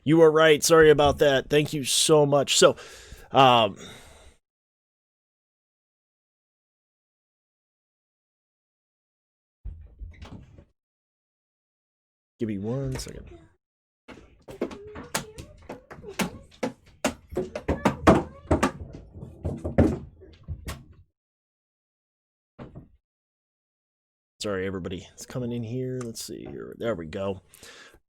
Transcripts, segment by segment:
You are right. Sorry about that. Thank you so much. So, um, give me 1 second. Sorry, everybody. It's coming in here. Let's see here. There we go.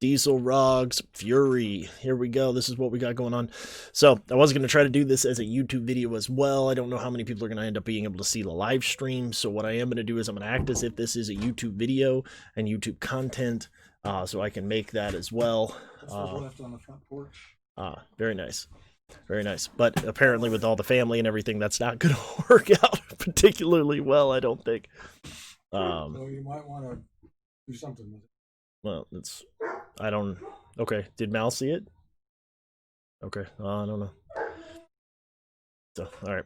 Dieselrog's Fury. Here we go. This is what we got going on. So I was going to try to do this as a YouTube video as well. I don't know how many people are going to end up being able to see the live stream. So what I am going to do is I'm going to act as if this is a YouTube video and YouTube content, so I can make that as well. Left on the front porch. Very nice. Very nice. But apparently with all the family and everything, that's not going to work out particularly well, I don't think. So you might want to do something with it. Well, I don't, okay. Did Mal see it? Okay. I don't know. So, all right.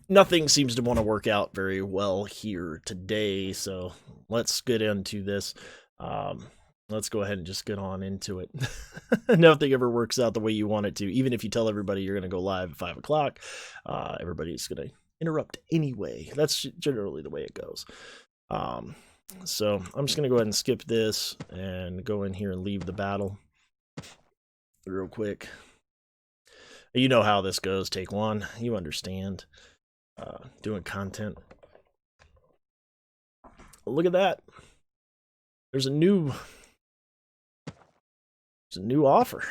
Nothing seems to want to work out very well here today, so let's get into this. Let's go ahead and just get on into it. Nothing ever works out the way you want it to. Even if you tell everybody you're going to go live at 5 o'clock, everybody's going to interrupt anyway. That's generally the way it goes. So I'm just going to go ahead and skip this and go in here and leave the battle real quick. You know how this goes. Take one. You understand. Doing content. Look at that. There's a new offer.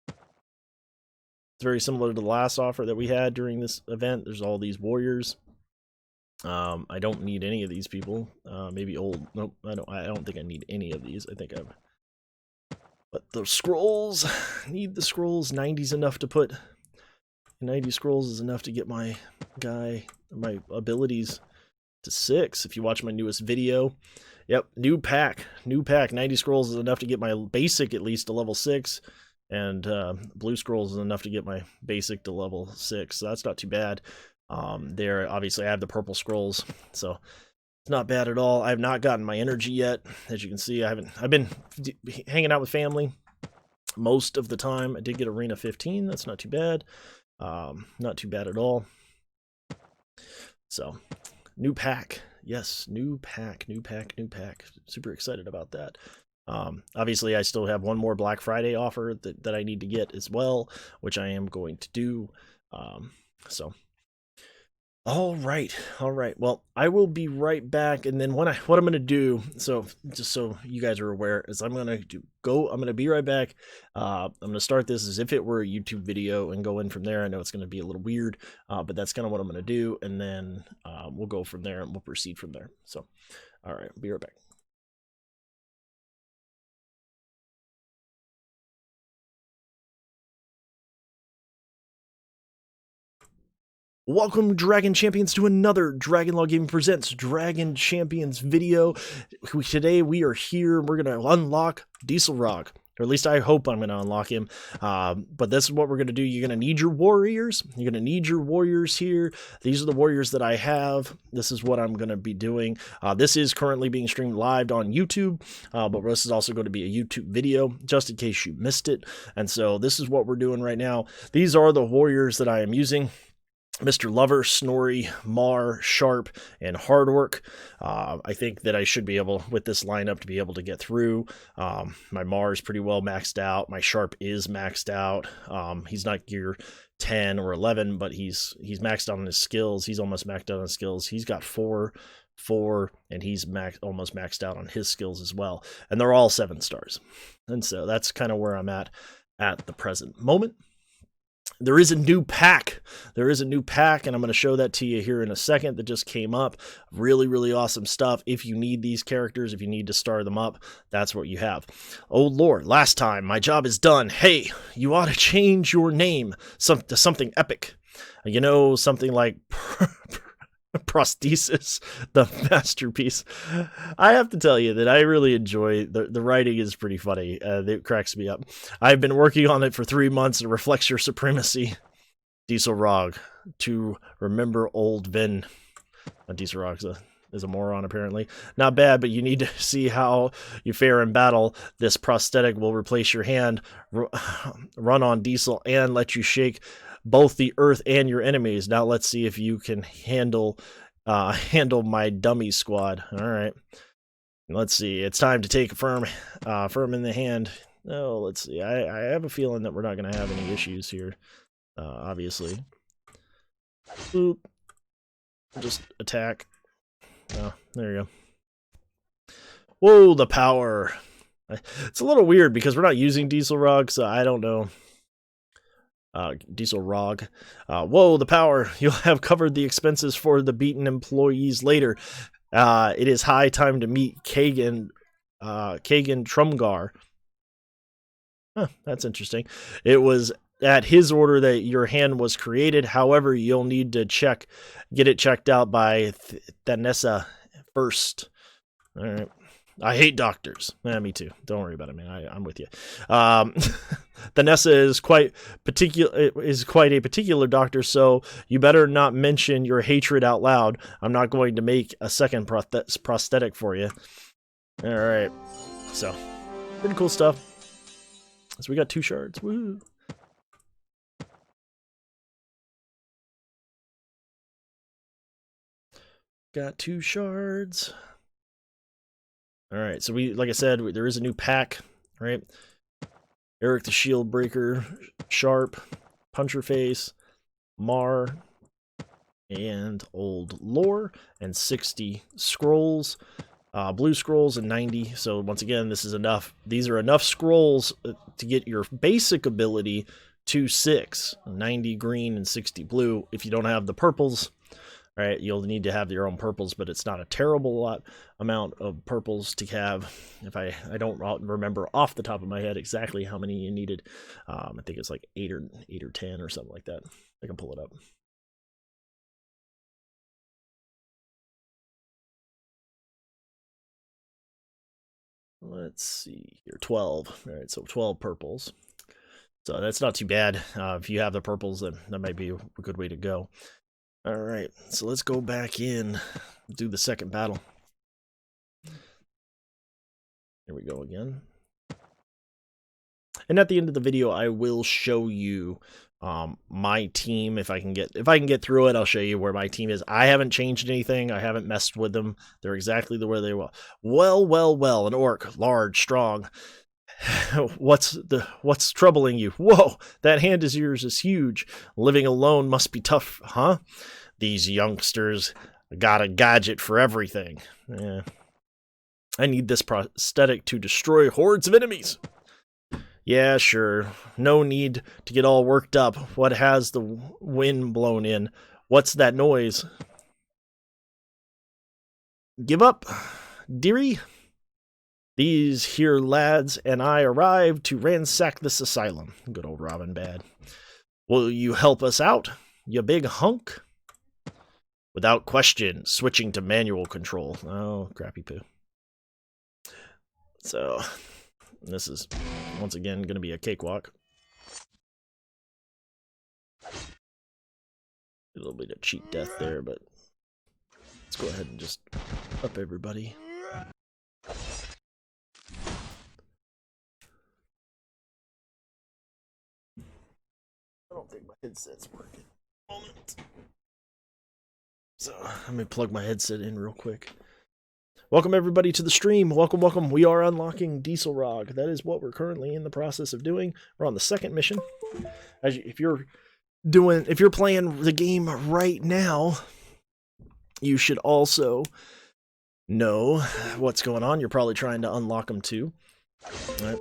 It's very similar to the last offer that we had during this event. There's all these warriors. I don't need any of these people. Maybe old. Nope. I don't think I need any of these. I think I've. But the scrolls. Need the scrolls. 90's enough to put. 90 scrolls is enough to get my abilities to 6. If you watch my newest video. Yep. New pack. 90 scrolls is enough to get my basic at least to level 6. And blue scrolls is enough to get my basic to level 6. So that's not too bad. There, obviously, I have the purple scrolls, so it's not bad at all. I have not gotten my energy yet. As you can see, I've been hanging out with family most of the time. I did get Arena 15. That's not too bad. Not too bad at all. So, new pack. Yes, new pack. Super excited about that. Obviously, I still have one more Black Friday offer that I need to get as well, which I am going to do. So. All right. Well, I will be right back, and then what I'm going to do, so just so you guys are aware, is I'm going to be right back. I'm going to start this as if it were a YouTube video and go in from there. I know it's going to be a little weird, but that's kind of what I'm going to do, and then we'll go from there and we'll proceed from there. So, all right, be right back. Welcome, Dragon Champions, to another Dragonlog Gaming Presents Dragon Champions video. Today we are here, we're going to unlock Dieselrog. Or at least I hope I'm going to unlock him. But this is what we're going to do. You're going to need your warriors. You're going to need your warriors here. These are the warriors that I have. This is what I'm going to be doing. This is currently being streamed live on YouTube. But this is also going to be a YouTube video, just in case you missed it. And so this is what we're doing right now. These are the warriors that I am using. Mr. Lover, Snorri, Mar, Sharp, and Hardwork. I think that I should be able, with this lineup, to be able to get through. My Mar is pretty well maxed out. My Sharp is maxed out. He's not gear 10 or 11, but he's maxed out on his skills. He's almost maxed out on his skills. He's got 4, and he's almost maxed out on his skills as well. And they're all 7 stars. And so that's kind of where I'm at the present moment. There is a new pack. And I'm going to show that to you here in a second that just came up. Really, really awesome stuff. If you need these characters, if you need to star them up, that's what you have. Oh, Lord, last time, my job is done. Hey, you ought to change your name to something epic. You know, something like Prosthesis, the masterpiece. I have to tell you that I really enjoy the writing is pretty funny. It cracks me up. I've been working on it for 3 months. It reflects your supremacy. Dieselrog, to remember old Vin. Dieselrog's is a moron, apparently. Not bad, but you need to see how you fare in battle. This prosthetic will replace your hand, run on diesel, and let you shake both the earth and your enemies. Now let's see if you can handle my dummy squad. All right. Let's see. It's time to take a firm in the hand. Oh, let's see. I have a feeling that we're not going to have any issues here, obviously. Boop. Just attack. Oh, there you go. Whoa, the power. It's a little weird because we're not using Dieselrog, so I don't know. Dieselrog. Whoa, the power. You'll have covered the expenses for the beaten employees later. It is high time to meet Kagan Trumgar. Huh, that's interesting. It was at his order that your hand was created. However, you'll need to get it checked out by Thanessa first. All right. I hate doctors. Me too. Don't worry about it, man. I'm with you. Thanessa is quite a particular doctor, so you better not mention your hatred out loud. I'm not going to make a second prosthetic for you. All right. So, pretty cool stuff. So we got 2 shards. Woo! Got 2 shards. All right, so like I said, there is a new pack, right? Eric the Shield Breaker, Sharp, Puncher Face, Mar, and Old Lore, and 60 scrolls, blue scrolls, and 90. So once again, this is enough. These are enough scrolls to get your basic ability to 6, 90 green and 60 blue. If you don't have the purples, right, you'll need to have your own purples, but it's not a terrible amount of purples to have. If I don't remember off the top of my head exactly how many you needed. I think it's like 8 or 10 or something like that. I can pull it up. Let's see here, 12. All right, so 12 purples. So that's not too bad. If you have the purples, then that might be a good way to go. All right, so let's go back in, do the second battle. Here we go again. And at the end of the video, I will show you my team. If I can get through it, I'll show you where my team is. I haven't changed anything. I haven't messed with them. They're exactly the way they were. Well, an orc, large, strong. What's troubling you? Whoa, that hand of yours is huge. Living alone must be tough, huh? These youngsters got a gadget for everything. Yeah. I need this prosthetic to destroy hordes of enemies. Yeah, sure. No need to get all worked up. What has the wind blown in? What's that noise? Give up, dearie? These here lads and I arrived to ransack this asylum. Good old Robin Bad. Will you help us out, you big hunk? Without question, switching to manual control. Oh, crappy poo. So, this is, once again, going to be a cakewalk. A little bit of cheat death there, but let's go ahead and just up everybody. I don't think my headset's working. So, let me plug my headset in real quick. Welcome everybody to the stream. Welcome. We are unlocking Dieselrog. That is what we're currently in the process of doing. We're on the second mission. If you're playing the game right now, you should also know what's going on. You're probably trying to unlock them too. Right.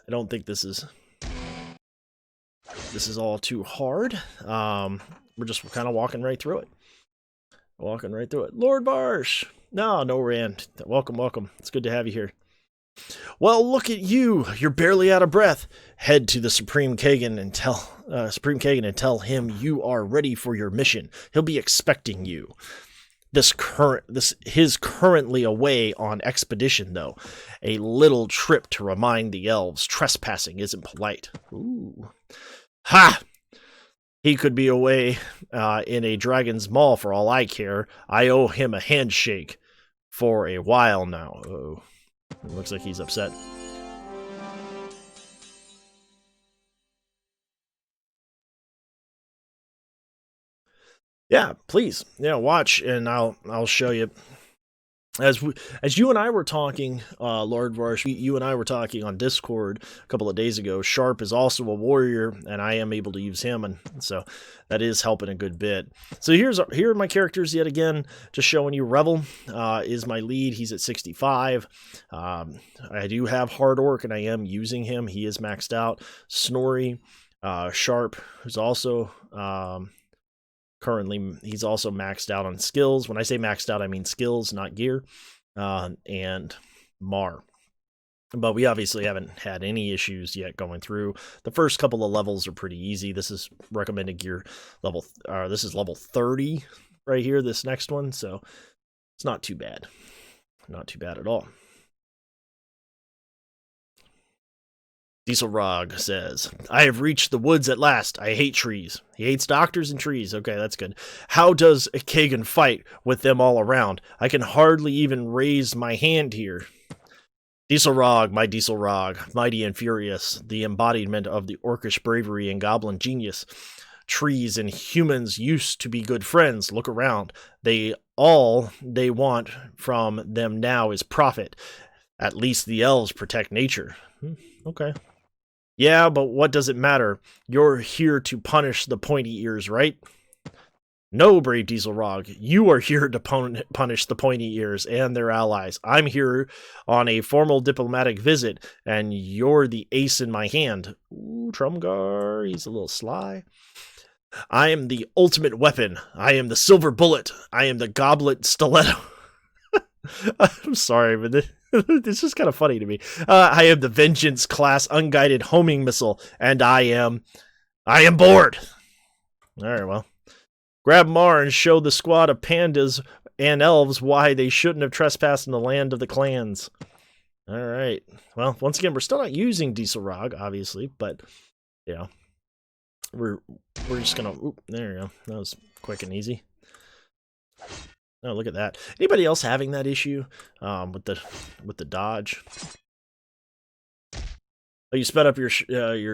I don't think this is all too hard. We're just kind of walking right through it. Lord Varsh! No, Rand. Welcome. It's good to have you here. Well, look at you. You're barely out of breath. Head to the Supreme Kagan and tell him you are ready for your mission. He'll be expecting you. He's currently away on expedition, though. A little trip to remind the elves trespassing isn't polite. Ooh. Ha! He could be away in a dragon's maw for all I care. I owe him a handshake. for a while now. Oh, it looks like he's upset. Yeah, please. Yeah, watch, and I'll show you. As you and I were talking, Lord Varsh, you and I were talking on Discord a couple of days ago. Sharp is also a warrior, and I am able to use him, and so that is helping a good bit. So here are my characters yet again, just showing you. Revel is my lead. He's at 65. I do have Hard Orc, and I am using him. He is maxed out. Snorri, Sharp, who's also currently, he's also maxed out on skills. When I say maxed out, I mean skills, not gear. And Mar. But we obviously haven't had any issues yet going through. The first couple of levels are pretty easy. This is recommended gear level. This is level 30 right here, this next one. So it's not too bad. Not too bad at all. Dieselrog says, I have reached the woods at last. I hate trees. He hates doctors and trees. Okay, that's good. How does Kagan fight with them all around? I can hardly even raise my hand here. Dieselrog, my Dieselrog, mighty and furious, the embodiment of the orcish bravery and goblin genius. Trees and humans used to be good friends. Look around. All they want from them now is profit. At least the elves protect nature. Okay. Yeah, but what does it matter? You're here to punish the pointy ears, right? No, brave Dieselrog, you are here to punish the pointy ears and their allies. I'm here on a formal diplomatic visit, and you're the ace in my hand. Ooh, Trumgar, he's a little sly. I am the ultimate weapon. I am the silver bullet. I am the goblet stiletto. I'm sorry, but this is kind of funny to me. I am the Vengeance class unguided homing missile, and I am bored. All right, well, grab Mar and show the squad of pandas and elves why they shouldn't have trespassed in the land of the clans. All right. Well, once again, we're still not using Dieselrog, obviously, but you know, we're just gonna. Oop, there you go. That was quick and easy. Oh, look at that. Anybody else having that issue with the dodge? Oh, you sped up your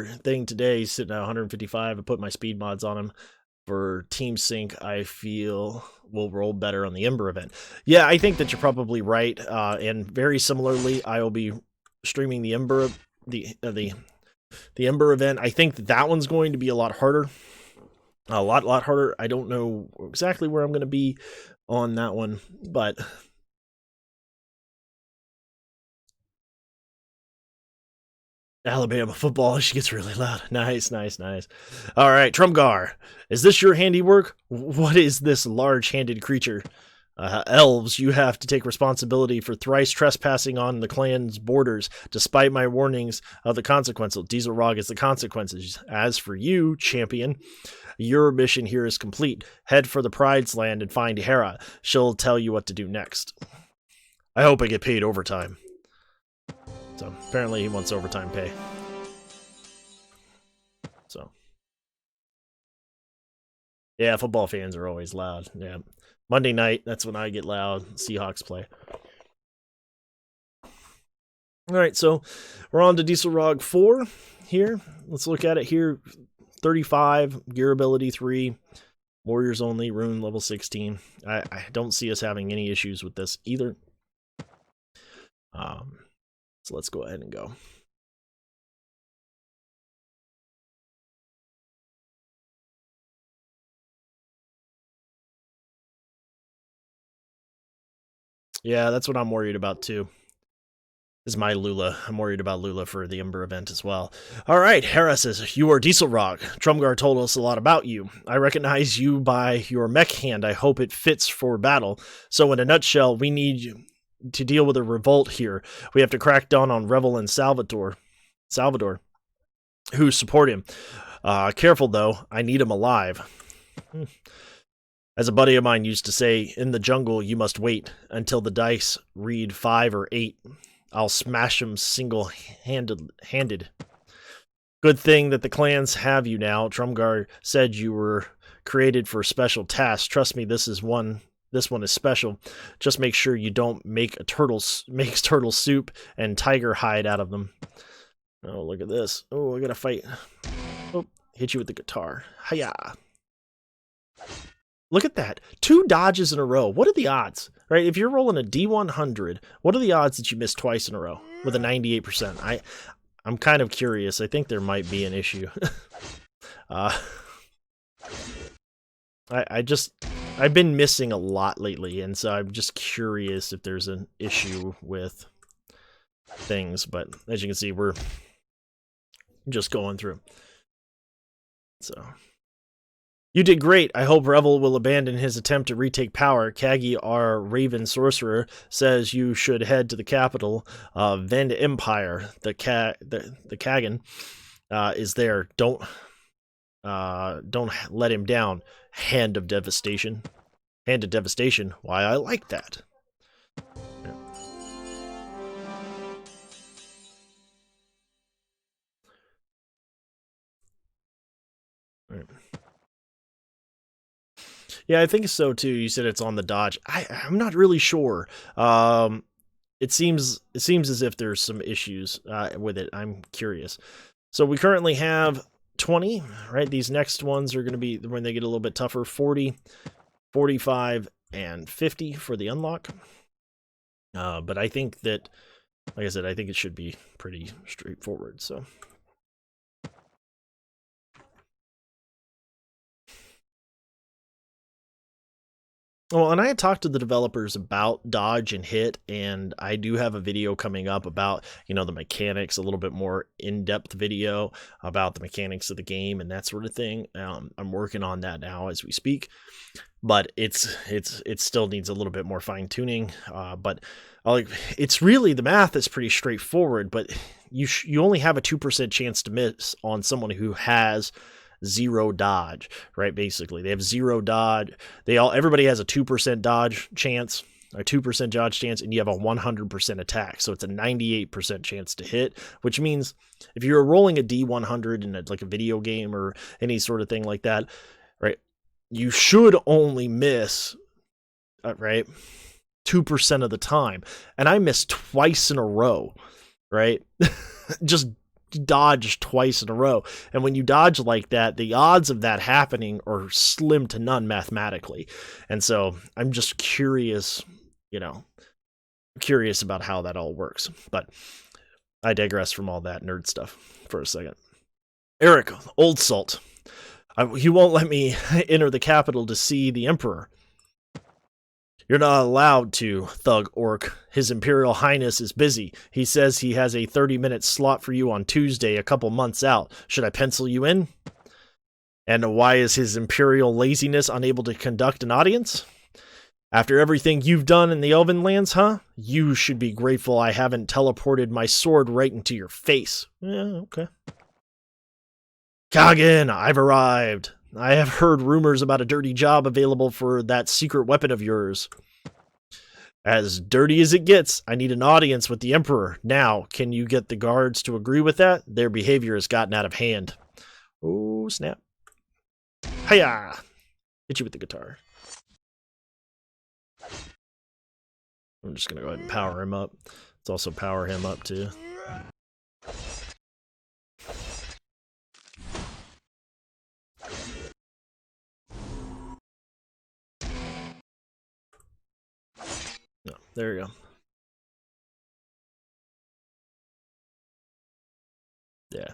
thing today, sitting at 155. I put my speed mods on him for Team Sync. I feel will roll better on the Ember event. Yeah, I think that you're probably right. And very similarly, I will be streaming the Ember the Ember event. I think that one's going to be a lot harder. A lot harder. I don't know exactly where I'm going to be on that one, but Alabama football, she gets really loud. Nice. All right, Trumgar, is this your handiwork? What is this large-handed creature? Elves, you have to take responsibility for thrice trespassing on the clan's borders, despite my warnings of the consequences. Dieselrog is the consequences. As for you, champion, your mission here is complete. Head for the Pride's land and find Hera. She'll tell you what to do next. I hope I get paid overtime. So, apparently he wants overtime pay. So. Yeah, football fans are always loud. Yeah. Monday night, that's when I get loud. Seahawks play. Alright, so we're on to Dieselrog 4 here. Let's look at it here. 35, gear ability 3, warriors only, rune level 16. I don't see us having any issues with this either. So let's go ahead and go. Yeah, that's what I'm worried about too. This is my Lula. I'm worried about Lula for the Ember event as well. All right, Hera says, you are Dieselrog. Trumgar told us a lot about you. I recognize you by your mech hand. I hope it fits for battle. So in a nutshell, we need you to deal with a revolt here. We have to crack down on Revel and Salvador, who support him. Careful, though. I need him alive. As a buddy of mine used to say, in the jungle, you must wait until the dice read 5 or 8. I'll smash them single-handed. Good thing that the clans have you now. Trumgar said you were created for special tasks. Trust me, this is this one is special. Just make sure you don't make turtle soup and tiger hide out of them. Oh, look at this. Oh, I gotta fight. Oh, hit you with the guitar. Hiya. Look at that. 2 dodges in a row. What are the odds? Right? If you're rolling a D100, what are the odds that you miss twice in a row with a 98%? I'm kind of curious. I think there might be an issue. I've been missing a lot lately, and so I'm just curious if there's an issue with things. But as you can see, we're just going through. So you did great. I hope Revel will abandon his attempt to retake power. Kagi, our Raven sorcerer, says you should head to the capital. Vend Empire, the Kagan, is there. Don't let him down. Hand of Devastation. Hand of Devastation. Why, I like that. Yeah. All right. Yeah, I think so too. You said it's on the dodge. I'm not really sure. It seems as if there's some issues with it. I'm curious. So we currently have 20, right? These next ones are going to be when they get a little bit tougher. 40, 45, and 50 for the unlock. But I think that, like I said, I think it should be pretty straightforward. So. Well, and I had talked to the developers about dodge and hit, and I do have a video coming up about, the mechanics, a little bit more in-depth video about the mechanics of the game and that sort of thing. I'm working on that now as we speak, but it still needs a little bit more fine-tuning. But it's really, the math is pretty straightforward, but you only have a 2% chance to miss on someone who has 0 dodge, right? Basically, they have 0 dodge. Everybody has a 2% dodge chance, or 2% dodge chance, and you have a 100% attack. So it's a 98% chance to hit, which means if you're rolling a D100 in like a video game or any sort of thing like that, right? You should only miss, right, 2% of the time. And I missed twice in a row, right? Just dodge twice in a row, and when you dodge like that, the odds of that happening are slim to none mathematically. And so I'm just curious about how that all works. But I digress from all that nerd stuff for a second. Eric, Old Salt, he won't let me enter the capital to see the Emperor. You're not allowed to, Thug Orc. His Imperial Highness is busy. He says he has a 30-minute slot for you on Tuesday, a couple months out. Should I pencil you in? And why is his Imperial laziness unable to conduct an audience? After everything you've done in the Elven lands, huh? You should be grateful I haven't teleported my sword right into your face. Yeah, okay. Kagan, I've arrived. I have heard rumors about a dirty job available for that secret weapon of yours. As dirty as it gets, I need an audience with the Emperor. Now, can you get the guards to agree with that? Their behavior has gotten out of hand. Oh, snap. Hiya! Hit you with the guitar. I'm just going to go ahead and power him up. Let's also power him up, too. No, there you go. Yeah.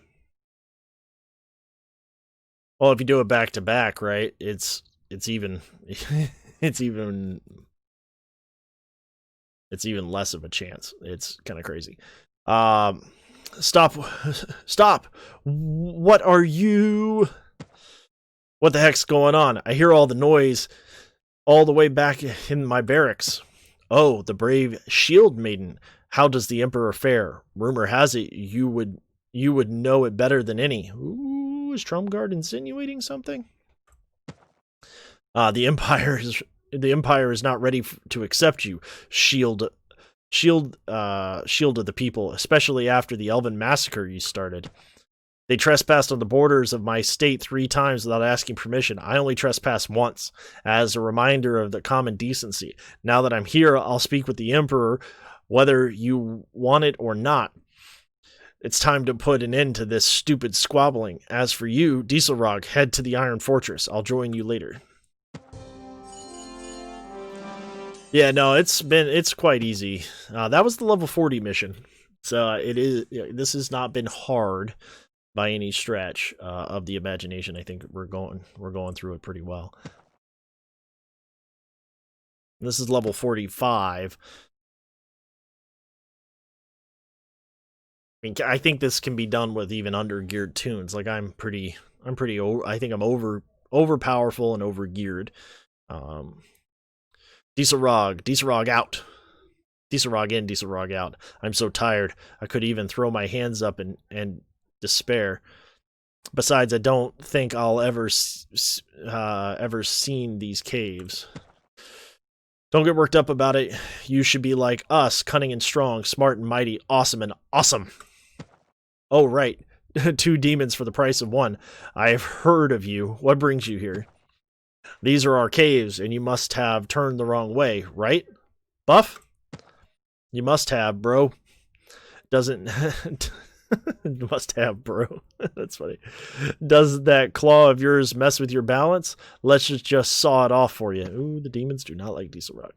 Well, if you do it back to back, right? It's even it's even less of a chance. It's kind of crazy. Stop. What are you? What the heck's going on? I hear all the noise all the way back in my barracks. Oh, the brave shield maiden. How does the Emperor fare? Rumor has it you would know it better than any. Ooh, is Trumguard insinuating something? The Empire is not ready to accept you. Shield of the people, especially after the Elven massacre you started. They trespassed on the borders of my state 3 times without asking permission. I only trespassed once, as a reminder of the common decency. Now that I'm here, I'll speak with the Emperor, whether you want it or not. It's time to put an end to this stupid squabbling. As for you, Dieselrog, head to the Iron Fortress. I'll join you later. Yeah, no, it's quite easy. That was the level 40 mission. So this has not been hard by any stretch of the imagination. I think we're going through it pretty well. This is level 45. I mean, I think this can be done with even under geared tunes. Like I think I'm over powerful and over geared. Dieselrog out. Dieselrog in, Dieselrog out. I'm so tired. I could even throw my hands up and despair. Besides, I don't think I'll ever seen these caves. Don't get worked up about it. You should be like us, cunning and strong, smart and mighty, awesome and awesome. Oh, right. 2 demons for the price of 1. I've heard of you. What brings you here? These are our caves, and you must have turned the wrong way, right? Buff? You must have, bro. Doesn't... must have, bro. That's funny. Does that claw of yours mess with your balance? Let's just saw it off for you. Ooh, the demons do not like Dieselrog.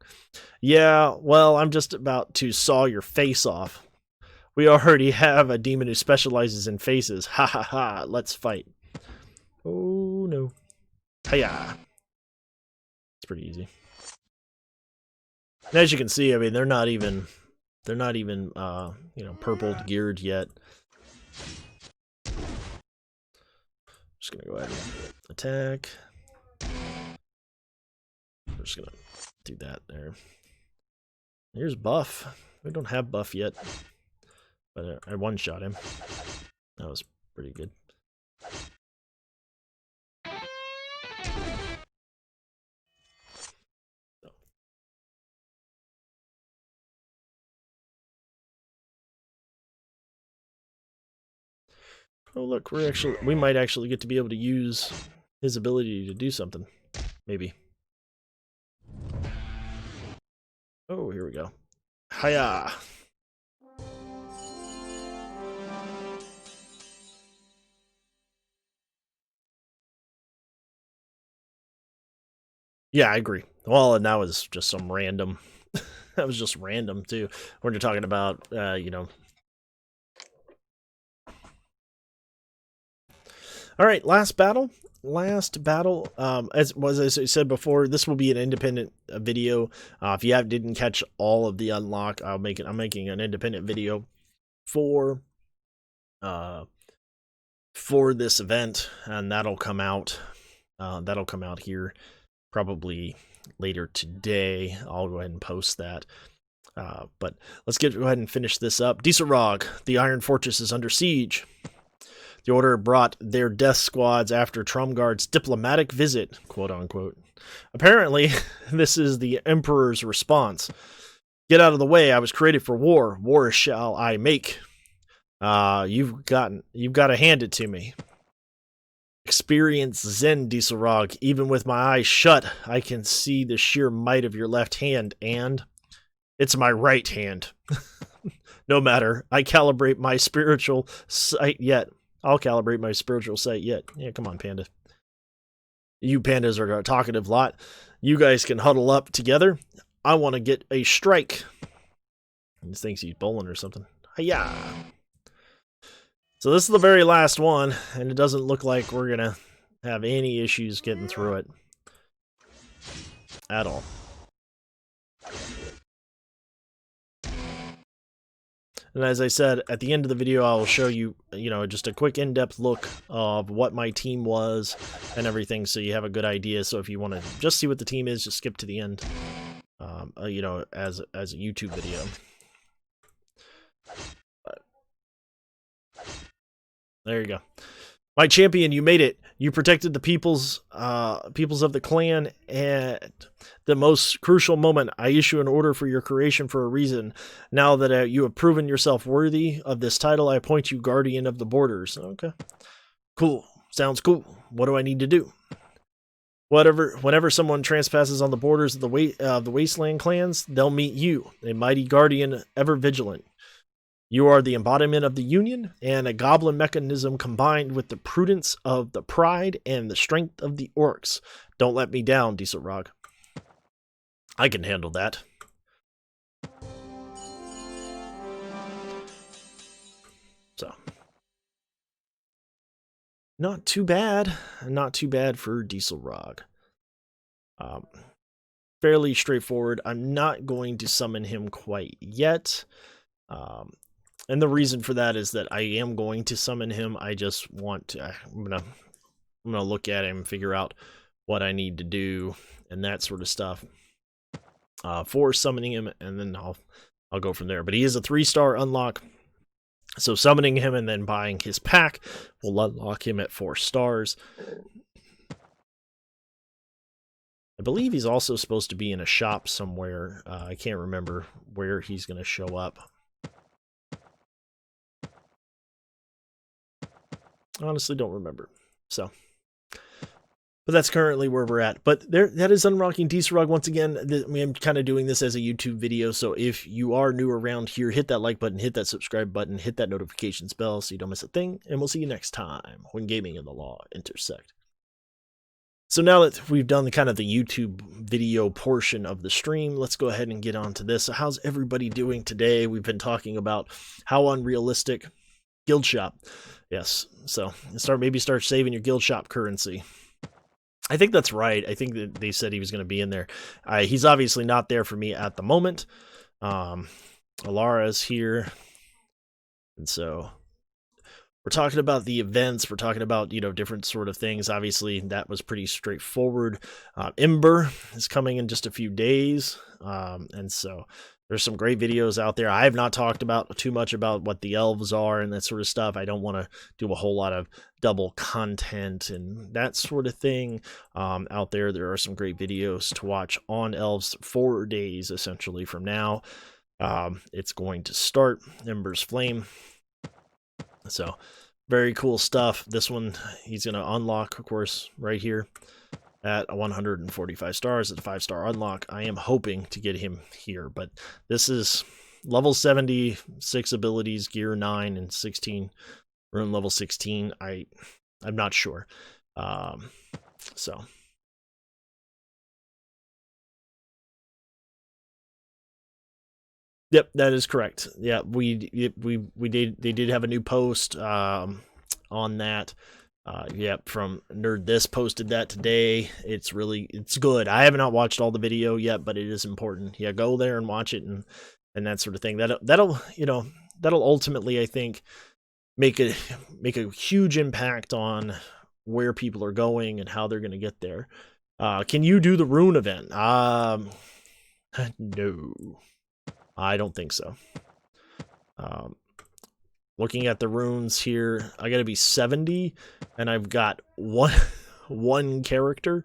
Yeah, well, I'm just about to saw your face off. We already have a demon who specializes in faces. Ha ha ha, let's fight. Oh, no. Hiya. It's pretty easy. And as you can see, I mean, they're not even purple geared yet. Just gonna go ahead and attack. We're just gonna do that there. Here's Buff. We don't have Buff yet, but I one-shot him. That was pretty good. Oh look, we might actually get to be able to use his ability to do something. Maybe. Oh, here we go. Hiya! Yeah, I agree. Well, and that was just some random... that was just random, too. When you're talking about, Alright, last battle. As I said before, this will be an independent video. If you didn't catch all of the unlock, I'm making an independent video for this event, and that'll come out here probably later today. I'll go ahead and post that. But let's go ahead and finish this up. Dieselrog, the Iron Fortress is under siege. The Order brought their death squads after Trumguard's diplomatic visit, quote-unquote. Apparently, this is the Emperor's response. Get out of the way, I was created for war. War shall I make. You've got to hand it to me. Experience Zen, Dieselrog. Even with my eyes shut, I can see the sheer might of your left hand, and it's my right hand. No matter, I'll calibrate my spiritual sight yet. Yeah, come on, Panda. You pandas are a talkative lot. You guys can huddle up together. I want to get a strike. He thinks he's bowling or something. Hiya! So this is the very last one, and it doesn't look like we're gonna have any issues getting through it at all. And as I said, at the end of the video, I will show you, just a quick in-depth look of what my team was and everything, so you have a good idea. So if you want to just see what the team is, just skip to the end, as a YouTube video. But there you go. My champion, you made it. You protected the peoples of the clan at the most crucial moment. I issue an order for your creation for a reason. Now that you have proven yourself worthy of this title, I appoint you guardian of the borders. Okay. Cool. Sounds cool. What do I need to do? Whenever someone trespasses on the borders of the wasteland clans, they'll meet you, a mighty guardian, ever vigilant. You are the embodiment of the Union and a goblin mechanism combined with the prudence of the pride and the strength of the orcs. Don't let me down, Dieselrog. I can handle that. So, not too bad. Not too bad for Dieselrog. Fairly straightforward. I'm not going to summon him quite yet. And the reason for that is that I am going to summon him. I just want to, I'm gonna look at him, figure out what I need to do, and that sort of stuff for summoning him, and then I'll go from there. But he is a 3-star unlock, so summoning him and then buying his pack will unlock him at 4 stars. I believe he's also supposed to be in a shop somewhere. I can't remember where he's going to show up. Honestly, don't remember. So, but that's currently where we're at. But that is unlocking Dieselrog once again. I'm kind of doing this as a YouTube video, so if you are new around here, hit that like button, hit that subscribe button, hit that notifications bell so you don't miss a thing, and we'll see you next time when gaming and the law intersect. So now that we've done the kind of the YouTube video portion of the stream, let's go ahead and get on to this. So how's everybody doing today? We've been talking about how unrealistic guild shop. Yes, so maybe start saving your guild shop currency. I think that's right. I think that they said he was going to be in there. He's obviously not there for me at the moment. Alara's here, and so we're talking about the events. We're talking about, different sort of things. Obviously, that was pretty straightforward. Ember is coming in just a few days, and so there's some great videos out there. I have not talked about too much about what the elves are and that sort of stuff. I don't want to do a whole lot of double content and that sort of thing out there. There are some great videos to watch on elves. 4 days, essentially, from now. It's going to start. Ember's Flame. So, very cool stuff. This one, he's going to unlock, of course, right here at 145 stars at a 5-star unlock. I am hoping to get him here, but this is level 76 abilities, gear 9 and 16, rune level 16. I'm not sure. So yep, that is correct. Yeah, we did. They did have a new post on that. Yep, from Nerd This posted that today. It's good. I have not watched all the video yet, but it is important. Yeah, go there and watch it and that sort of thing. That'll ultimately, I think, make a huge impact on where people are going and how they're going to get there. Can you do the rune event? No, I don't think so. Looking at the runes here, I gotta be 70, and I've got one character.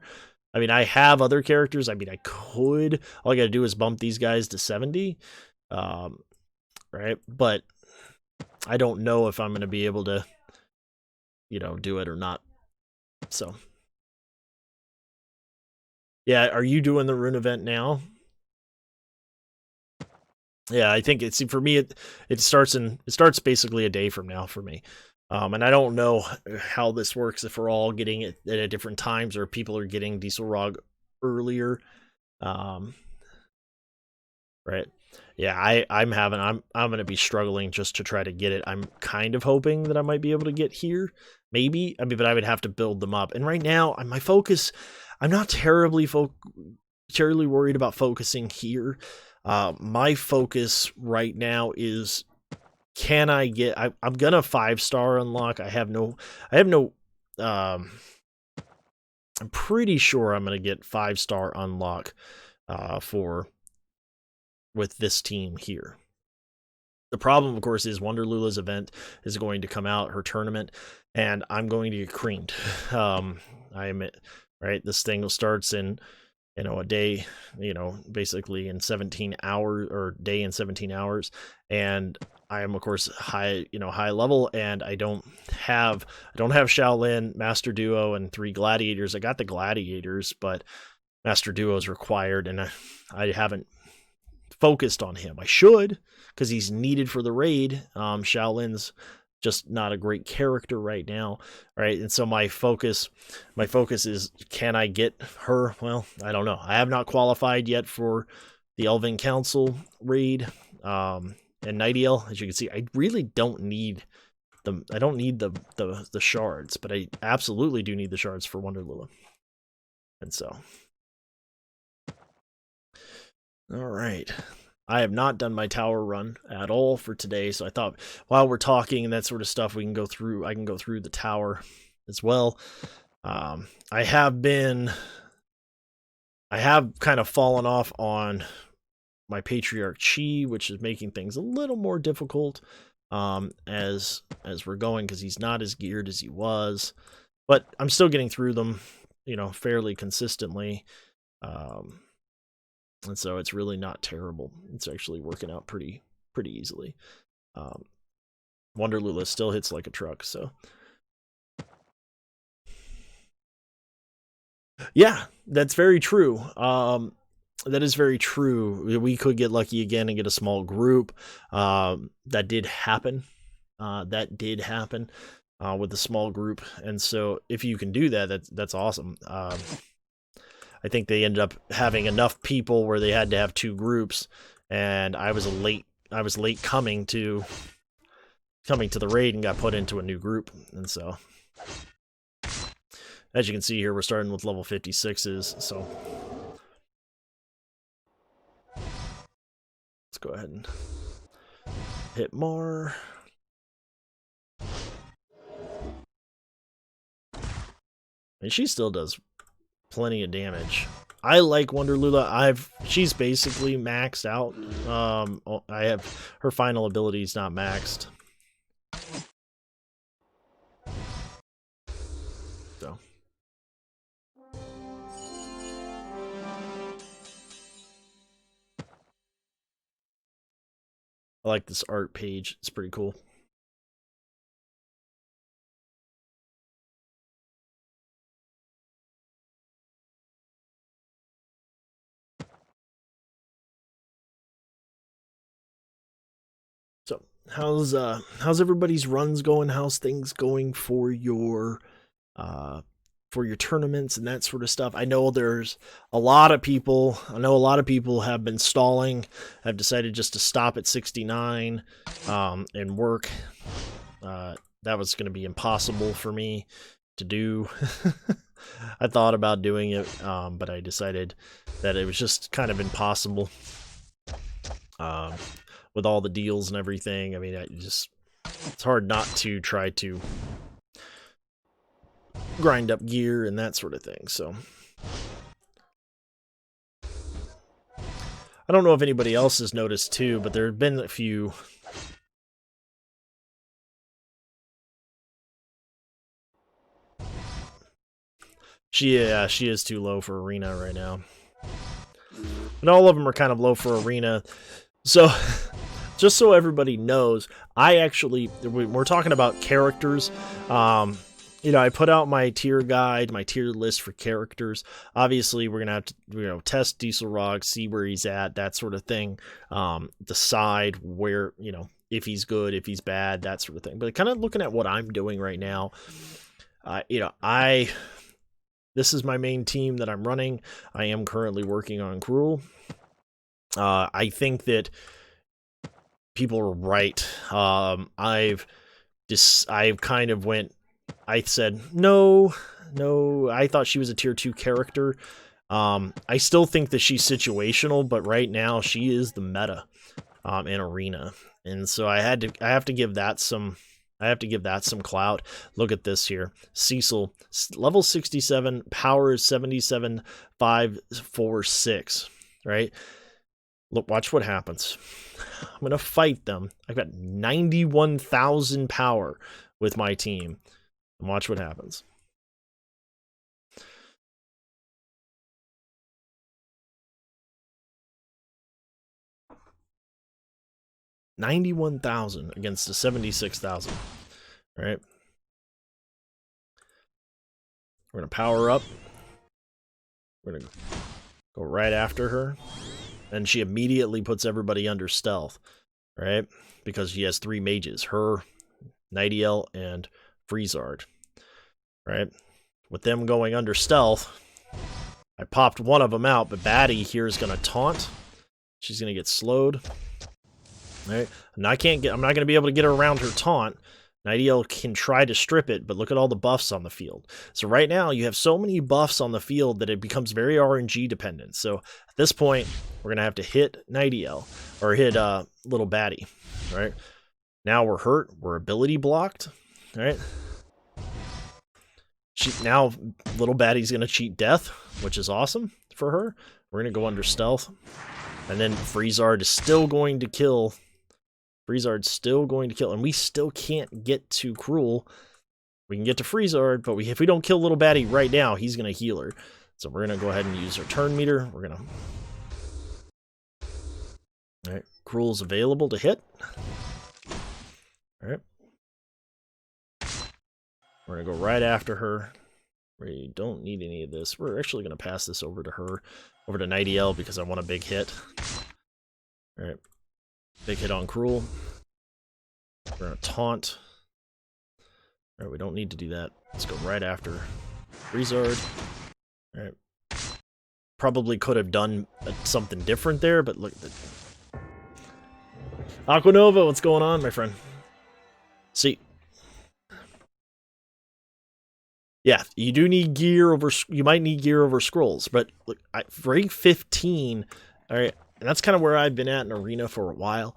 I mean, I have other characters. I mean, I could. All I gotta do is bump these guys to 70, right? But I don't know if I'm gonna be able to, do it or not. So, yeah, are you doing the rune event now? Yeah, I think it's for me. It starts basically a day from now for me, and I don't know how this works if we're all getting it at different times or people are getting Dieselrog earlier, right? Yeah, I'm gonna be struggling just to try to get it. I'm kind of hoping that I might be able to get here, maybe. I mean, but I would have to build them up. And right now, my focus, I'm not terribly worried about focusing here. My focus right now is, can I get, I'm gonna 5-star unlock. I'm pretty sure I'm gonna get 5-star unlock with this team here. The problem, of course, is Wonderlula's event is going to come out, her tournament, and I'm going to get creamed. I admit, right? This thing starts in, a day, basically in 17 hours, or day in 17 hours. And I am, of course, high level, and I don't have Shaolin, Master Duo, and 3 gladiators. I got the gladiators, but Master Duo is required, and I haven't focused on him. I should, because he's needed for the raid. Shaolin's just not a great character right now, right? And so my focus is, can I get her? Well, I don't know. I have not qualified yet for the Elven Council raid. And Nightingale, as you can see, I really don't need the shards, but I absolutely do need the shards for Wonderlula. And so, all right. I have not done my tower run at all for today, so I thought while we're talking and that sort of stuff, I can go through the tower as well. I have kind of fallen off on my Patriarch Chi, which is making things a little more difficult as we're going, because he's not as geared as he was, but I'm still getting through them, fairly consistently. And so it's really not terrible. It's actually working out pretty easily. Wonderlula still hits like a truck, so. Yeah, that's very true. That is very true. We could get lucky again and get a small group. That did happen. With a small group. And so if you can do that, that's awesome. I think they ended up having enough people where they had to have 2 groups, and I was late coming to the raid and got put into a new group. And so, as you can see here, we're starting with level 56s, so let's go ahead and hit more. And she still does plenty of damage. I like Wonderlula. She's basically maxed out. I have her final abilities not maxed. So I like this art page. It's pretty cool. So how's everybody's runs going? How's things going for your tournaments and that sort of stuff? I know there's a lot of people. Have been stalling. Have decided just to stop at 69 and work. That was going to be impossible for me to do. I thought about doing it, but I decided that it was just kind of impossible. With all the deals and everything, I mean, it's hard not to try to grind up gear and that sort of thing. So I don't know if anybody else has noticed too, but there have been a few. She is too low for arena right now. And all of them are kind of low for arena. So just so everybody knows, we're talking about characters. I put out my tier guide, my tier list for characters. Obviously, we're gonna have to, test Dieselrog, see where he's at, that sort of thing. Decide where, if he's good, if he's bad, that sort of thing. But kind of looking at what I'm doing right now, this is my main team that I'm running. I am currently working on Cruel. I think that people are right. I said no. I thought she was a tier 2 character. I still think that she's situational, but right now she is the meta in arena, and so I have to give that some clout. Look at this here. Cecil, level 67, power is 77,546, right? Look, watch what happens. I'm going to fight them. I've got 91,000 power with my team. And watch what happens. $91,000 against a 76,000. All right. We're going to power up. We're going to go right after her. And she immediately puts everybody under stealth, right? Because she has 3 mages, her, Nightiel, and Freezard, right? With them going under stealth, I popped one of them out, but Batty here is going to taunt. She's going to get slowed, right? And I'm not going to be able to get her around her taunt. Nightiel can try to strip it, but look at all the buffs on the field. So right now, you have so many buffs on the field that it becomes very RNG dependent. So at this point, we're going to have to hit Nightiel, or hit little Batty, right? Now we're hurt. We're ability blocked, right? Now little Batty's going to cheat death, which is awesome for her. We're going to go under stealth. And then Freezard is still going to kill... Freezard's still going to kill, and we still can't get to Cruel. We can get to Freezard, but if we don't kill little Batty right now, he's going to heal her. So we're going to go ahead and use our turn meter. We're going to... Alright, Cruel's available to hit. Alright. We're going to go right after her. We don't need any of this. We're actually going to pass this over to her, over to Nightiel, because I want a big hit. Alright. Big hit on Cruel. We're going to taunt. Alright, we don't need to do that. Let's go right after Freezard. Alright. Probably could have done something different there, but look. Aquanova, what's going on, my friend? See. Yeah, you do need gear over... You might need gear over scrolls, but look, rank 15... Alright. And that's kind of where I've been at in Arena for a while.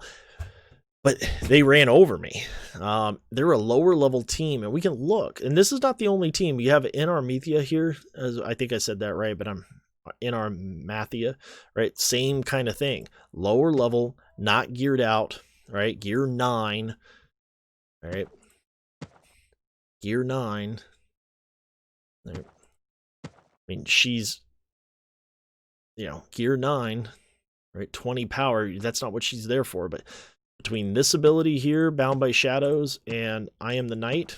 But they ran over me. They're a lower level team, and we can look. And this is not the only team. You have Inarmethia here. I think I said that right, but I'm Inarmathia, right? Same kind of thing. Lower level, not geared out, right? Gear 9, right? Gear 9. Right. I mean, she's, gear 9. Right, 20 power, that's not what she's there for, but between this ability here, Bound by Shadows, and I Am the Knight,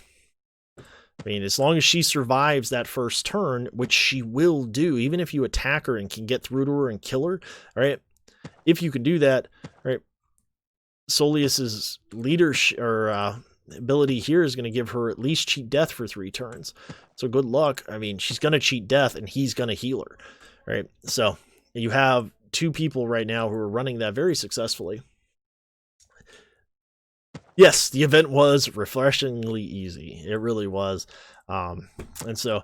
I mean, as long as she survives that first turn, which she will do, even if you attack her and can get through to her and kill her, right? If you can do that, right, Soleus's leadership, or ability here is going to give her at least cheat death for 3 turns. So good luck. I mean, she's going to cheat death, and he's going to heal her, right? So you have 2 people right now who are running that very successfully. Yes, the event was refreshingly easy. It really was. And so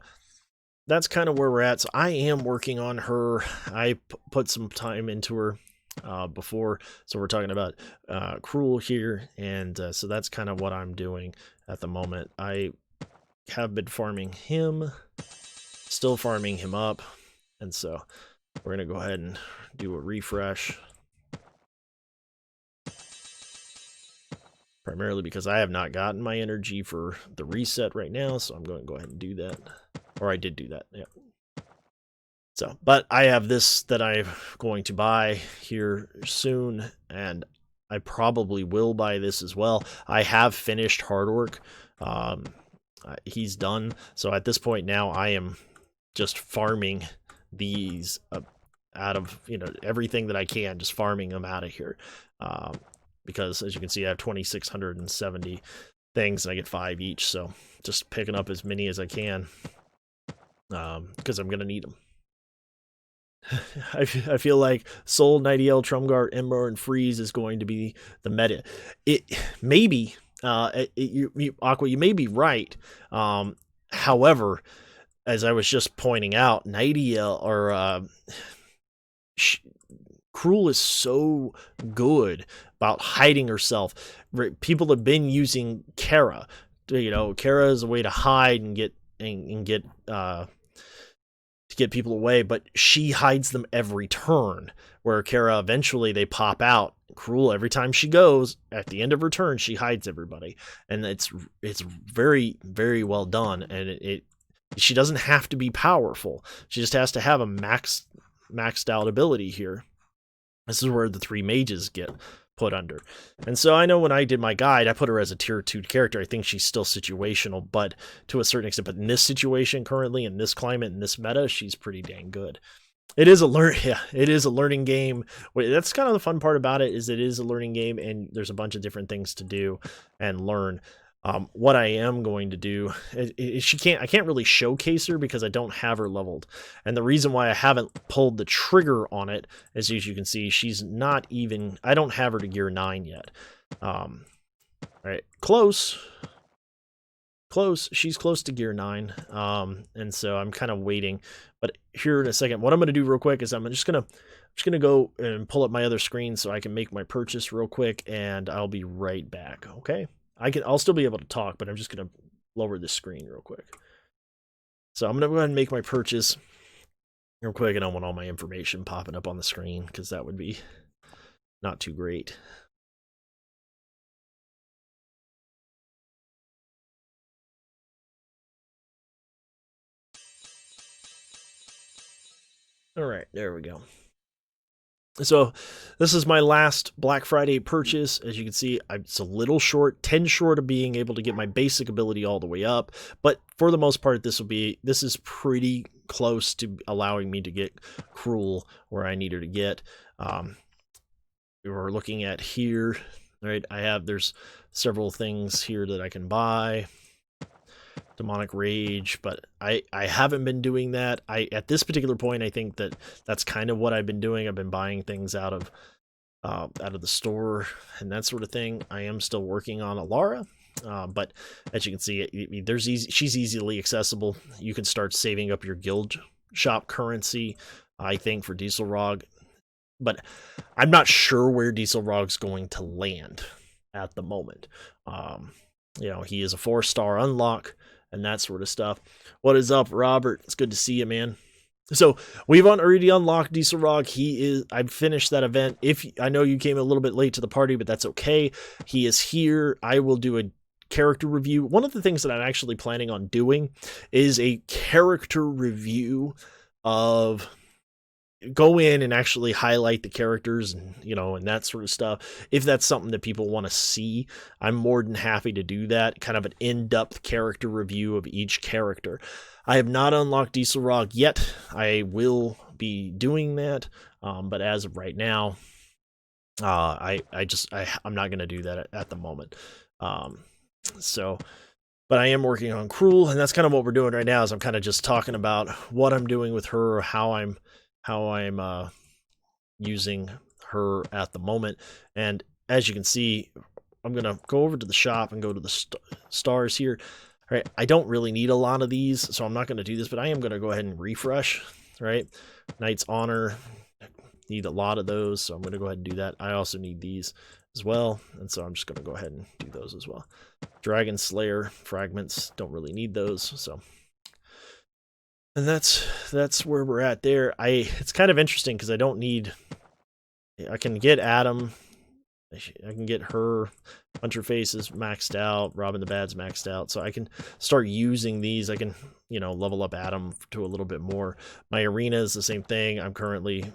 that's kind of where we're at. So I am working on her. I put some time into her before. So we're talking about Cruel here. And so that's kind of what I'm doing at the moment. I have been farming him, still farming him up. And so we're going to go ahead and do a refresh. Primarily because I have not gotten my energy for the reset right now, so I'm going to go ahead and do that. Or I did do that, yeah. So, but I have this that I'm going to buy here soon, and I probably will buy this as well. I have finished hard work. He's done. So at this point now, I am just farming these out of everything that I can, just farming them out of here, because as you can see I have 2,670 things and I get 5 each, so just picking up as many as I can, because I'm gonna need them. I feel like Soul, Nightiel, Trumguard, Ember, and Freeze is going to be the meta. It maybe Aqua, you may be right. However, as I was just pointing out, Nightiel or Cruel is so good about hiding herself. People have been using Kara. Kara is a way to hide and get to get people away, but she hides them every turn. Where Kara, eventually they pop out. Cruel, every time she goes, at the end of her turn, she hides everybody, and it's very, very well done. And she doesn't have to be powerful. She just has to have a maxed out ability here. This is where the 3 mages get put under. And so I know when I did my guide, I put her as a tier 2 character. I think she's still situational, but to a certain extent. But in this situation currently, in this climate, in this meta, she's pretty dang good. It is a it is a learning game. That's kind of the fun part about it, is it is a learning game, and there's a bunch of different things to do and learn. What I am going to do is I can't really showcase her because I don't have her leveled. And the reason why I haven't pulled the trigger on it is, as you can see, she's not even, I don't have her to gear 9 yet. All right, close. She's close to gear 9. And so I'm kind of waiting. But here in a second, what I'm going to do real quick is I'm just going to go and pull up my other screen so I can make my purchase real quick, and I'll be right back. Okay. I'll still be able to talk, but I'm just going to lower the screen real quick. So I'm going to go ahead and make my purchase real quick. I don't want all my information popping up on the screen because that would be not too great. All right, there we go. So this is my last Black Friday purchase. As you can see, it's a little short, 10 short of being able to get my basic ability all the way up. But for the most part, this is pretty close to allowing me to get Cruel where I need her to get. We're looking at here, right? There's several things here that I can buy. Demonic Rage, but I haven't been doing that. At this particular point, I think that's kind of what I've been doing. I've been buying things out of the store and that sort of thing. I am still working on Alara, but as you can see, she's easily accessible. You can start saving up your guild shop currency, I think, for Dieselrog, but I'm not sure where Dieselrog's going to land at the moment. He is a 4-star unlock and that sort of stuff. What is up, Robert? It's good to see you, man. So we've already unlocked Dieselrog. I've finished that event. I know you came a little bit late to the party, but that's okay. He is here. I will do a character review. One of the things that I'm actually planning on doing is a character review of, go in and actually highlight the characters and that sort of stuff. If that's something that people want to see, I'm more than happy to do that. Kind of an in-depth character review of each character. I have not unlocked Dieselrog yet. I will be doing that, but as of right now, I'm not going to do that at the moment. But I am working on Cruel, and that's kind of what we're doing right now. Is I'm kind of just talking about what I'm doing with her, how I'm using her at the moment. And as you can see, I'm going to go over to the shop and go to the stars here. All right, I don't really need a lot of these, so I'm not going to do this, but I am going to go ahead and refresh, right? Knight's Honor, need a lot of those, so I'm going to go ahead and do that. I also need these as well, and so I'm just going to go ahead and do those as well. Dragon Slayer fragments, don't really need those, so... And that's where we're at there. It's kind of interesting because I can get Adam, I can get her, Hunter Face is maxed out, Robin the Bad's maxed out, so I can start using these. I can level up Adam to a little bit more. My arena is the same thing. I'm currently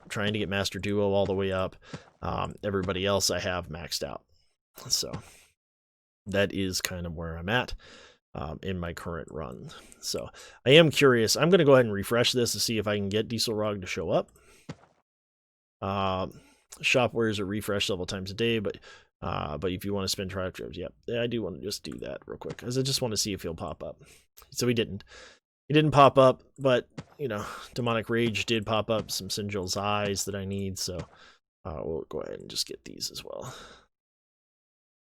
trying to get Master Duo all the way up. Everybody else I have maxed out, so that is kind of where I'm at. In my current run. So I am curious. I'm going to go ahead and refresh this to see if I can get Dieselrog to show up. Shop wears a refresh several times a day, but if you want to spend tribe trips, yeah, I do want to just do that real quick because I just want to see if he'll pop up. So he didn't pop up, but Demonic Rage did pop up. Some Singel's Eyes that I need, so we'll go ahead and just get these as well.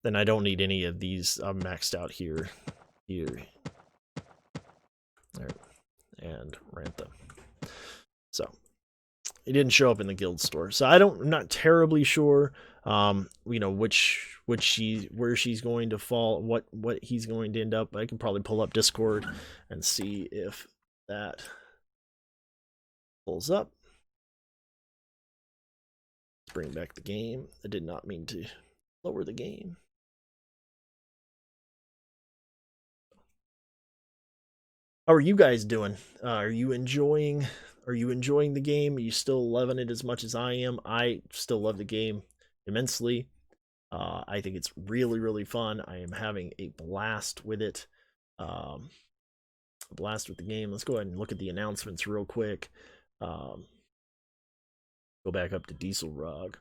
Then I don't need any of these. I'm maxed out here. There, and Rantha. So it didn't show up in the guild store, so I'm not terribly sure where she's going to fall, what he's going to end up. I can probably pull up Discord and see if that Pulls up. Let's bring back the game. I did not mean to lower the game. How are you guys doing? Are you enjoying the game? Are you still loving it as much as I am? I still love the game immensely. I think it's really, really fun. I am having a blast with it. Blast with the game. Let's go ahead and look at the announcements real quick. Go back up to Dieselrog.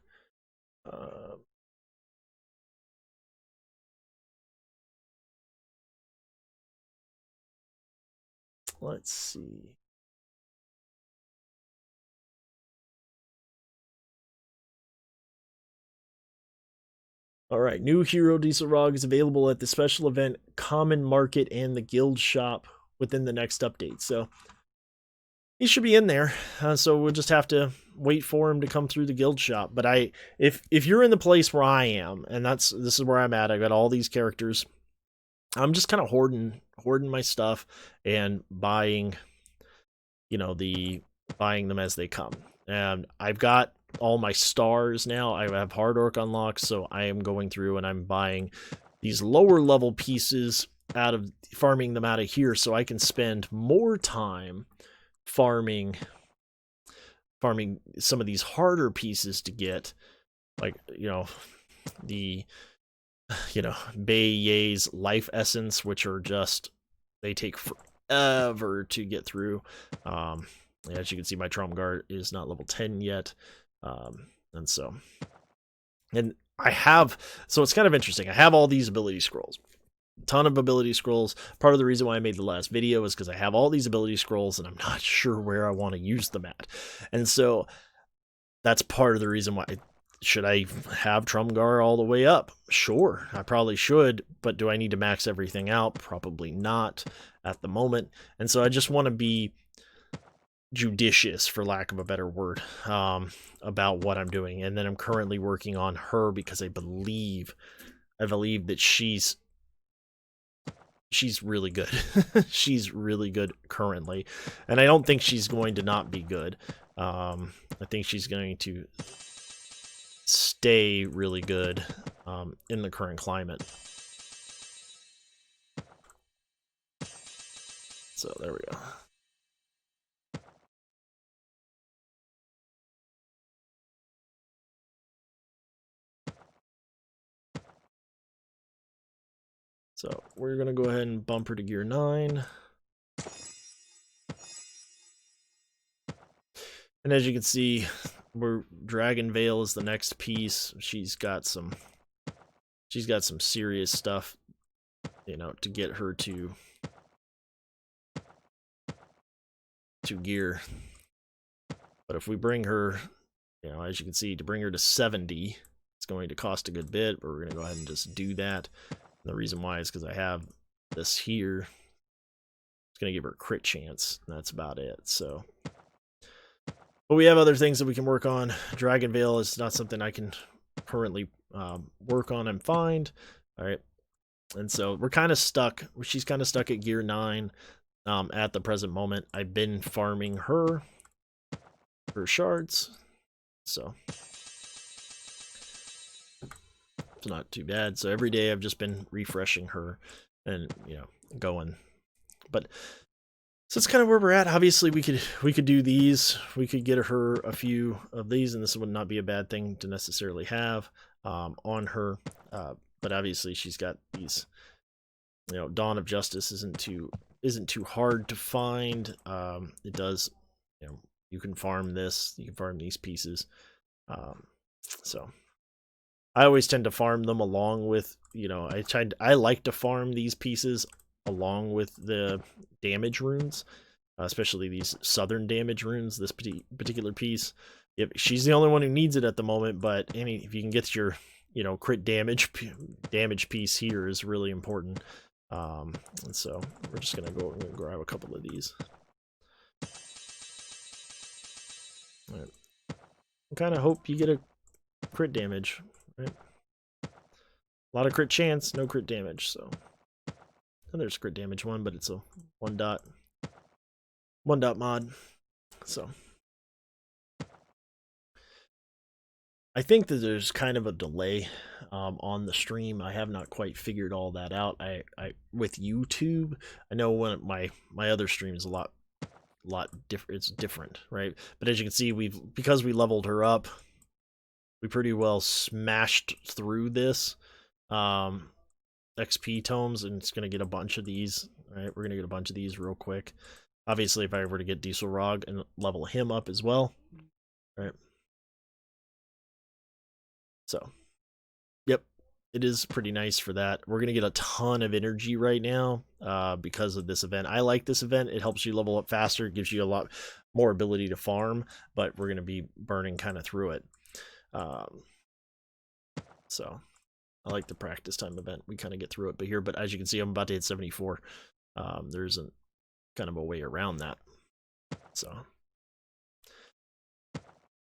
Let's see. All right, new hero Dieselrog is available at the special event Common Market and the Guild Shop within the next update. So he should be in there. So we'll just have to wait for him to come through the Guild Shop. But if you're in the place where I am, and this is where I'm at, I got all these characters. I'm just kind of hoarding my stuff and buying, buying them as they come. And I've got all my stars now. I have hard orc unlocked, so I am going through and I'm buying these lower level pieces out of farming them out of here, so I can spend more time farming some of these harder pieces to get, like the Bay's life essence, which are just, they take forever to get through. As you can see, my Tromgar is not level 10 yet. And I have, so it's kind of interesting. I have all these ability scrolls, a ton of ability scrolls. Part of the reason why I made the last video is because I have all these ability scrolls and I'm not sure where I want to use them at. And so that's part of the reason why. Should I have Tromgar all the way up? Sure, I probably should, but do I need to max everything out? Probably not at the moment. And so I just want to be judicious, for lack of a better word, about what I'm doing. And then I'm currently working on her because I believe that she's really good. She's really good currently, and I don't think she's going to not be good. I think she's going to stay really good in the current climate. So there we go. So we're going to go ahead and bump her to gear 9. And as you can see, Dragon Veil is the next piece. She's got some serious stuff, to get her to gear. But if we bring her, as you can see, to bring her to 70, it's going to cost a good bit, but we're going to go ahead and just do that. And the reason why is because I have this here. It's going to give her a crit chance, and that's about it. So, but we have other things that we can work on. Dragon Veil is not something I can currently work on and find. All right. And so we're kind of stuck. She's kind of stuck at gear 9 at the present moment. I've been farming her shards. So it's not too bad. So every day I've just been refreshing her and, going. But so it's kind of where we're at. Obviously, we could do these. We could get her a few of these, and this would not be a bad thing to necessarily have on her. But obviously, she's got these. Dawn of Justice isn't too hard to find. It does. You can farm this. You can farm these pieces. So I always tend to farm them along with. I like to farm these pieces along with the damage runes, especially these southern damage runes. This particular piece, she's the only one who needs it at the moment, but if you can get your crit damage piece here is really important. And so we're just gonna go and grab a couple of these. All right. I kind of hope you get a crit damage, right? A lot of crit chance, no crit damage. So. And there's crit damage one, but it's a one dot mod. So I think that there's kind of a delay on the stream. I have not quite figured all that out. I with YouTube, I know when my other stream is a lot different. It's different, right? But as you can see, because we leveled her up, we pretty well smashed through this XP tomes, and it's gonna get a bunch of these. Right, we're gonna get a bunch of these real quick. Obviously, if I were to get Dieselrog and level him up as well, right? So, yep, it is pretty nice for that. We're going to get a ton of energy right now because of this event. I like this event. It helps you level up faster. It gives you a lot more ability to farm, but we're going to be burning kind of through it. So, I like the practice time event. We kind of get through it here, but as you can see, I'm about to hit 74. There's a kind of a way around that. So,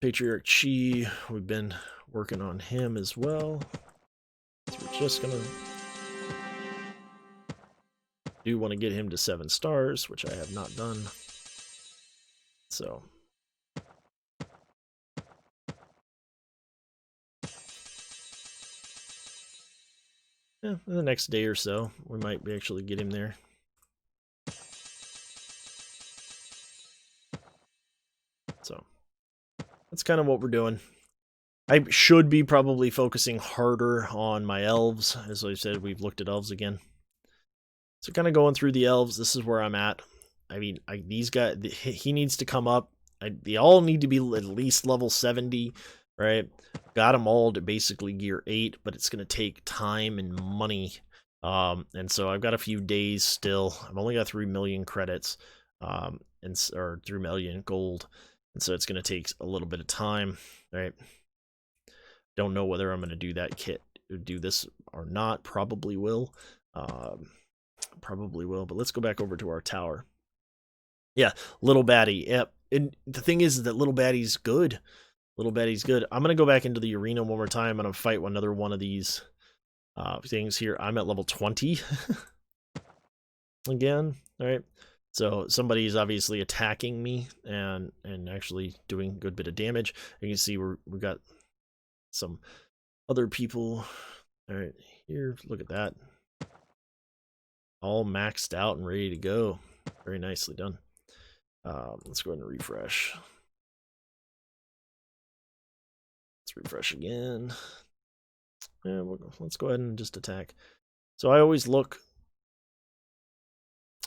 Patriarch Chi, we've been working on him as well. So we're just gonna want to get him to 7 stars, which I have not done. So yeah, in the next day or so, we might be actually get him there. So that's kind of what we're doing. I should be probably focusing harder on my elves. As I said, we've looked at elves again. So kind of going through the elves, this is where I'm at. I mean, these guys, he needs to come up. They all need to be at least level 70, right? Got them all to basically gear 8, but it's going to take time and money. And so I've got a few days still. I've only got 3 million credits, or 3 million gold. And so it's going to take a little bit of time, right? Don't know whether I'm going to do this or not. Probably will. Probably will. But let's go back over to our tower. Yeah, little baddie. Yep. And the thing is that little baddie's good. Little baddie's good. I'm going to go back into the arena one more time. I'm going to fight another one of these things here. I'm at level 20. Again. All right. So somebody's obviously attacking me and actually doing a good bit of damage. You can see we got some other people. All right, here, look at that. All maxed out and ready to go. Very nicely done. Let's go ahead and refresh. Let's refresh again. Yeah, let's go ahead and just attack. So I always look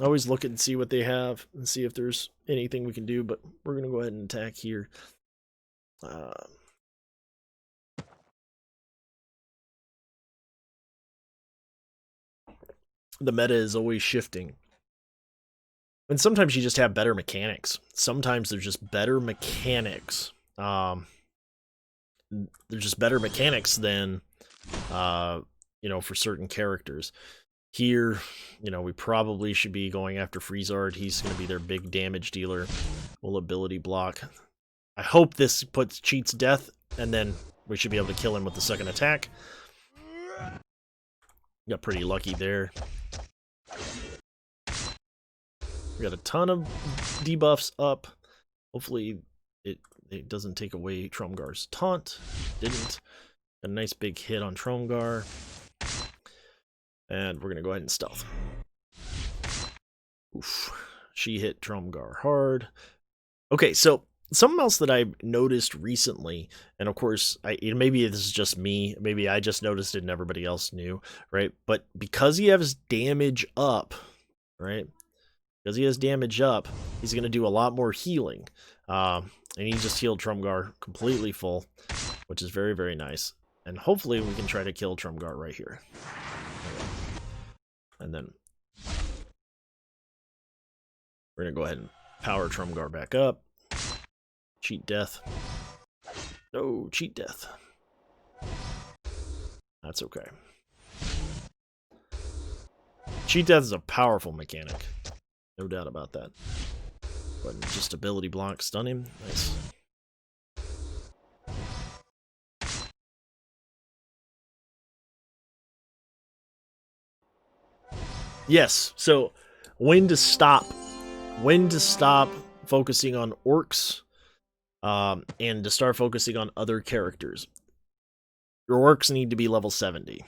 and see what they have and see if there's anything we can do, but we're going to go ahead and attack here. The meta is always shifting. And sometimes you just have better mechanics. Sometimes there's just better mechanics. There's just better mechanics than, for certain characters. Here, we probably should be going after Freezard. He's going to be their big damage dealer. Full ability block. I hope this cheats death, and then we should be able to kill him with the second attack. Got pretty lucky there. We got a ton of debuffs up. Hopefully it doesn't take away Tromgar's taunt. Didn't. Got a nice big hit on Tromgar. And we're going to go ahead and stealth. Oof. She hit Tromgar hard. Okay, so something else that I've noticed recently, and of course, maybe this is just me, maybe I just noticed it and everybody else knew, right? But because he has damage up, right? Because he has damage up, he's going to do a lot more healing. And he just healed Tromgar completely full, which is very, very nice. And hopefully we can try to kill Tromgar right here. And then we're going to go ahead and power Tromgar back up. Cheat death. No, cheat death. That's okay. Cheat death is a powerful mechanic. No doubt about that. But just ability block, stun him. Nice. Yes, so when to stop focusing on orcs, and to start focusing on other characters. your orcs need to be level 70.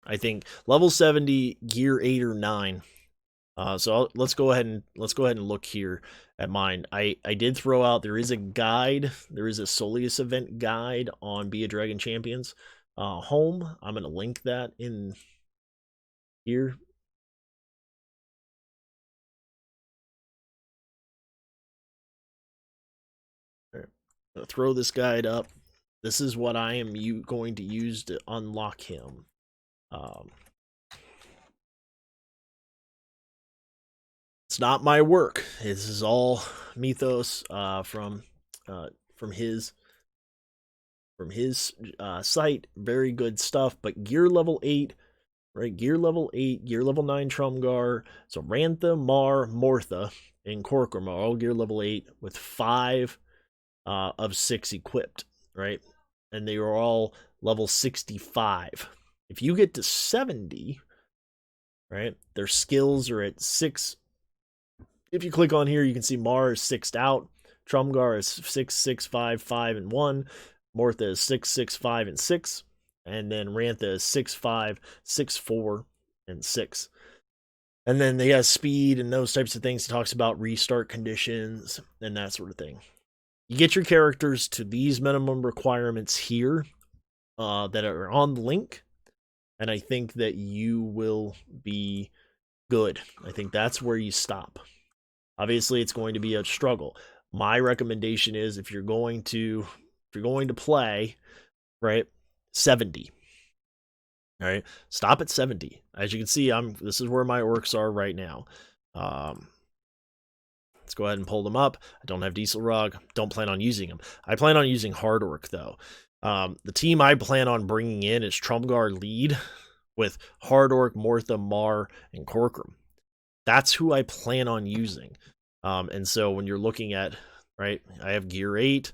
I think level 70, gear 8 or 9. Let's go ahead and look here at mine. I did throw out, there is a guide, there is a Soleus event guide on Be a Dragon Champions home. I'm going to link that in here. Right. I'm going to throw this guide up. This is what I am going to use to unlock him. It's not my work. This is all Mythos from his site. Very good stuff. But gear level 8, right? Gear level 8, gear level 9 Trumgar. So Rantha, Mar, Mortha, and Corcoran are all gear level 8 with 5 of 6 equipped, right? And they are all level 65. If you get to 70, right, their skills are at 6. If you click on here, you can see Mar is 6'd out. Trumgar is 6, 6, 5, 5, and 1. Mortha is 6, 6, 5, and 6. And then Rantha is 6, 5, 6, 4, and 6. And then they have speed and those types of things. It talks about restart conditions and that sort of thing. You get your characters to these minimum requirements here that are on the link. And I think that you will be good. I think that's where you stop. Obviously, it's going to be a struggle. My recommendation is if you're going to play, right, 70. All right, stop at 70. As you can see, this is where my orcs are right now. Let's go ahead and pull them up. I don't have Dieselrog. Don't plan on using them. I plan on using Hard Orc though. The team I plan on bringing in is Trumgar lead with Hard Orc, Mortha, Mar, and Corcoran. That's who I plan on using. And so when you're looking at, right, I have gear 8,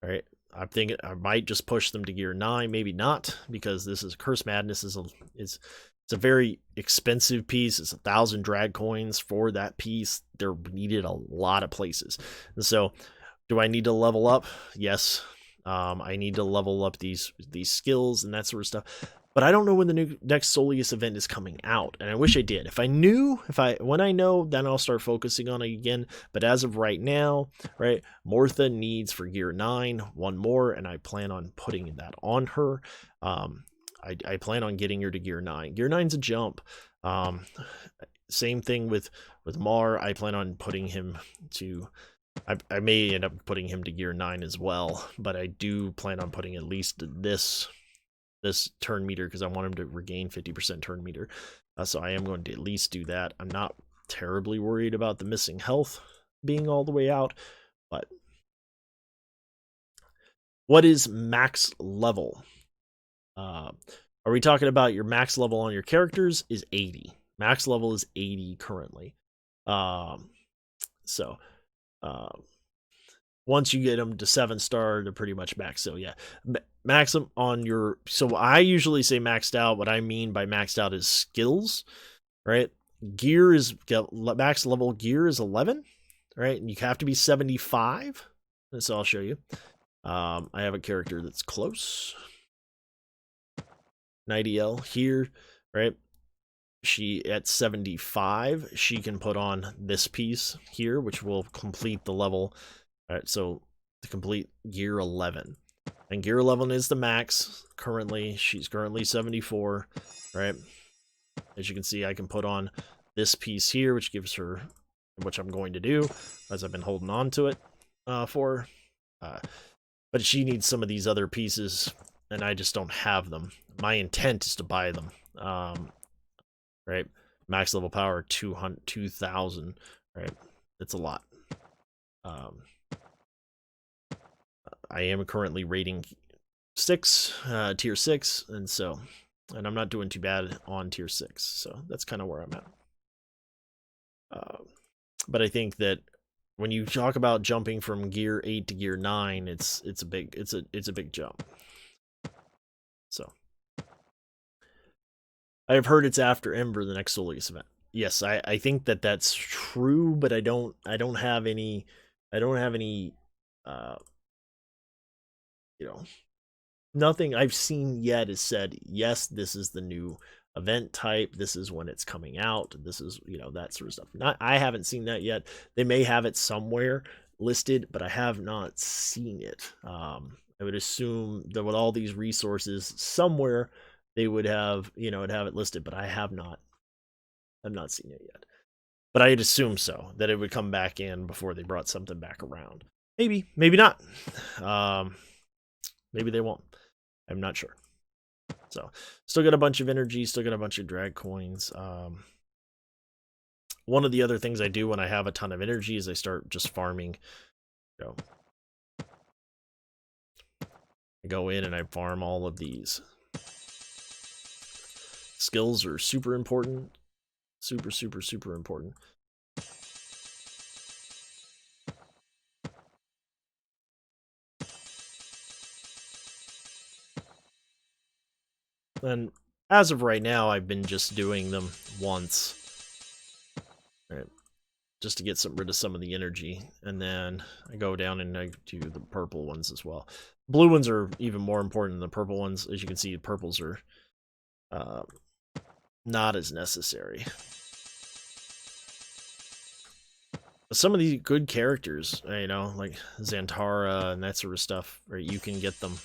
right? I'm thinking I might just push them to gear 9, maybe not, because this is Curse Madness it's a very expensive piece. It's 1,000 drag coins for that piece. They're needed a lot of places. And so do I need to level up? Yes. I need to level up these skills and that sort of stuff. But I don't know when the next Soleus event is coming out, and I wish I did. When I know, then I'll start focusing on it again. But as of right now, right, Mortha needs for gear 9 one more, and I plan on putting that on her. I plan on getting her to gear 9. Gear 9's a jump. Same thing with Mar. I plan on putting him to. I may end up putting him to gear 9 as well, but I do plan on putting at least this turn meter because I want him to regain 50% turn meter. So I am going to at least do that. I'm not terribly worried about the missing health being all the way out, but what is max level? Are we talking about your max level on your characters is 80. Max level is 80 currently. Once you get them to 7-star, they're pretty much max. So yeah, max them on your. So I usually say maxed out. What I mean by maxed out is skills, right? Gear is max level. Gear is 11, right? And you have to be 75. So I'll show you. I have a character that's close. Nightiel here, right? She at 75. She can put on this piece here, which will complete the level. All right, so to complete gear 11. And gear 11 is the max currently. She's currently 74, right? As you can see, I can put on this piece here, which gives her, which I'm going to do, as I've been holding on to it for. But she needs some of these other pieces, and I just don't have them. My intent is to buy them. Right? Max level power, 2,000, right? It's a lot. I am currently rating 6, tier 6, and I'm not doing too bad on tier 6, so that's kind of where I'm at. But I think that when you talk about jumping from gear 8 to gear 9, it's a big jump. So I've heard it's after Ember, the next Soleus event. Yes, I think that's true, but I don't have any nothing I've seen yet has said, yes, this is the new event type. This is when it's coming out. This is, that sort of stuff. I haven't seen that yet. They may have it somewhere listed, but I have not seen it. I would assume that with all these resources, somewhere they would have, have it listed, but I've not seen it yet. But I'd assume so, that it would come back in before they brought something back around. Maybe not. Maybe they won't. I'm not sure. So, still got a bunch of energy, still got a bunch of drag coins. One of the other things I do when I have a ton of energy is I start just farming. I go in and I farm all of these. Skills are super important. Super, super, super important. And as of right now, I've been just doing them once. Right. Just to get rid of some of the energy. And then I go down and I do the purple ones as well. Blue ones are even more important than the purple ones. As you can see, the purples are not as necessary. Some of these good characters, like Xantara and that sort of stuff, right, you can get them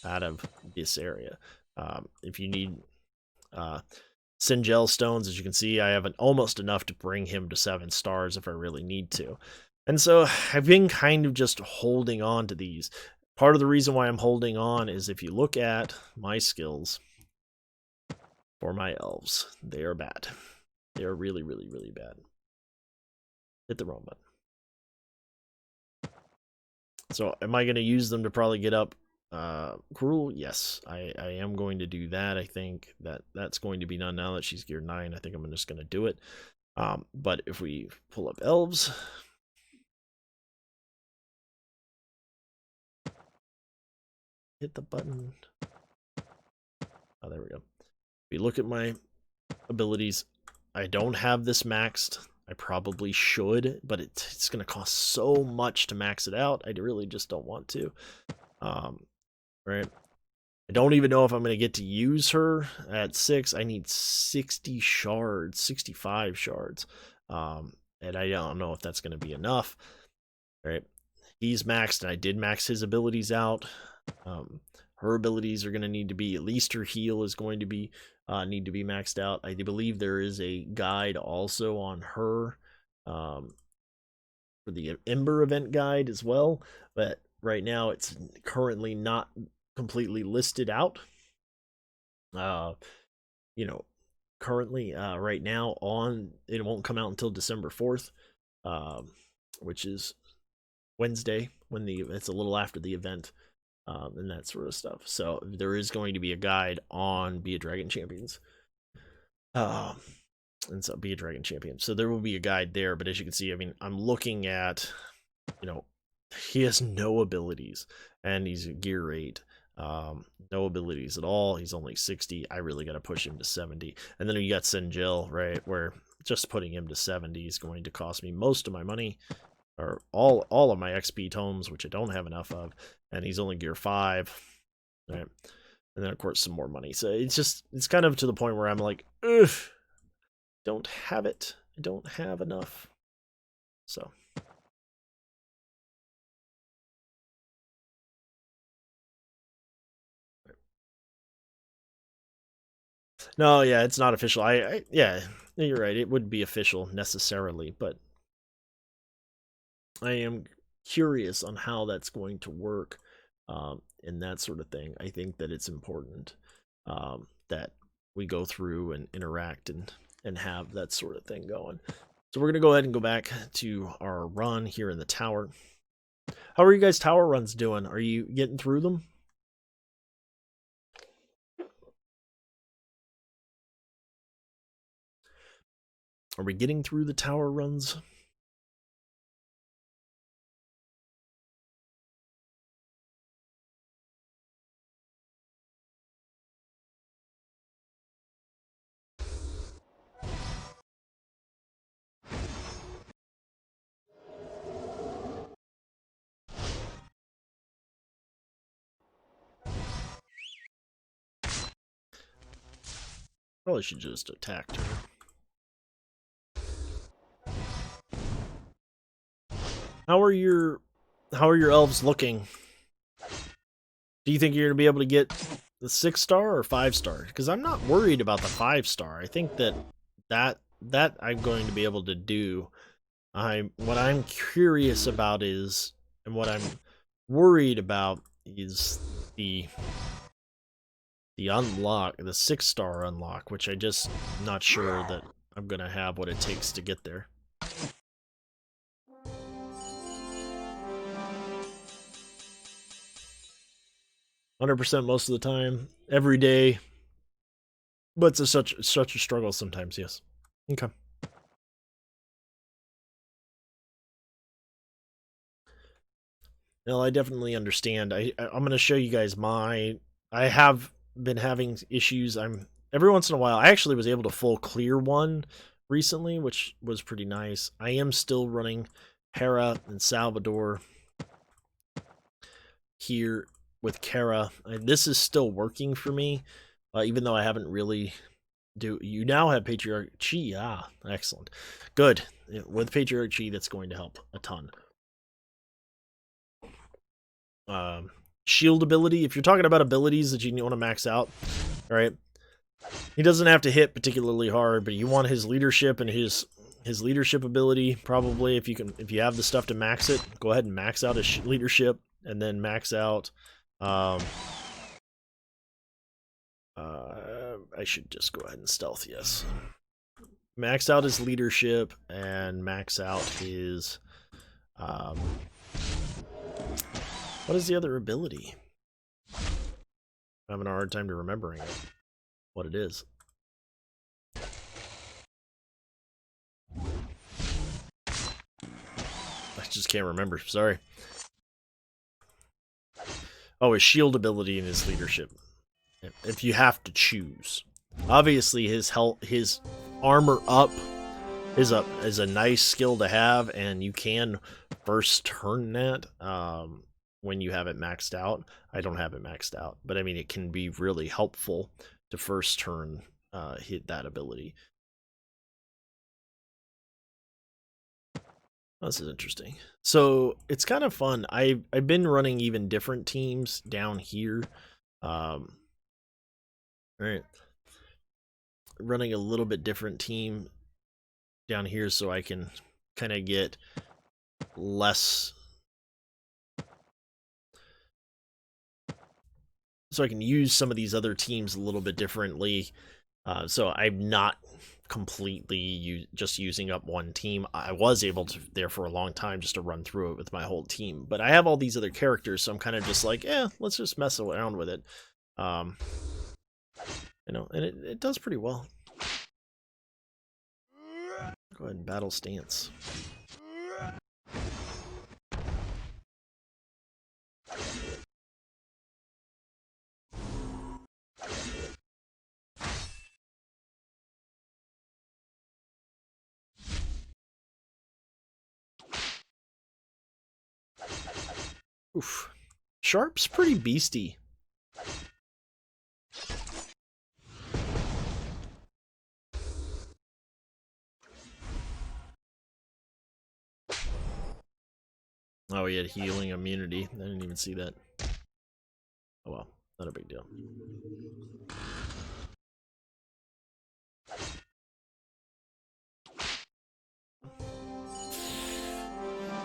out of this area. If you need Singel stones, as you can see, I have almost enough to bring him to 7 stars if I really need to. And so I've been kind of just holding on to these. Part of the reason why I'm holding on is if you look at my skills for my elves, they are bad. They are really, really, really bad. Hit the wrong button. So am I going to use them to probably get up Cruel? Yes, I am going to do that. I think that's going to be done now that she's gear 9. I think I'm just going to do it. But if we pull up elves, hit the button. Oh, there we go. If we look at my abilities, I don't have this maxed. I probably should, but it's going to cost so much to max it out. I really just don't want to. Right. I don't even know if I'm going to get to use her at 6. I need 60 shards, 65 shards. And I don't know if that's going to be enough. Right. He's maxed, and I did max his abilities out. Her abilities are going to need to be, at least her heal is going to be need to be maxed out. I believe there is a guide also on her for the Ember event guide as well, but right now it's currently not completely listed out. Currently right now it won't come out until December 4th, which is Wednesday, when it's a little after the event. And that sort of stuff. So there is going to be a guide on Be a Dragon Champions. And so Be a Dragon Champion. So there will be a guide there, but as you can see, I mean, I'm looking at, he has no abilities, and he's gear 8. No abilities at all. He's only 60. I really got to push him to 70. And then you got Singel, right, where just putting him to 70 is going to cost me most of my money, or all of my XP tomes, which I don't have enough of, and he's only gear 5, right? And then of course some more money. So it's kind of to the point where I'm like, ugh, don't have it. I don't have enough. So no, yeah, it's not official. Yeah, you're right. It would be official necessarily, but I am curious on how that's going to work, and that sort of thing. I think that it's important that we go through and interact and have that sort of thing going. So we're going to go ahead and go back to our run here in the tower. How are you guys' tower runs doing? Are you getting through them? Are we getting through the tower runs? Probably should just attack her. How are your elves looking? Do you think you're gonna be able to get the 6-star or 5-star? Because I'm not worried about the 5-star. I think that I'm going to be able to do. What I'm curious about is, and what I'm worried about is the unlock, the 6-star unlock, which I just not sure that I'm gonna have what it takes to get there. 100% most of the time, every day, but it's such a struggle sometimes. Yes. Okay. Well, I definitely understand. I'm going to show you guys my. I have been having issues. I'm every once in a while. I actually was able to full clear one recently, which was pretty nice. I am still running Hera and Salvador here with Kara. This is still working for me, even though I haven't really. You now have Patriarch Chi? Ah, excellent, good. With Patriarch Chi, that's going to help a ton. Shield ability. If you're talking about abilities that you want to max out, all right, he doesn't have to hit particularly hard, but you want his leadership and his leadership ability. Probably, if you have the stuff to max it, go ahead and max out his leadership, and then max out. I should just go ahead and stealth. Yes, max out his leadership and max out his. What is the other ability? I'm having a hard time to remembering it. What it is. I just can't remember. Sorry. Oh, his shield ability and his leadership. If you have to choose, obviously his armor up is a nice skill to have, and you can first turn that when you have it maxed out. I don't have it maxed out, but I mean it can be really helpful to first turn hit that ability. This is interesting. So it's kind of fun. I've been running even different teams down here. Right. Running a little bit different team down here so I can kind of get less. So I can use some of these other teams a little bit differently. So I'm not completely just using up one team. I was able to there for a long time just to run through it with my whole team, but I have all these other characters, so I'm kind of just like, let's just mess around with it. And it does pretty well. Go ahead and battle stance. Oof. Sharp's pretty beastie. Oh, he had healing immunity. I didn't even see that. Oh well, not a big deal.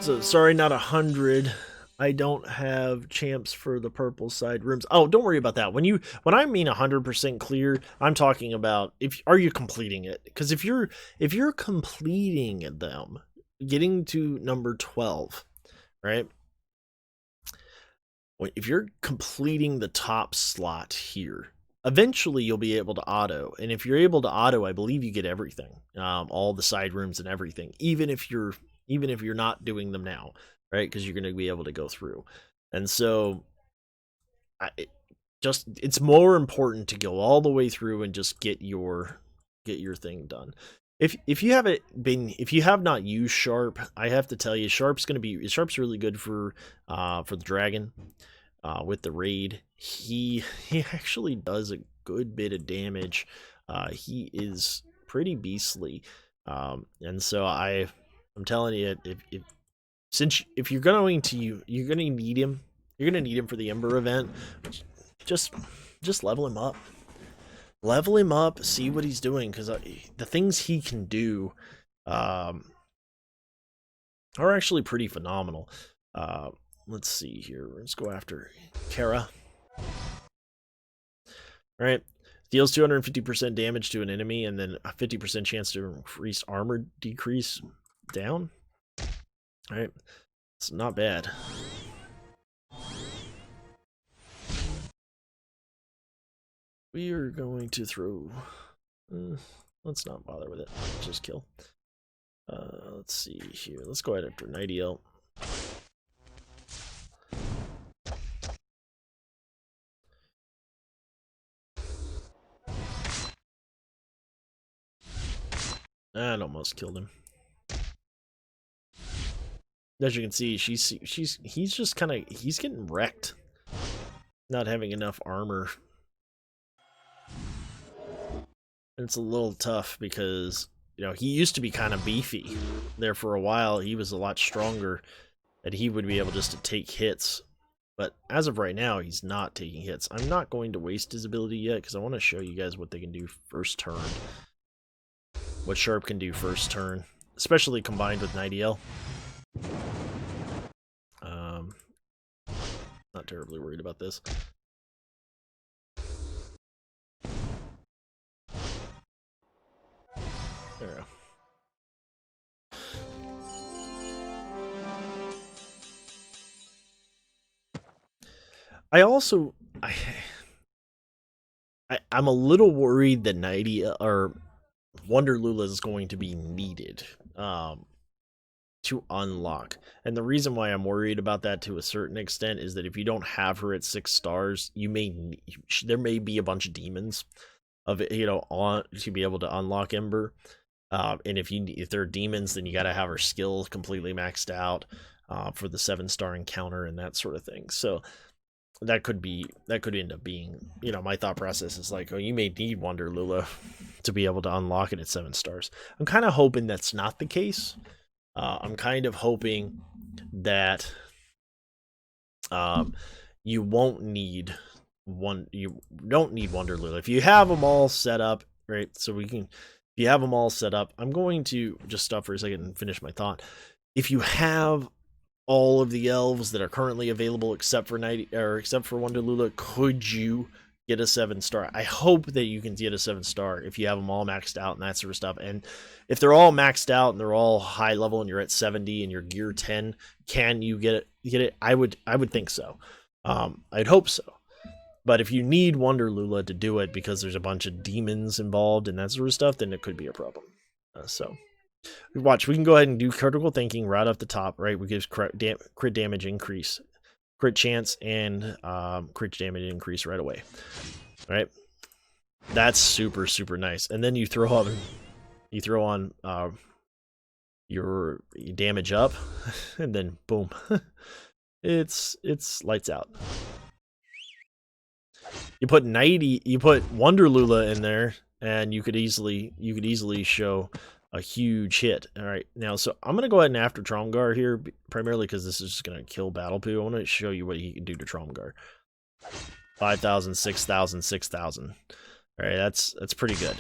So sorry, not 100. I don't have champs for the purple side rooms. Oh, don't worry about that. When I mean 100% clear, I'm talking about are you completing it? Because if you're completing them, getting to number 12, right? If you're completing the top slot here, eventually you'll be able to auto. And if you're able to auto, I believe you get everything, all the side rooms and everything, even if you're not doing them now, right? Because you're going to be able to go through. And so it's more important to go all the way through and just get your thing done. If you have not used Sharp, I have to tell you, Sharp's really good for the dragon. With the raid, he actually does a good bit of damage He is pretty beastly. And so I'm telling you, if you're going to you're going to need him. You're going to need him for the Ember event. Just level him up. Level him up, see what he's doing, because the things he can do are actually pretty phenomenal. Let's see here. Let's go after Kara. All right. Deals 250% damage to an enemy and then a 50% chance to increase armor decrease down. All right. It's not bad. We are going to throw... let's not bother with it. Just kill. Let's see here. Let's go ahead after Nightiel. That almost killed him. As you can see, he's just kind of, he's getting wrecked. Not having enough armor. And it's a little tough because, you know, he used to be kind of beefy. There for a while, he was a lot stronger, and he would be able just to take hits. But as of right now, he's not taking hits. I'm not going to waste his ability yet, because I want to show you guys what they can do first turn. What Sharp can do first turn, especially combined with Nightiel. Not terribly worried about this. There we go. I'm a little worried that Wonder Lula is going to be needed to unlock. And the reason why I'm worried about that to a certain extent is that if you don't have her at 6 stars, there may be a bunch of demons of it, you know, on to be able to unlock Ember. And if there are demons, then you got to have her skill completely maxed out for the 7-star encounter and that sort of thing. So that could end up being, you know, my thought process is like, oh, you may need Wonder Lula to be able to unlock it at 7 stars. I'm kind of hoping that's not the case. I'm kind of hoping that you don't need Wonder Lula if you have them all set up, right? So if you have them all set up, I'm going to just stop for a second and finish my thought. If you have all of the elves that are currently available except for Wonder Lula, could you get a 7-star? I hope that you can get a 7-star if you have them all maxed out and that sort of stuff. And if they're all maxed out and they're all high level and you're at 70 and you're gear 10, can you get it? I would think so. I'd hope so. But if you need Wonder Lula to do it because there's a bunch of demons involved and that sort of stuff, then it could be a problem. So watch, we can go ahead and do critical thinking right off the top, right? We give crit damage increase, crit chance, and crit damage increase right away. All right, that's super, super nice. And then you throw on your damage up, and then boom, it's lights out. You put Wonder Lula in there, and you could easily show a huge hit. All right, now, so I'm going to go ahead and after Tromgar here, primarily because this is just going to kill Battle Poo. I want to show you what he can do to Tromgar. 5,000, 6,000, 6,000. All right, that's pretty good.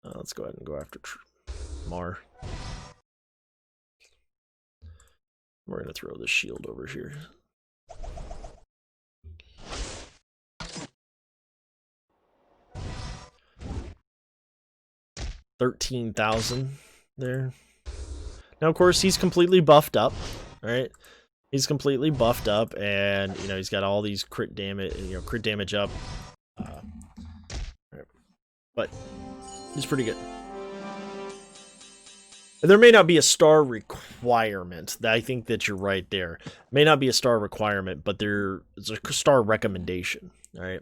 Let's go ahead and go after Mar. We're going to throw the shield over here. $13,000 there. Now, of course, he's completely buffed up, right? He's completely buffed up, and you know he's got all these crit damage up. But he's pretty good. And there may not be a star requirement. I think that you're right there. May not be a star requirement, but there's a star recommendation. All right.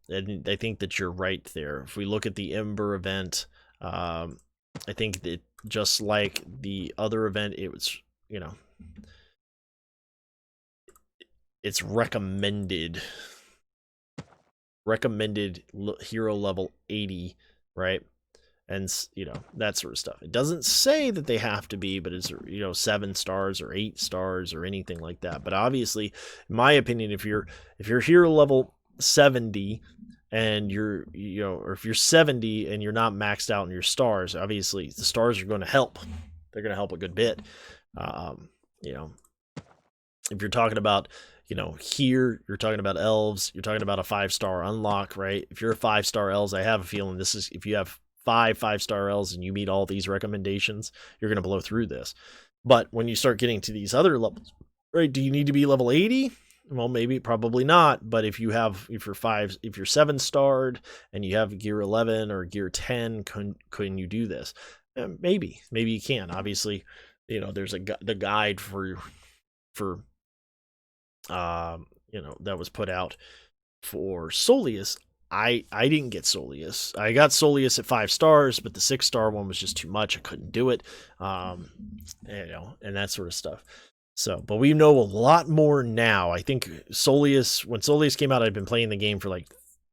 And I think that you're right there. If we look at the Ember event, I think that just like the other event, it was, you know, it's recommended hero level 80, right? And that sort of stuff. It doesn't say that they have to be, but it's 7 stars or 8 stars or anything like that. But obviously, in my opinion, if you're hero level 70 and you're or if you're 70 and you're not maxed out in your stars, obviously the stars are going to help. They're going to help a good bit. If you're talking about here you're talking about elves, you're talking about a 5-star unlock, right? If you're a 5-star elves, I have a feeling this is, if you have 5-star elves and you meet all these recommendations, you're going to blow through this. But when you start getting to these other levels, right, do you need to be level 80? Well, maybe, probably not. But if you're 7-starred and you have gear 11 or gear 10, can you do this? Maybe you can. Obviously, there's the guide for that was put out for Soleus. I didn't get Soleus. I got Soleus at 5 stars, but the 6-star one was just too much. I couldn't do it. And that sort of stuff. So, but we know a lot more now. I think when Soleus came out, I'd been playing the game for like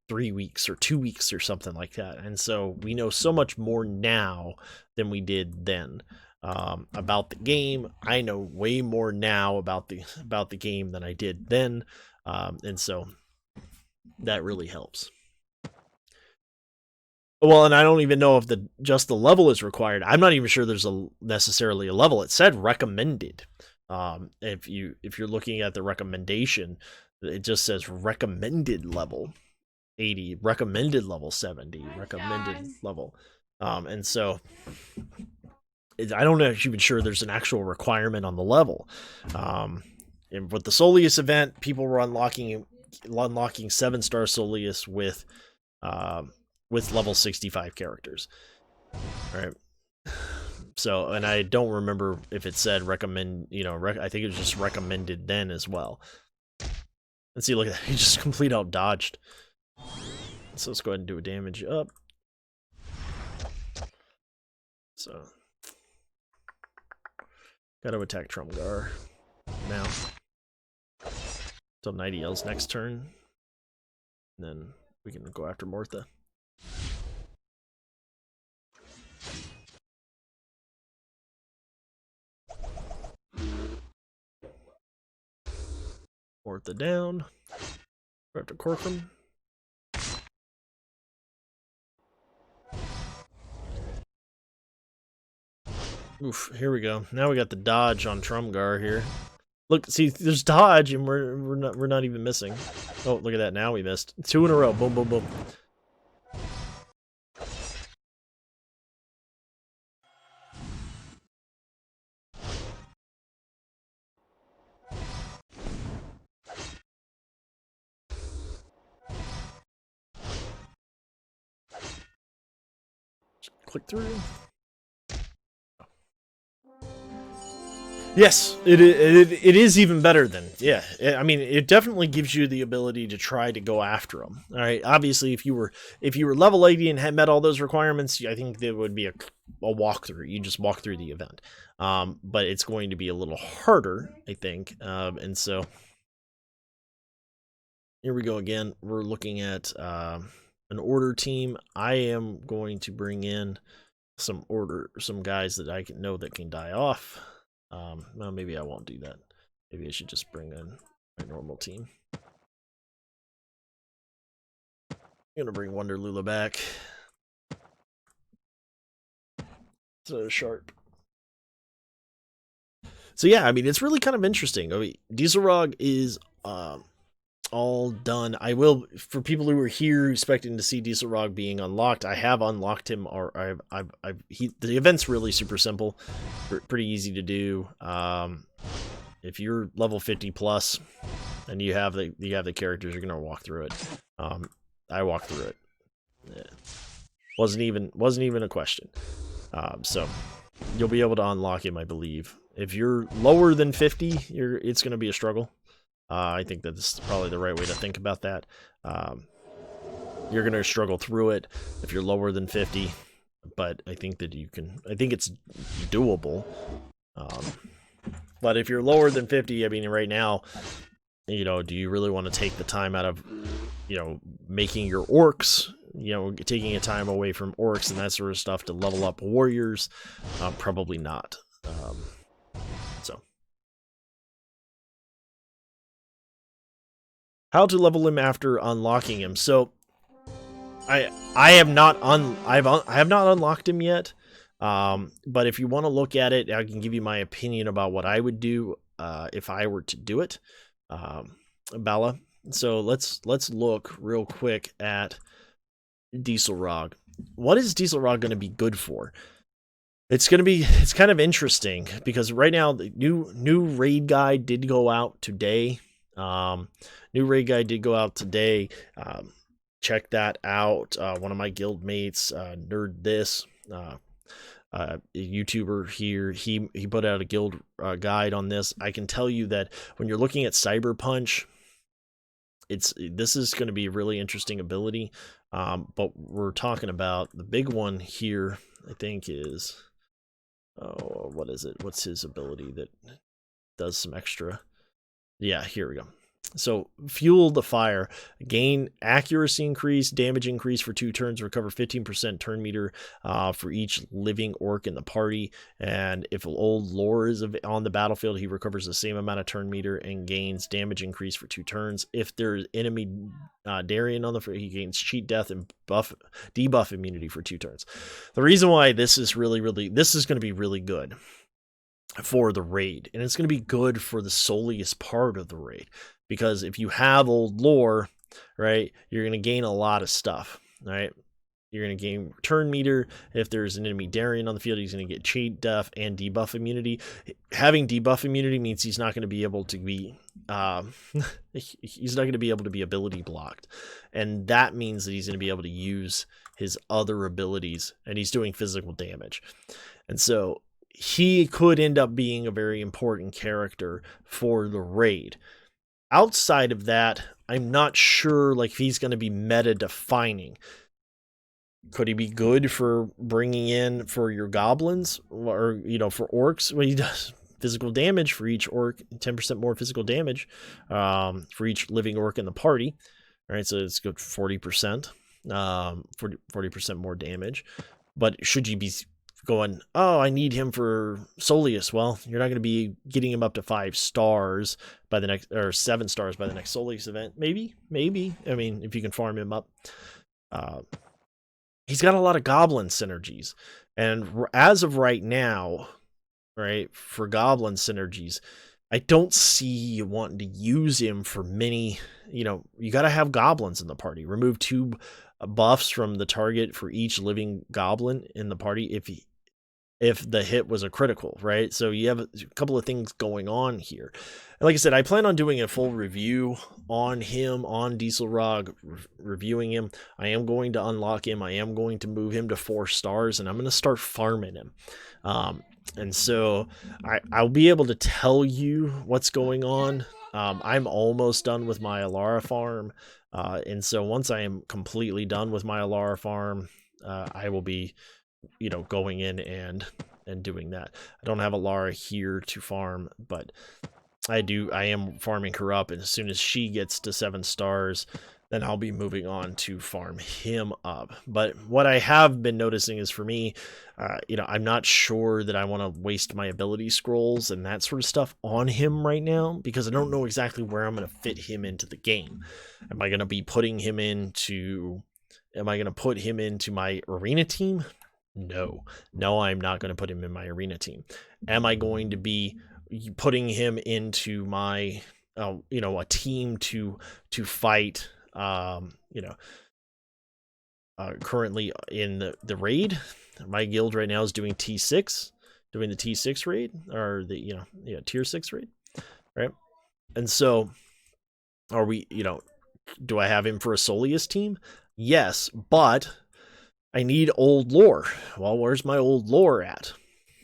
3 weeks or 2 weeks or something like that. And so we know so much more now than we did then. About the game. I know way more now about the game than I did then, and so that really helps. Well, and I don't even know if just the level is required. I'm not even sure there's necessarily a level. It said recommended. If you're looking at the recommendation, it just says recommended level 80, recommended level 70, recommended level, and so. I'm not even sure there's an actual requirement on the level. And with the Soleus event, people were unlocking 7-star Soleus with level 65 characters. All right. So, and I don't remember if it said recommend. I think it was just recommended then as well. Let's see. Look at that. He just complete out dodged. So let's go ahead and do a damage up. So. Got to attack Trumgar now. So Nighty L's next turn. And then we can go after Mortha. Mortha down. Go after Corcoran. Oof, here we go. Now we got the dodge on Trumgar here. Look, see, there's dodge, and we're not even missing. Oh, look at that! Now we missed 2 in a row. Boom, boom, boom. Just click through. Yes, it is even better than, yeah. I mean, it definitely gives you the ability to try to go after them. All right. Obviously, if you were level 80 and had met all those requirements, I think there would be a walkthrough. You just walk through the event. But it's going to be a little harder, I think. And so here we go again. We're looking at an order team. I am going to bring in some guys that I know that can die off. Well, maybe I won't do that. Maybe I should just bring in my normal team. I'm gonna bring Wonder Lula back. So sharp. So yeah, I mean, it's really kind of interesting. I mean, Dieselrog is all done. I will, for people who are here expecting to see Dieselrog being unlocked, I have unlocked him, or the event's really super simple, pretty easy to do. If you're level 50 plus and you have the characters, you're gonna walk through it. I walked through it. Yeah. Wasn't even a question. So you'll be able to unlock him, I believe. If you're lower than 50, it's gonna be a struggle. I think that's probably the right way to think about that. You're going to struggle through it if you're lower than 50, but I think that I think it's doable. But if you're lower than 50, I mean, right now, You know, do you really want to take the time out of, you know, making your orcs, you know, taking a time away from orcs and that sort of stuff to level up warriors? Probably not. So how to level him after unlocking him. So I have not unlocked him yet. But if you want to look at it, I can give you my opinion about what I would do if I were to do it. Bella. So let's look real quick at Dieselrog. What is Dieselrog going to be good for? It's kind of interesting because right now the new raid guide did go out today. New raid guide did go out today. Check that out. One of my guild mates, Nerd This, a YouTuber here, he put out a guild guide on this. I can tell you that when you're looking at Cyber Punch, this is going to be a really interesting ability. But we're talking about the big one here, I think is, oh, what is it? What's his ability that does some extra? Yeah, here we go. So, Fuel the Fire. Gain accuracy increase, damage increase for 2 turns, recover 15% turn meter for each living orc in the party. And if old lore is on the battlefield, he recovers the same amount of turn meter and gains damage increase for 2 turns. If there's enemy Darien on the field, he gains cheat death and debuff immunity for 2 turns. The reason why this is this is going to be really good for the raid, and it's going to be good for the souliest part of the raid, because if you have old lore, right, you're going to gain a lot of stuff, right? You're going to gain turn meter. If there's an enemy Darien on the field, he's going to get cheat death and debuff immunity. Having debuff immunity means he's not going to be able to be he's not going to be able to be ability blocked, and that means that he's going to be able to use his other abilities, and he's doing physical damage. And so he could end up being a very important character for the raid. Outside of that, I'm not sure like if he's going to be meta defining. Could he be good for bringing in for your goblins, or, you know, for orcs? Well, he does physical damage for each orc, 10% more physical damage for each living orc in the party. All right, so it's good 40%, 40% more damage. But should you be going, oh, I need him for Solius? Well, you're not going to be getting him up to 5 stars by the next, or 7 stars by the next Solius event. Maybe. I mean, if you can farm him up. He's got a lot of goblin synergies, and as of right now, right, for goblin synergies, I don't see you wanting to use him for many. You know, you got to have goblins in the party. Remove 2 buffs from the target for each living goblin in the party if the hit was a critical, right? So you have a couple of things going on here. And like I said, I plan on doing a full review on him, on Dieselrog, reviewing him. I am going to unlock him. I am going to move him to 4 stars, and I'm going to start farming him. And so I'll be able to tell you what's going on. I'm almost done with my Alara farm. And so once I am completely done with my Alara farm, I will be, you know, going in and doing that. I don't have Alara here to farm, but I am farming her up, and as soon as she gets to 7 stars, then I'll be moving on to farm him up. But what I have been noticing is, for me, you know, I'm not sure that I want to waste my ability scrolls and that sort of stuff on him right now, because I don't know exactly where I'm going to fit him into the game. Am I going to be putting him into, my arena team? No, I'm not going to put him in my arena team. Am I going to be putting him into my, you know, a team to fight, you know, currently in the raid? My guild right now is doing T6, doing the T6 raid, or the, you know, tier 6 raid, right? And so are we, you know, do I have him for a Solius team? Yes, but I need old lore. Well, where's my old lore at?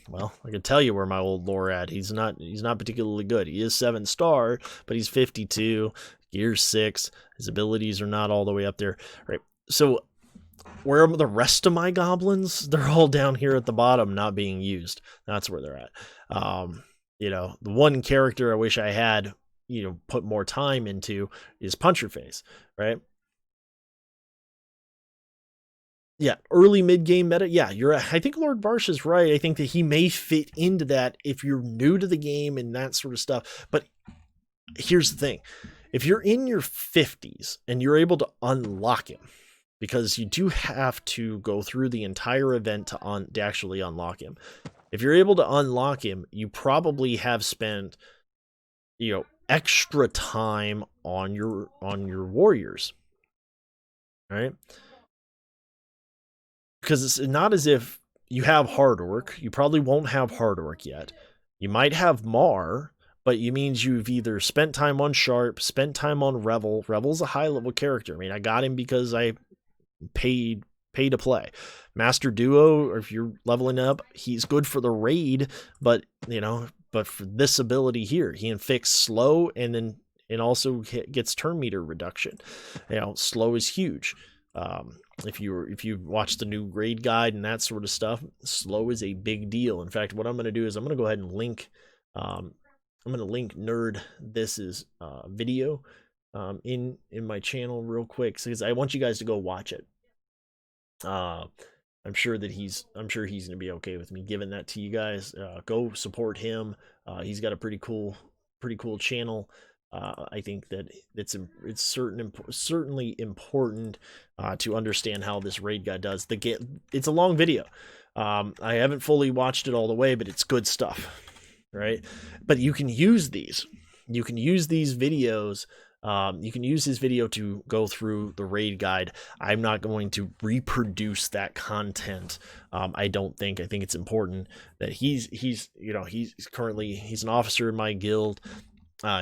Well, I can tell you where my old lore at. He's not particularly good. He is 7 star, but he's 52, gear 6. His abilities are not all the way up there, right? So where are the rest of my goblins? They're all down here at the bottom, not being used. That's where they're at. You know, the one character I wish I had put more time into is puncher phase, right? Yeah, early mid game meta. Yeah, I think Lord Barsh is right. I think that he may fit into that if you're new to the game and that sort of stuff. But here's the thing: if you're in your 50s and you're able to unlock him, because you do have to go through the entire event to actually unlock him. If you're able to unlock him, you probably have spent extra time on your warriors, right? Because it's not as if you have hard orc. You probably won't have hard orc yet. You might have Mar, but it means you've either spent time on Sharp, spent time on Revel. Revel's a high level character. I mean, I got him because I paid to play. Master Duo, or if you're leveling up, he's good for the raid, but for this ability here, he inflicts slow and also gets turn meter reduction. Slow is huge. If you watch the new grade guide and that sort of stuff, slow is a big deal. In fact, what I'm going to do is I'm going to go ahead and link Nerd This's video in my channel real quick, because I want you guys to go watch it. I'm sure he's going to be okay with me giving that to you guys. Go support him. He's got a pretty cool channel. I think that it's certainly important to understand how this raid guide does. It's a long video. I haven't fully watched it all the way, but it's good stuff, right? But you can use these. You can use these videos. You can use his video to go through the raid guide. I'm not going to reproduce that content. I don't think. I think it's important that he's currently an officer in my guild.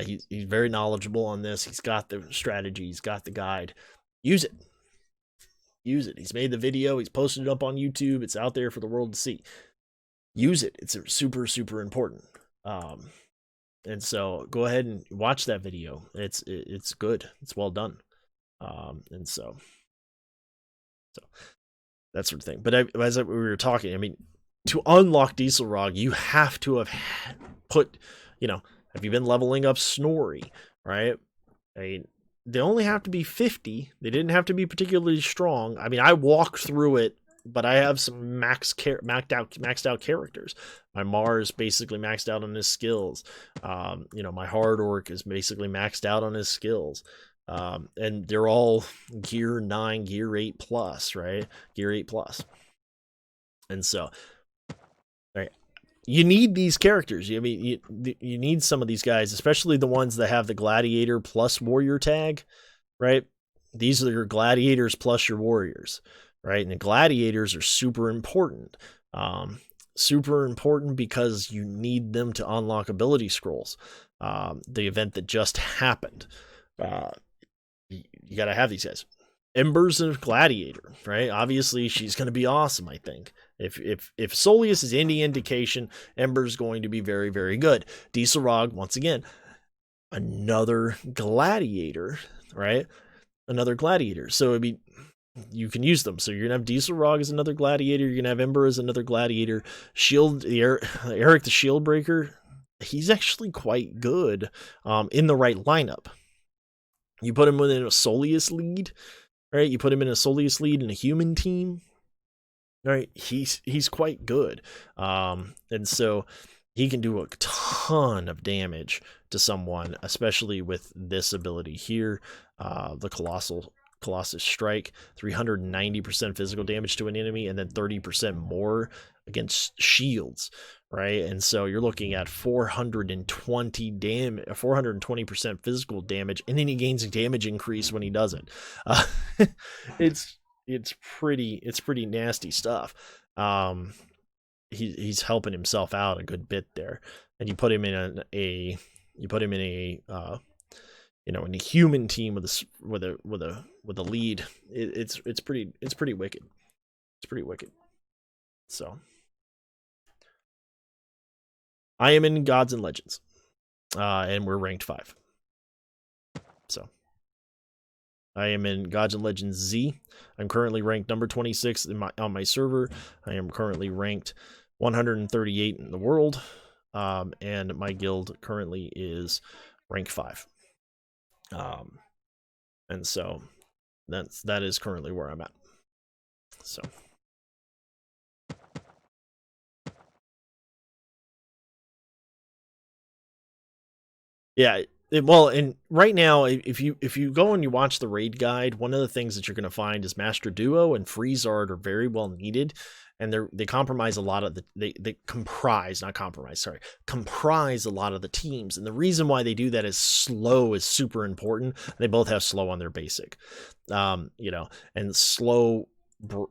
He's very knowledgeable on this. He's got the strategy. He's got the guide. Use it. He's made the video. He's posted it up on YouTube. It's out there for the world to see. Use it. It's super, super important. And so go ahead and watch that video. It's good. It's well done. And so that sort of thing. But as we were talking, I mean, to unlock Dieselrog, you have to have put, have you been leveling up Snorri, right? I mean, they only have to be 50. They didn't have to be particularly strong. I mean, I walked through it, but I have some maxed out characters. My Mar is basically maxed out on his skills. My Hard Orc is basically maxed out on his skills. And they're all gear 9, gear 8 plus, right? Gear 8 plus. And so, right, you need these characters. I mean, you need some of these guys, especially the ones that have the Gladiator plus Warrior tag, right? These are your Gladiators plus your Warriors, right? And the Gladiators are super important. Super important because you need them to unlock ability scrolls. The event that just happened. You got to have these guys. Ember's a Gladiator, right? Obviously, she's going to be awesome, I think. If Soleus is any indication, Ember's going to be very, very good. Dieselrog, once again, another Gladiator, right? Another Gladiator. So, I mean, you can use them. So you're going to have Dieselrog as another Gladiator. You're going to have Ember as another Gladiator. Eric the Shieldbreaker, he's actually quite good in the right lineup. You put him within a Soleus lead, right? You put him in a Soleus lead in a human team, right? He's quite good. And so he can do a ton of damage to someone, especially with this ability here, the Colossus Strike, 390% physical damage to an enemy, and then 30% more against shields, right? And so you're looking at 420% physical damage, and then he gains a damage increase when he does it. It's pretty nasty stuff. He's helping himself out a good bit there, and you put him in a in a human team with a lead. It's pretty wicked. It's pretty wicked. So I am in Gods and Legends, and we're ranked 5. So I am in Gods and Legends Z. I'm currently ranked number 26 on my server. I am currently ranked 138 in the world, and my guild currently is rank 5. And so that is currently where I'm at. So yeah, well, and right now, if you go and you watch the raid guide, one of the things that you're going to find is Master Duo and Freezard are very well needed, and they compromise a lot of the they comprise, not compromise, sorry, comprise a lot of the teams. And the reason why they do that is slow is super important. They both have slow on their basic, and slow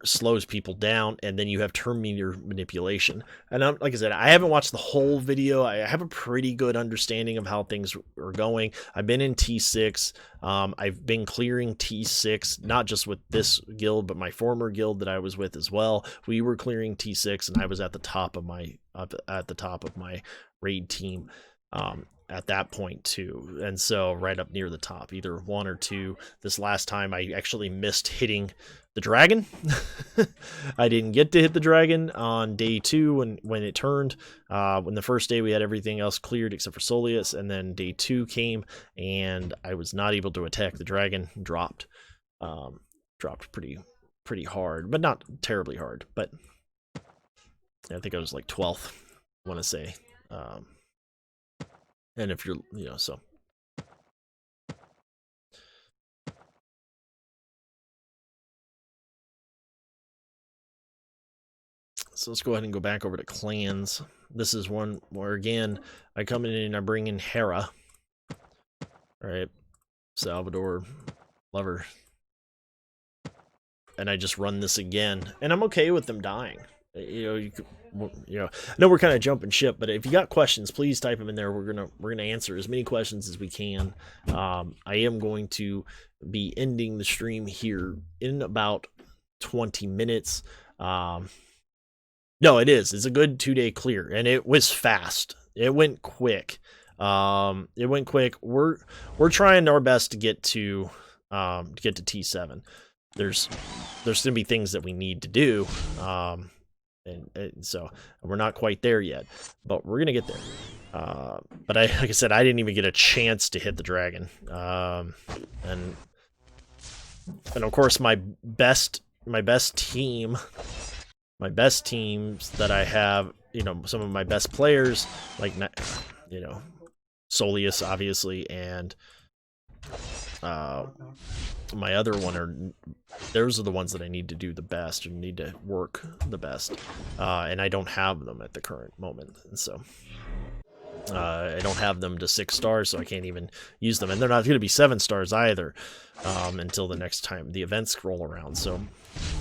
slows people down, and then you have turn meter manipulation. And like I said, I haven't watched the whole video. I have a pretty good understanding of how things are going. I've been in T6. I've been clearing T6, not just with this guild, but my former guild that I was with as well. We were clearing T6, and I was at the top of my raid team at that point too, and so right up near the top, either 1 or 2. This last time I actually missed hitting the dragon. I didn't get to hit the dragon on day 2 when it turned. When the first day we had everything else cleared except for Soleus, and then day 2 came and I was not able to attack the dragon. Dropped pretty hard, but not terribly hard. But I think I was like 12th, I want to say. And if you're, so. So let's go ahead and go back over to clans. This is one where, again, I come in and I bring in Hera. All right. Salvador, Lover. And I just run this again. And I'm okay with them dying. I know we're kind of jumping ship, but if you got questions, please type them in there. We're gonna answer as many questions as we can. I am going to be ending the stream here in about 20 minutes. No, it is. It's a good 2-day clear, and it was fast. It went quick. We're trying our best to get to T7. There's gonna be things that we need to do. And so we're not quite there yet, but we're gonna get there. But like I said, I didn't even get a chance to hit the dragon. And of course my best teams that I have, some of my best players, like Soleus obviously, and my other one those are the ones that I need to do the best and need to work the best, and I don't have them at the current moment, and so I don't have them to 6 stars, so I can't even use them, and they're not going to be 7 stars either until the next time the events roll around, so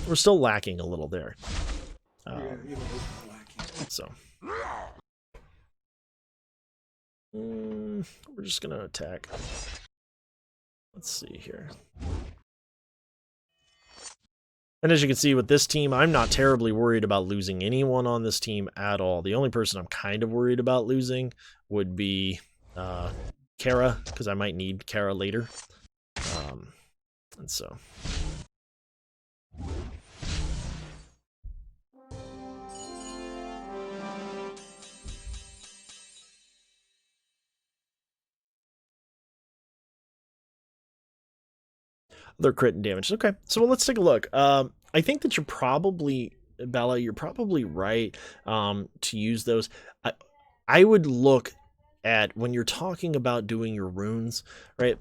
we're still lacking a little there. So we're just gonna attack. Let's see here. And as you can see with this team, I'm not terribly worried about losing anyone on this team at all. The only person I'm kind of worried about losing would be Kara, because I might need Kara later. And so they're crit and damage. Okay, so let's take a look. I think that you're probably, Bella, you're probably right to use those. I would look at, when you're talking about doing your runes, right?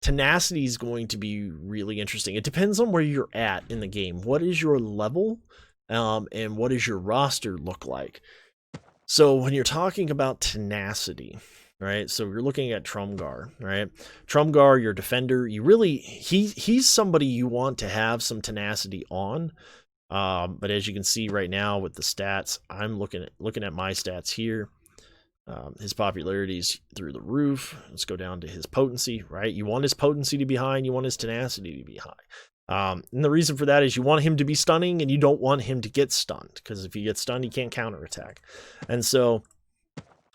Tenacity is going to be really interesting. It depends on where you're at in the game. What is your level, and what does your roster look like? So when you're talking about tenacity, right? So you're looking at Trumgar, right? Trumgar, your defender, he's somebody you want to have some tenacity on. But as you can see right now with the stats, I'm looking at my stats here. His popularity is through the roof. Let's go down to his potency, right? You want his potency to be high, and you want his tenacity to be high. And the reason for that is you want him to be stunning, and you don't want him to get stunned, because if he gets stunned, he can't counterattack. And so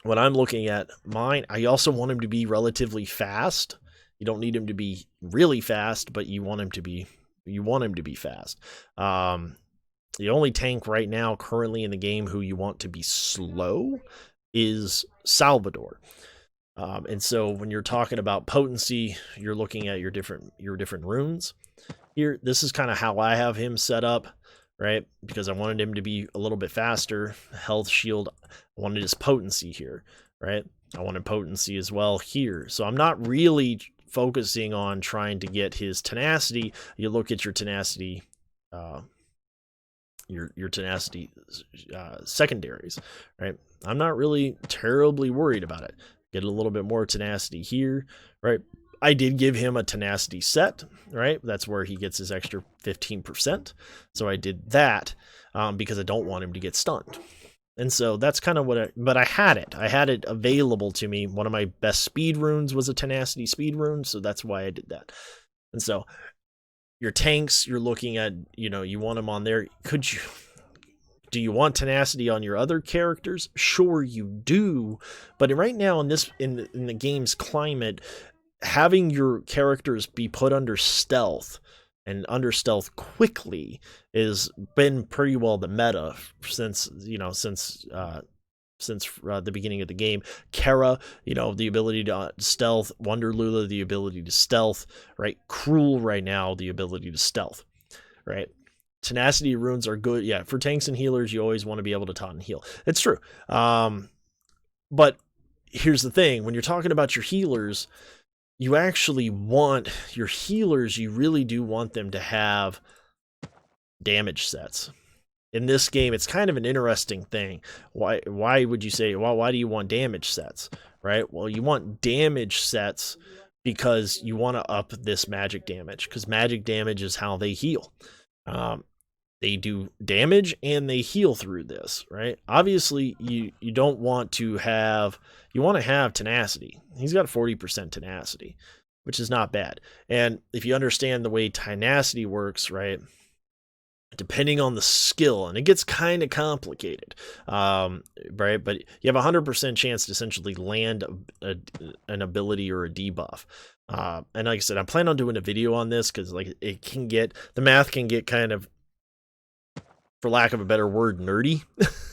when I'm looking at mine, I also want him to be relatively fast. You don't need him to be really fast, but you want him to be fast. The only tank right now currently in the game who you want to be slow is Salvador. And so when you're talking about potency, you're looking at your different runes. Here, this is kind of how I have him set up, right? Because I wanted him to be a little bit faster. Health, shield, I wanted his potency here, right? I wanted potency as well here. So I'm not really focusing on trying to get his tenacity. You look at your tenacity, your tenacity secondaries, right? I'm not really terribly worried about it. Get a little bit more tenacity here, right? I did give him a tenacity set, right? That's where he gets his extra 15%. So I did that because I don't want him to get stunned. And so that's kind of what but I had it. I had it available to me. One of my best speed runes was a tenacity speed rune, so that's why I did that. And so your tanks, you're looking at, you want them on there. Do you want tenacity on your other characters? Sure you do. But right now in the game's climate, having your characters be put under stealth and under stealth quickly has been pretty well the meta since the beginning of the game. Kara, the ability to stealth. Wonder Lula, the ability to stealth. Right. Cruel right now, the ability to stealth. Right. Tenacity runes are good. Yeah, for tanks and healers, you always want to be able to taunt and heal. It's true. But here's the thing: when you're talking about your healers, you actually want your healers, you really do want them to have damage sets. In this game, it's kind of an interesting thing. Why would you say, well, why do you want damage sets? Right? Well, you want damage sets because you want to up this magic damage, because magic damage is how they heal. They do damage and they heal through this, right? Obviously, you don't want to have, you want to have tenacity. He's got 40% tenacity, which is not bad. And if you understand the way tenacity works, right, depending on the skill, and it gets kind of complicated, right? But you have a 100% chance to essentially land an ability or a debuff. And like I said, I plan on doing a video on this because the math can get kind of, for lack of a better word, nerdy.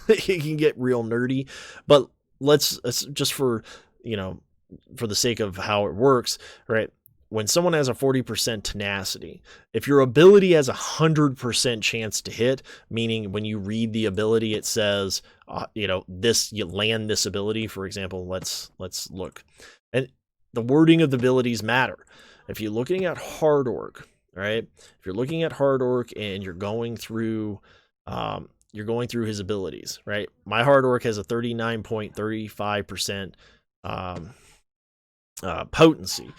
It can get real nerdy, but let's just for the sake of how it works, right? When someone has a 40% tenacity, if your ability has a 100% chance to hit, meaning when you read the ability, it says, you land this ability, for example, let's look. And the wording of the abilities matter. If you're looking at Hard Orc, right? If you're looking at Hard Orc and you're going through his abilities, right? My Hard Orc has a 39.35% potency,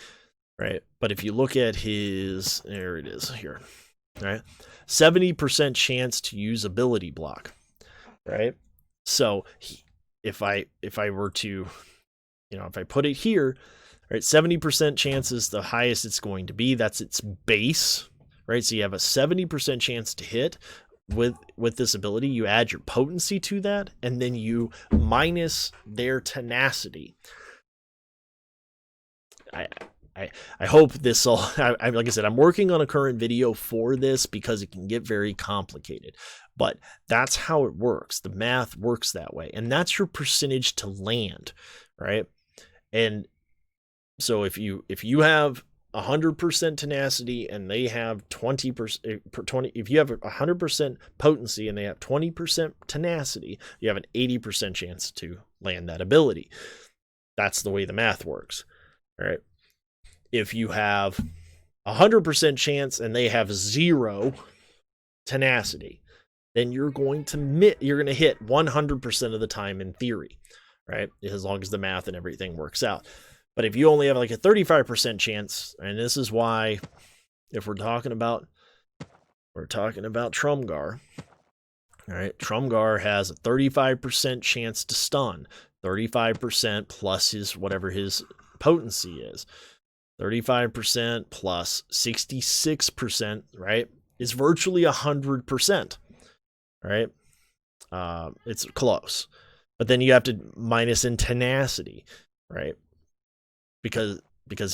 right? But if you look at his, there it is here, right? 70% chance to use ability block, right? So if I were to, if I put it here, right, 70% chance is the highest it's going to be. That's its base, right? So you have a 70% chance to hit. With this ability, you add your potency to that, and then you minus their tenacity. I hope this all. Like I said, I'm working on a current video for this because it can get very complicated, but that's how it works. The math works that way, and that's your percentage to land, right? And so if you have 100% tenacity and they have 20%, if you have 100% potency and they have 20% tenacity, you have an 80% chance to land that ability. That's the way the math works. All right. If you have 100% chance and they have 0 tenacity, then you're going to hit 100% of the time in theory, right? As long as the math and everything works out. But if you only have like a 35% chance, and this is why, if we're talking about Trumgar, all right, Trumgar has a 35% chance to stun, 35% plus whatever his potency is, 35% plus 66%, right, is virtually 100%, right? It's close, but then you have to minus in tenacity, right? Because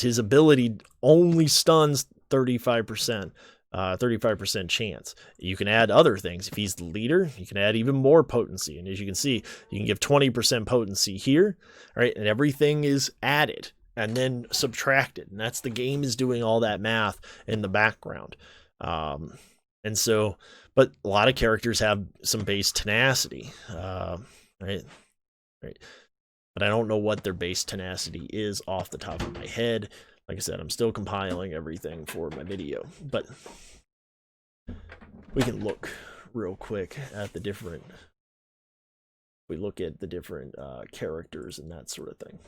his ability only stuns 35%. 35% chance. You can add other things. If he's the leader, you can add even more potency. And as you can see, you can give 20% potency here, right? And everything is added and then subtracted. And that's the game is doing all that math in the background. And so, but a lot of characters have some base tenacity, right? Right. But I don't know what their base tenacity is off the top of my head. Like I said, I'm still compiling everything for my video, but we can look real quick at the different, we look at the different characters and that sort of thing.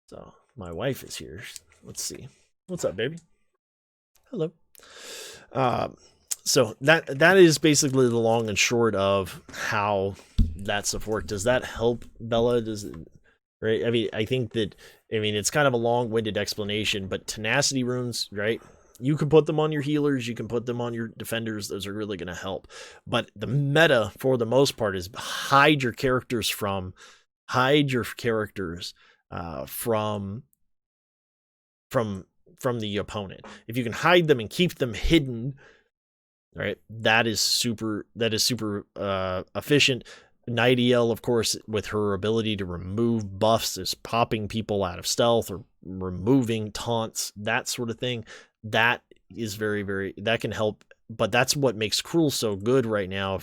So my wife is here. Let's see. What's up, baby? Hello. So that is basically the long and short of how that stuff works. Does that help, Bella? Does it, right? I mean, I think that, I mean, it's kind of a long-winded explanation, but tenacity runes, right? You can put them on your healers, you can put them on your defenders. Those are really going to help. But the meta, for the most part, is hide your characters from the opponent. If you can hide them and keep them hidden, right, that is super efficient. Nightiel, of course, with her ability to remove buffs, is popping people out of stealth or removing taunts, that sort of thing. That is very, that can help. But that's what makes Cruel so good right now.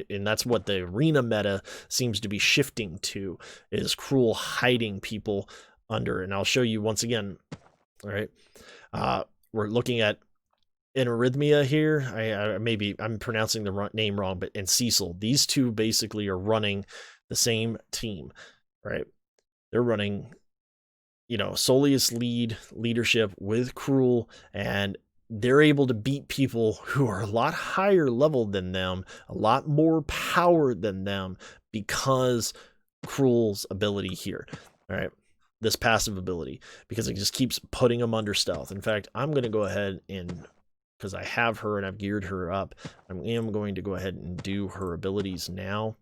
And that's what the arena meta seems to be shifting to, is Cruel hiding people under. And I'll show you once again. All right, we're looking at Arrhythmia here. I'm pronouncing the name wrong, but and Cecil. These two basically are running the same team, right? They're running, Soleus leadership with Cruel, and they're able to beat people who are a lot higher level than them, a lot more power than them, because Cruel's ability here, all right? This passive ability, because it just keeps putting them under stealth. In fact, I'm going to go ahead and, because I have her and I've geared her up, I am going to go ahead and do her abilities now.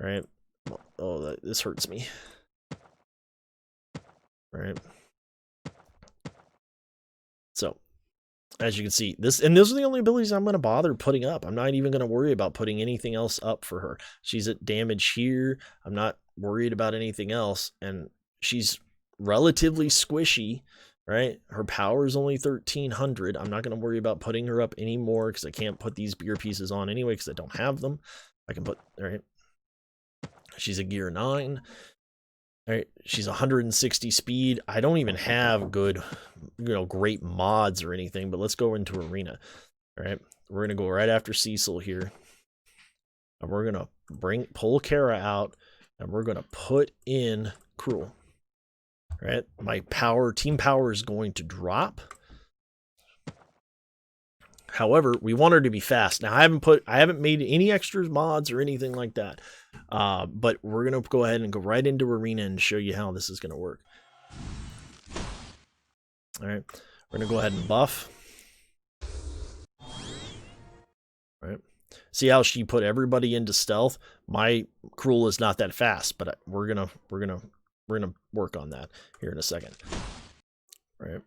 All right. Oh, this hurts me. All right. So, as you can see, those are the only abilities I'm going to bother putting up. I'm not even going to worry about putting anything else up for her. She's at damage here. I'm not worried about anything else. And she's relatively squishy, right? Her power is only 1300. I'm not going to worry about putting her up anymore because I can't put these gear pieces on anyway because I don't have them. I can put, all right. She's a gear 9. All right. She's 160 speed. I don't even have good, great mods or anything, but let's go into arena. All right. We're going to go right after Cecil here. And we're going to pull Kara out, and we're going to put in Cruel. Right, my team power is going to drop. However, we want her to be fast. Now, I haven't made any extras mods or anything like that. But we're gonna go ahead and go right into arena and show you how this is gonna work. All right, we're gonna go ahead and buff. All right, see how she put everybody into stealth. My Cruel is not that fast, but we're gonna work on that here in a second. All right.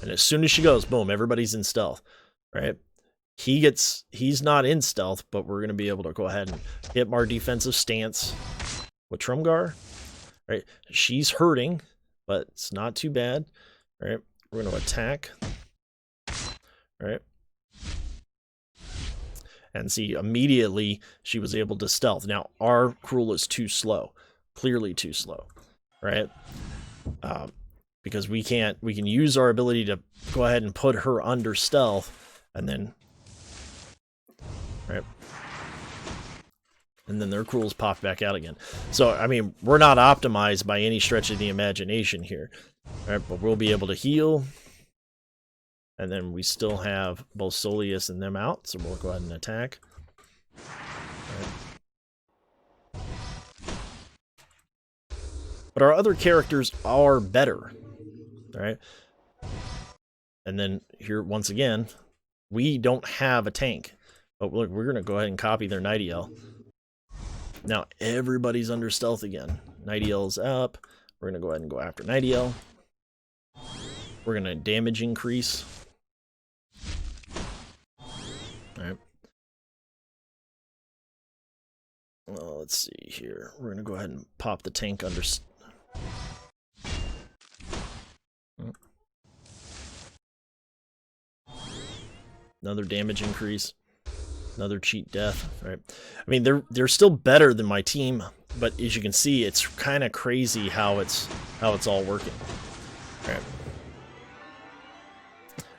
And as soon as she goes, boom, everybody's in stealth, right? He's not in stealth, but we're going to be able to go ahead and hit our defensive stance with Trumgar, right? She's hurting, but it's not too bad, right? We're going to attack, right? And see, immediately she was able to stealth. Now, our Cruel is too slow, clearly too slow, right? Because we can use our ability to go ahead and put her under stealth, and then, right? And then their Cruels pop back out again. So, I mean, we're not optimized by any stretch of the imagination here, right? But we'll be able to heal. And then we still have both Soleus and them out, so we'll go ahead and attack. Right. But our other characters are better. All right. And then here, once again, we don't have a tank. But look, we're going to go ahead and copy their Nightiel. Now, everybody's under stealth again. Nightiel's up. We're going to go ahead and go after Nightingale. We're going to damage increase. All right. Well, let's see here. We're going to go ahead and pop the tank under... Another damage increase. Another cheat death. Right. I mean, they're still better than my team, but as you can see, it's kind of crazy how it's all working. Right.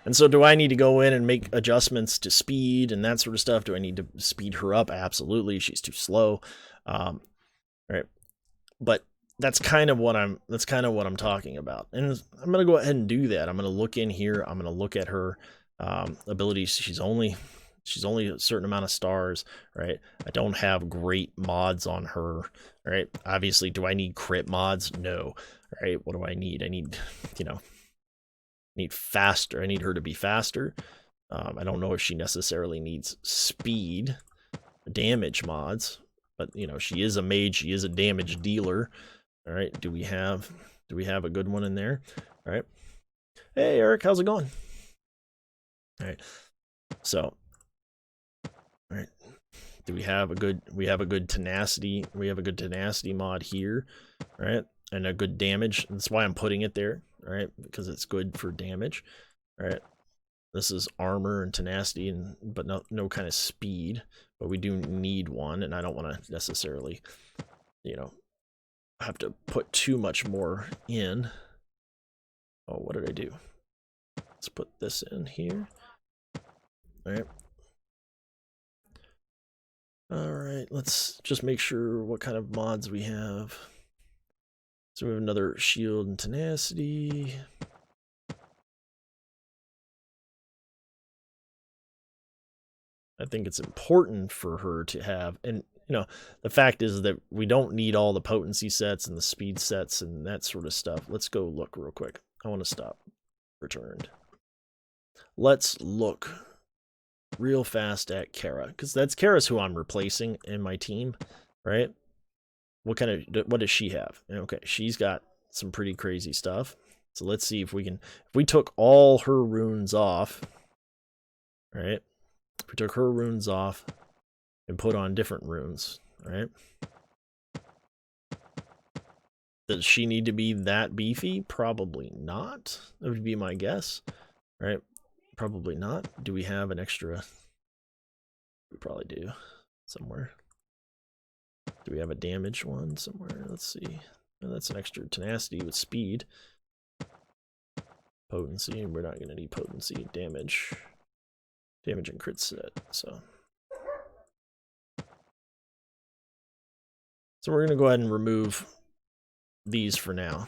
And so do I need to go in and make adjustments to speed and that sort of stuff? Do I need to speed her up? Absolutely. She's too slow. Right. But that's kind of what I'm talking about. And I'm going to go ahead and do that. I'm going to look in here. I'm going to look at her abilities. She's only a certain amount of stars, right? I don't have great mods on her, right? Obviously, do I need crit mods? No, right? What do I need? I need, need faster. I need her to be faster. I don't know if she necessarily needs speed, damage mods, but she is a mage. She is a damage dealer. All right. Do we have a good one in there? All right. Hey, Eric, how's it going? All right. So, all right. Do we have a good tenacity? We have a good tenacity mod here, right? And a good damage. That's why I'm putting it there, right? Because it's good for damage, right? This is armor and tenacity, but no kind of speed. But we do need one, and I don't want to necessarily, have to put too much more in. Oh, what did I do? Let's put this in here. All right. All right, let's just make sure what kind of mods we have. So we have another shield and tenacity. I think it's important for her to have, and the fact is that we don't need all the potency sets and the speed sets and that sort of stuff. Let's go look real quick. I want to stop. Returned. Let's look real fast at Kara, because Kara's who I'm replacing in my team, right? What does she have? Okay, she's got some pretty crazy stuff. So let's see if we took all her runes off, right? If we took her runes off and put on different runes, right? Does she need to be that beefy? Probably not. That would be my guess, right? Probably not. Do we have an extra? We probably do somewhere. Do we have a damage one somewhere? Let's see. Oh, that's an extra tenacity with speed. Potency. We're not going to need potency. Damage and crit set. So we're going to go ahead and remove these for now.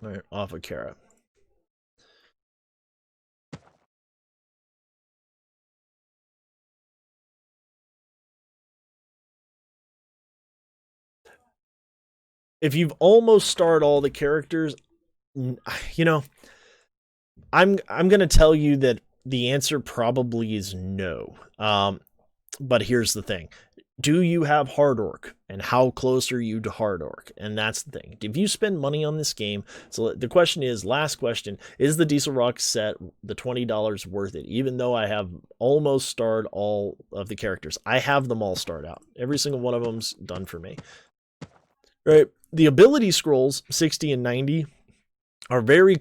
All right, off of Kara. If you've almost starred all the characters, I'm going to tell you that the answer probably is no. But here's the thing. Do you have Hard Orc? And how close are you to Hard Orc? And that's the thing. If you spend money on this game, so the question is, last question, is the Dieselrog set, the $20 worth it? Even though I have almost starred all of the characters. I have them all starred out. Every single one of them's done for me. Right? The ability scrolls, 60 and 90, are very,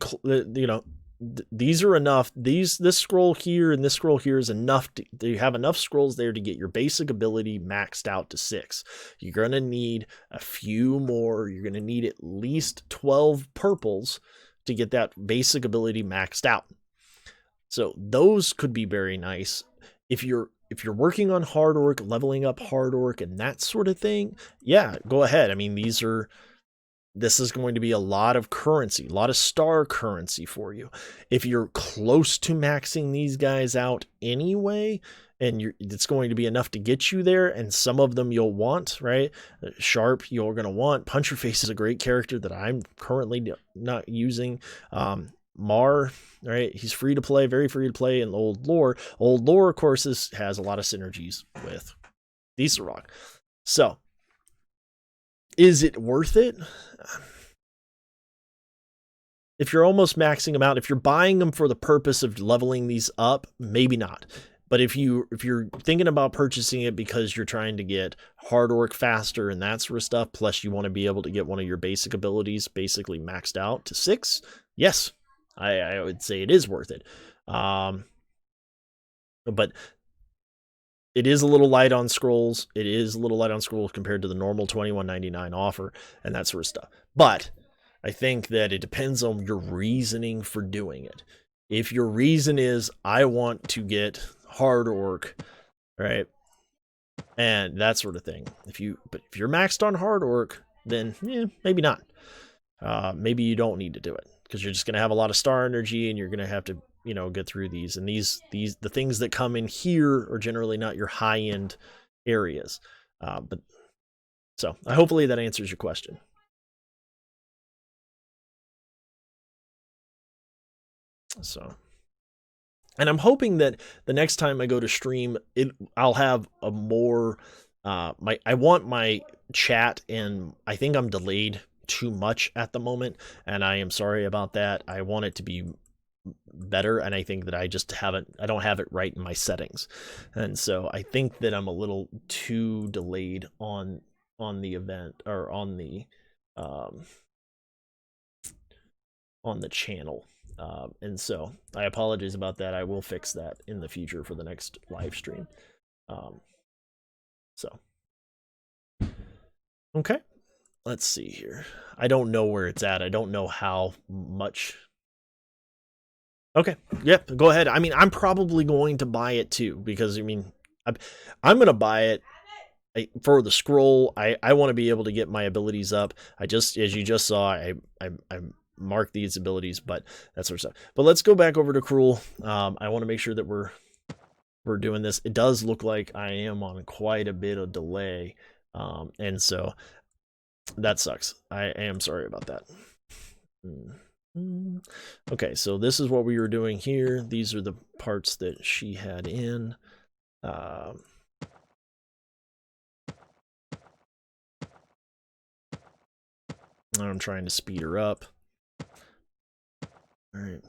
these are enough. This scroll here and this scroll here is enough. You have enough scrolls there to get your basic ability maxed out to 6. You're going to need a few more. You're going to need at least 12 purples to get that basic ability maxed out. So those could be very nice. If you're working on Hard Orc, leveling up Hard Orc and that sort of thing, yeah, go ahead. I mean, this is going to be a lot of currency, a lot of star currency for you. If you're close to maxing these guys out anyway, and it's going to be enough to get you there, and some of them you'll want, right? Sharp, you're going to want. Puncherface is a great character that I'm currently not using. Mar, right? He's free to play, very free to play in Old Lore. Old Lore, of course, has a lot of synergies with Dieselrog. So, is it worth it? If you're almost maxing them out, if you're buying them for the purpose of leveling these up, maybe not. But if you're thinking about purchasing it because you're trying to get hard orc faster and that sort of stuff, plus you want to be able to get one of your basic abilities basically maxed out to 6, yes, I would say it is worth it. But it is a little light on scrolls. It is a little light on scrolls compared to the normal $21.99 offer and that sort of stuff. But I think that it depends on your reasoning for doing it. If your reason is, I want to get hard orc, right, and that sort of thing. If you're maxed on hard orc, then maybe not. Maybe you don't need to do it because you're just going to have a lot of star energy and you're going to have to, get through these. And the things that come in here are generally not your high end areas. But so hopefully that answers your question. So, and I'm hoping that the next time I go to stream, I'll have a more I want my chat, and I think I'm delayed too much at the moment, and I am sorry about that. I want it to be better, and I think that I don't have it right in my settings, and so I think that I'm a little too delayed on the event or on the channel. And so I apologize about that. I will fix that in the future for the next live stream. So, okay, let's see here. I don't know where it's at. I don't know how much. Okay, yep, go ahead. I mean, I'm probably going to buy it too because I'm going to buy it for the scroll. I want to be able to get my abilities up. As you just saw, I mark these abilities, but that sort of stuff. But let's go back over to Cruel. I want to make sure that we're doing this. It does look like I am on quite a bit of delay, and so that sucks. I am sorry about that. Okay, so this is what we were doing here. These are the parts that she had in. I'm trying to speed her up. All right.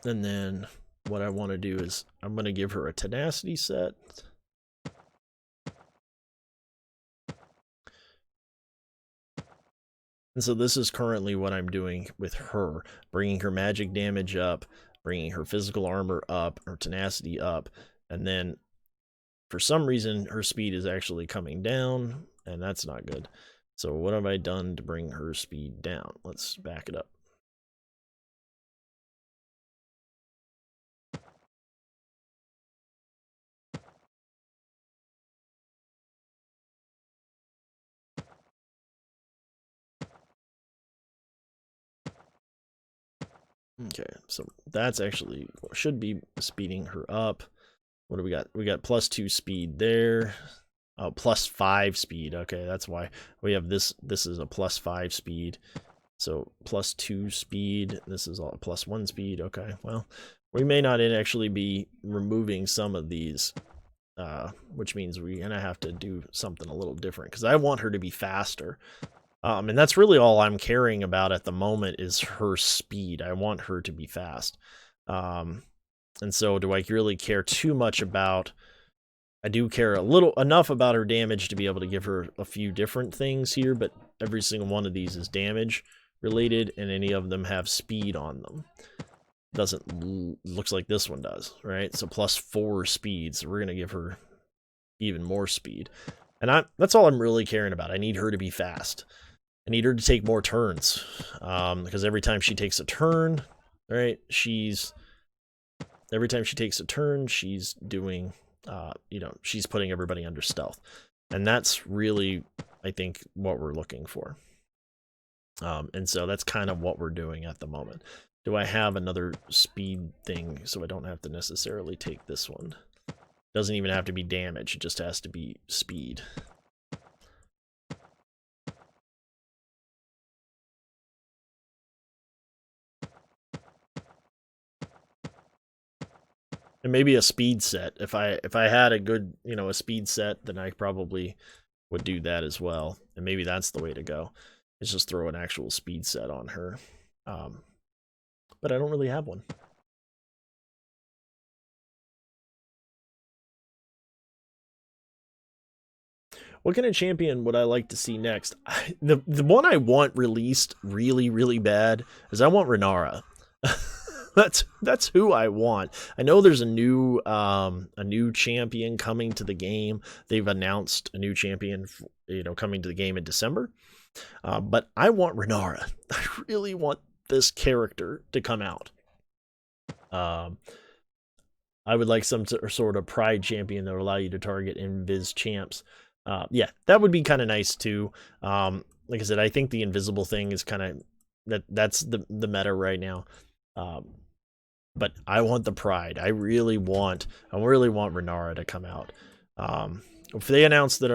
And then what I want to do is I'm going to give her a tenacity set. And so this is currently what I'm doing with her, bringing her magic damage up, bringing her physical armor up, her tenacity up, and then for some reason her speed is actually coming down, and that's not good. So what have I done to bring her speed down? Let's back it up. Okay, so that's actually should be speeding her up. What do we got? We got +2 speed there. Oh, +5 speed. Okay, that's why we have this. This is a +5 speed. So +2 speed. This is all +1 speed. Okay, well, we may not actually be removing some of these, which means we're gonna have to do something a little different because I want her to be faster. And that's really all I'm caring about at the moment is her speed. I want her to be fast. And so do I really care too much about... I do care enough about her damage to be able to give her a few different things here, but every single one of these is damage related, and any of them have speed on them. Looks like this one does, right? So +4 speed, so we're going to give her even more speed. And that's all I'm really caring about. I need her to be fast. I need her to take more turns, because every time she takes a turn, right, every time she takes a turn, she's doing, she's putting everybody under stealth. And that's really, I think, what we're looking for. And so that's kind of what we're doing at the moment. Do I have another speed thing so I don't have to necessarily take this one? Doesn't even have to be damage, it just has to be speed. And maybe a speed set. If I had a good, a speed set, then I probably would do that as well. And maybe that's the way to go. Is just throw an actual speed set on her. But I don't really have one. What kind of champion would I like to see next? The one I want released really, really bad is I want Renara. That's who I want. I know there's a new champion coming to the game. They've announced a new champion, coming to the game in December. But I want Renara. I really want this character to come out. I would like some sort of pride champion that would allow you to target invis champs. Yeah, that would be kind of nice too. Like I said, I think the invisible thing is kind of that's the meta right now. But I want the pride. I really want Renara to come out. If they announce that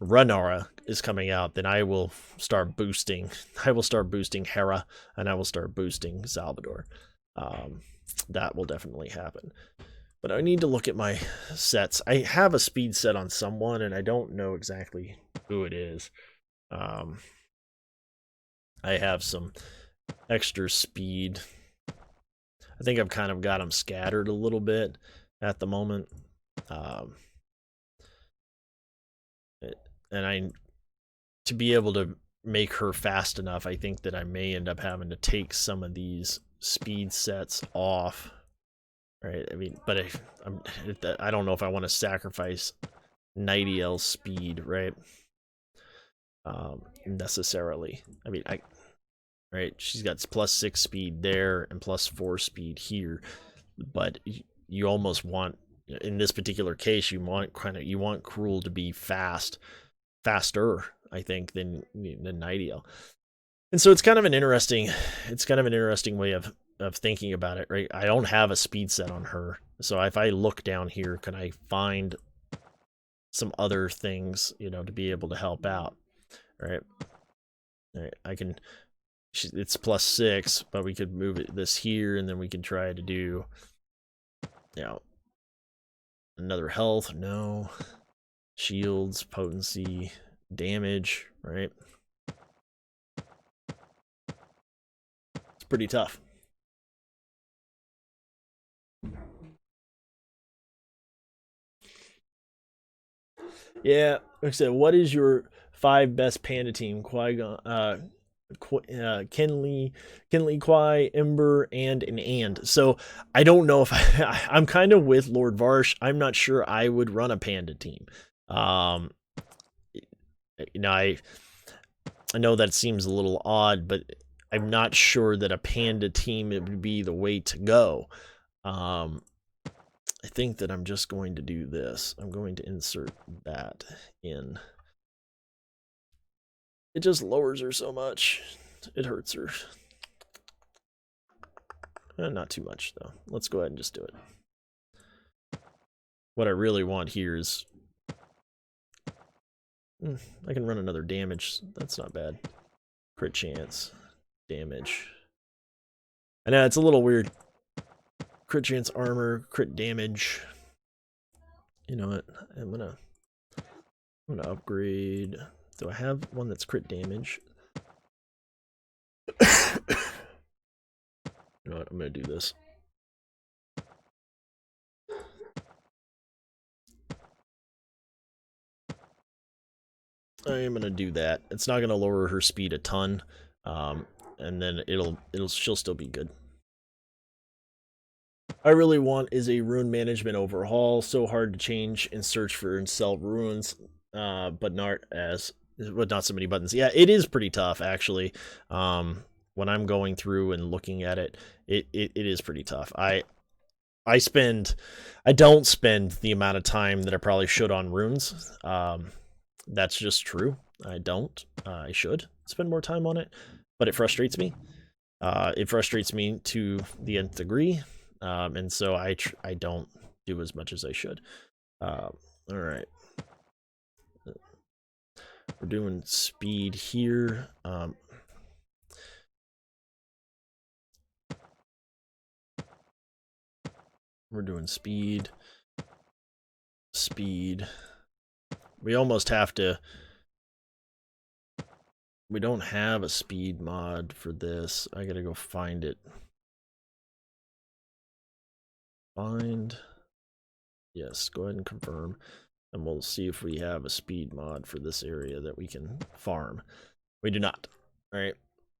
Renara is coming out, then I will start boosting. I will start boosting Hera, and I will start boosting Salvador. That will definitely happen. But I need to look at my sets. I have a speed set on someone, and I don't know exactly who it is. I have some extra speed. I think I've kind of got them scattered a little bit at the moment. And to be able to make her fast enough, I think that I may end up having to take some of these speed sets off. Right? I mean, but I don't know if I want to sacrifice Nightiel's speed, right? Necessarily. I mean, right? She's got +6 speed there and +4 speed here, but you almost want, in this particular case, you want Cruel to be faster, I think, than Nightiel. And so it's kind of an interesting way of thinking about it, right? I don't have a speed set on her, so if I look down here, can I find some other things, to be able to help out, right? All right, I can. It's +6, but we could move this here, and then we can try to do, another health. No, shields, potency, damage, right? It's pretty tough. Yeah, like I said, what is your 5 best panda team? Qui-Gon, Kenley, Qui, Ember, and. So I don't know if I'm kind of with Lord Varsh. I'm not sure I would run a panda team. I know that seems a little odd, but I'm not sure that a panda team would be the way to go. I think that I'm just going to do this. I'm going to insert that in. It just lowers her so much. It hurts her. Not too much, though. Let's go ahead and just do it. What I really want here is... I can run another damage. That's not bad. Crit chance. Damage. I know, it's a little weird. Crit chance, armor, crit damage. You know what? I'm gonna upgrade. Do I have one that's crit damage? You know what? I'm gonna do this. I am gonna do that. It's not gonna lower her speed a ton, and then she'll still be good. I really want is a rune management overhaul. So hard to change and search for and sell runes, but not so many buttons. Yeah, it is pretty tough actually. When I'm going through and looking at it, it is pretty tough. I don't spend the amount of time that I probably should on runes. That's just true. I don't. I should spend more time on it, but it frustrates me. It frustrates me to the nth degree. And so I don't do as much as I should. All right. We're doing speed here. We're doing speed. Speed. We almost have to... We don't have a speed mod for this. I gotta go find it. Find. Yes, go ahead and confirm. And we'll see if we have a speed mod for this area that we can farm. We do not. Alright.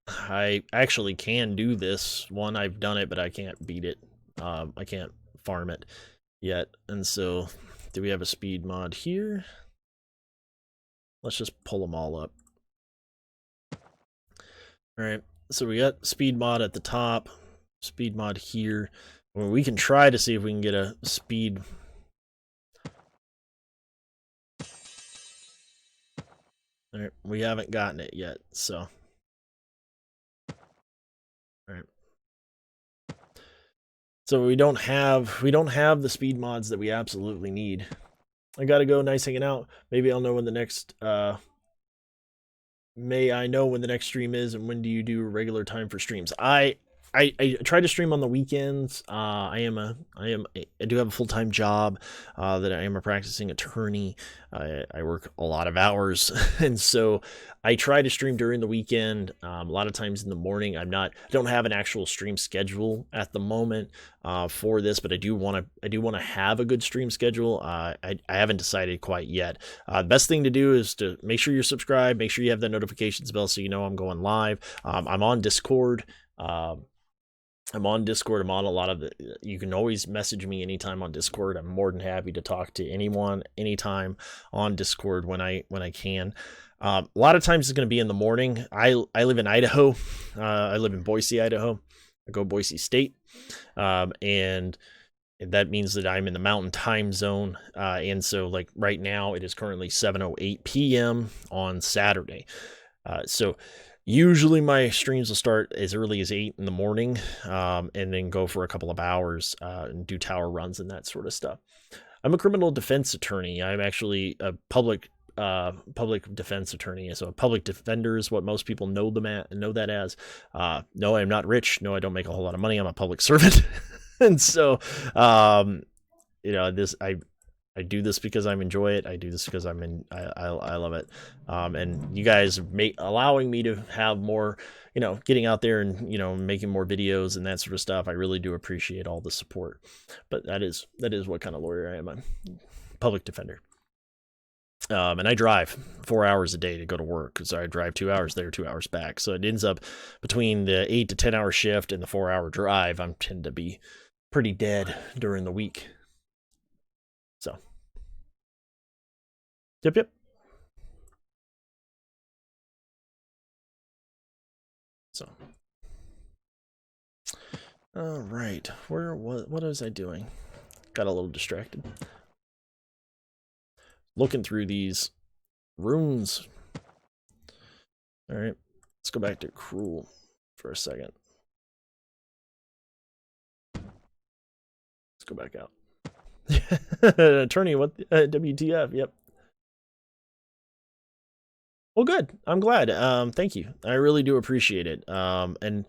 I actually can do this one. I've done it, but I can't beat it. I can't farm it yet. And so, do we have a speed mod here? Let's just pull them all up. Alright, so we got speed mod at the top, speed mod here. Well, we can try to see if we can get a speed. Alright, we haven't gotten it yet, so. Alright. So we don't have the speed mods that we absolutely need. I gotta go. Nice hanging out. Maybe I'll know when the next may I know when the next stream is, and when do you do regular time for streams? I try to stream on the weekends. I do have a full-time job that I am a practicing attorney. I work a lot of hours, and so I try to stream during the weekend. A lot of times in the morning. I don't have an actual stream schedule at the moment for this, but I do want to have a good stream schedule. I haven't decided quite yet. The best thing to do is to make sure you're subscribed, make sure you have the notifications bell so you know I'm going live. I'm on Discord. I'm on Discord. I'm on a lot of the. You can always message me anytime on Discord. I'm more than happy to talk to anyone, anytime on Discord when I can. A lot of times it's going to be in the morning. I live in Idaho. I live in Boise, Idaho. I go Boise State, and that means that I'm in the Mountain Time Zone. And so, like right now, it is currently 7:08 p.m. on Saturday. So. Usually my streams will start as early as 8 in the morning, and then go for a couple of hours and do tower runs and that sort of stuff. I'm a criminal defense attorney. I'm actually a public defense attorney. So a public defender is what most people know that as. No, I'm not rich. No, I don't make a whole lot of money. I'm a public servant. And so, I do this because I enjoy it. I do this because I love it. And you guys allowing me to have more, getting out there and, making more videos and that sort of stuff. I really do appreciate all the support. But that is what kind of lawyer I am. I'm a public defender. And I drive 4 hours a day to go to work. So I drive 2 hours there, 2 hours back. So it ends up between the 8 to 10 hour shift and the 4 hour drive. I tend to be pretty dead during the week. So. Yep. So. All right. What was I doing? Got a little distracted. Looking through these runes. All right. Let's go back to Cruel for a second. Let's go back out. Attorney, what? WTF? Yep. Well, good. I'm glad. Thank you. I really do appreciate it. And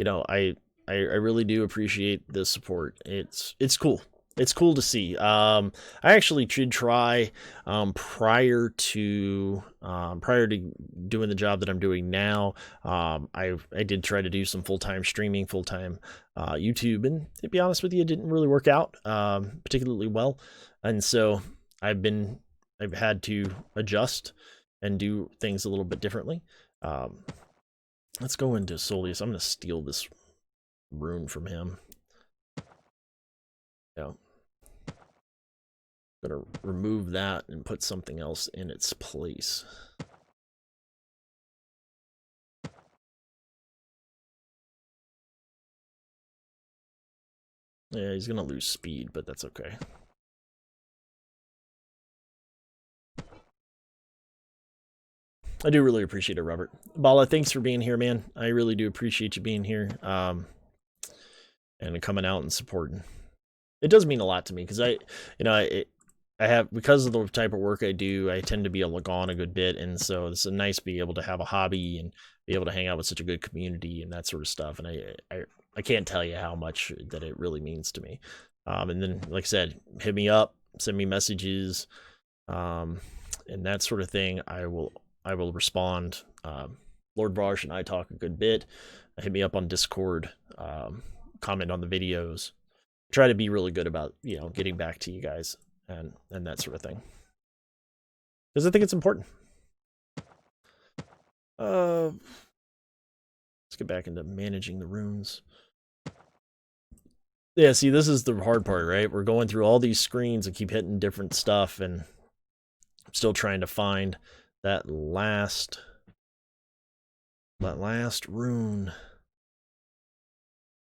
I really do appreciate the support. It's cool. It's cool to see. I actually did try prior to doing the job that I'm doing now. I did try to do some full-time streaming, full-time YouTube, and to be honest with you, it didn't really work out particularly well. And so I've had to adjust and do things a little bit differently. Let's go into Solius. I'm going to steal this rune from him. Yeah. I'm going to remove that and put something else in its place. Yeah, he's going to lose speed, but that's okay. I do really appreciate it, Robert. Bala, thanks for being here, man. I really do appreciate you being here and coming out and supporting. It does mean a lot to me because I have, because of the type of work I do, I tend to be gone a good bit, and so it's nice to be able to have a hobby and be able to hang out with such a good community and that sort of stuff. And I can't tell you how much that it really means to me. And then, like I said, hit me up, send me messages, and that sort of thing. I will respond. Lord Varsh and I talk a good bit. Hit me up on Discord, comment on the videos. Try to be really good about, getting back to you guys and that sort of thing, because I think it's important. Let's get back into managing the runes. Yeah, see, this is the hard part, right? We're going through all these screens and keep hitting different stuff, and I'm still trying to find that last rune.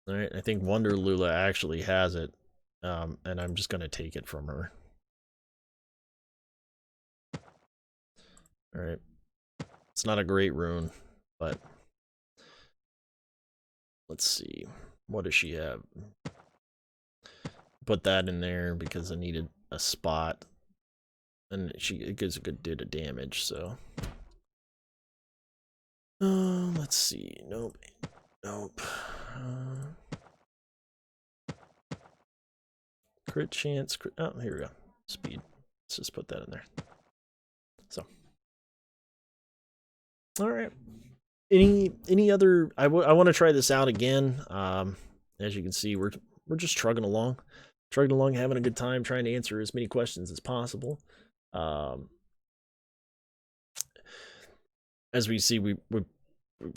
All right, I think Wonder Lula actually has it, and I'm just going to take it from her. All right. It's not a great rune, but let's see. What does she have? Put that in there because I needed a spot, and it gives a good bit of damage, so. Let's see. Nope. Crit chance. Oh, here we go. Speed. Let's just put that in there. So. All right. Any other? I want to try this out again. As you can see, we're just trugging along, having a good time, trying to answer as many questions as possible. As we see, we've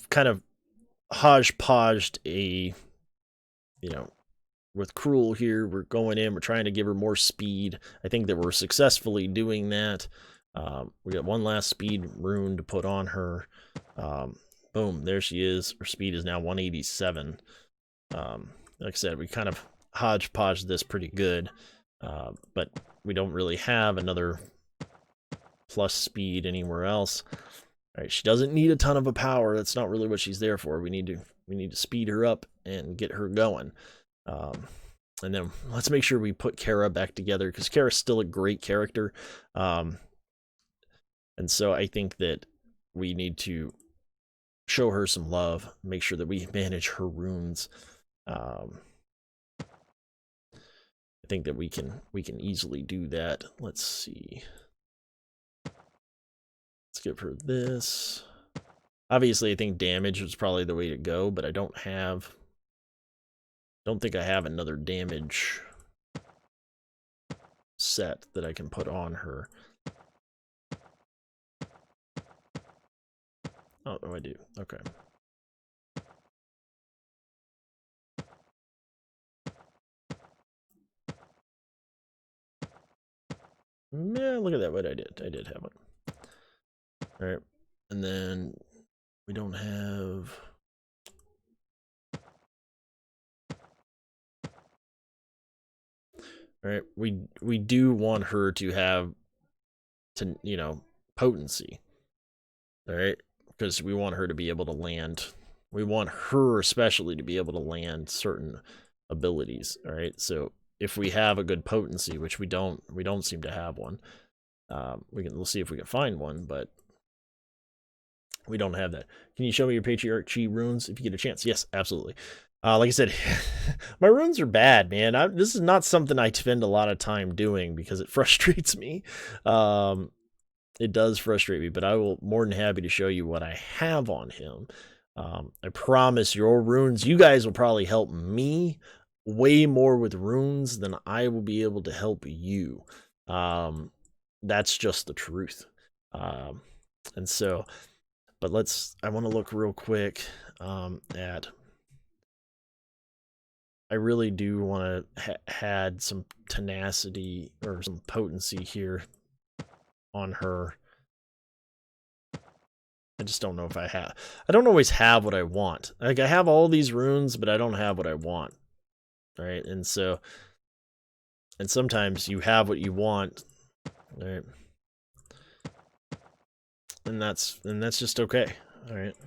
kind of hodgepodged with Cruel here. We're going in, we're trying to give her more speed. I think that we're successfully doing that. We got one last speed rune to put on her. Boom, there she is. Her speed is now 187. Like I said, we kind of hodgepodge this pretty good, but we don't really have another plus speed anywhere else. All right, she doesn't need a ton of a power. That's not really what she's there for. We need to speed her up and get her going. And then let's make sure we put Kara back together, because Kara's still a great character. And so I think that we need to show her some love, make sure that we manage her runes. I think that we can easily do that. Let's see. Let's give her this. Obviously, I think damage was probably the way to go, but I don't think I have another damage set that I can put on her. Oh, I do. Okay. Yeah, look at that. What I did have one. All right. And then we don't have... All right. We do want her to have, potency. All right. Because we want her to be able to land. We want her especially to be able to land certain abilities. All right. So if we have a good potency, which we don't seem to have one, we'll see if we can find one, but we don't have that. Can you show me your patriarchy runes if you get a chance? Yes, absolutely. Like I said, my runes are bad, man. This is not something I spend a lot of time doing because it frustrates me. It does frustrate me, but I will more than happy to show you what I have on him. I promise your runes, you guys will probably help me way more with runes than I will be able to help you. That's just the truth. And so, but I want to look real quick at... I really do want to add some tenacity or some potency here on her. I just don't know if I have. I don't always have what I want. Like, I have all these runes, but I don't have what I want. Right? And so, and sometimes you have what you want, right? And that's just okay. All right.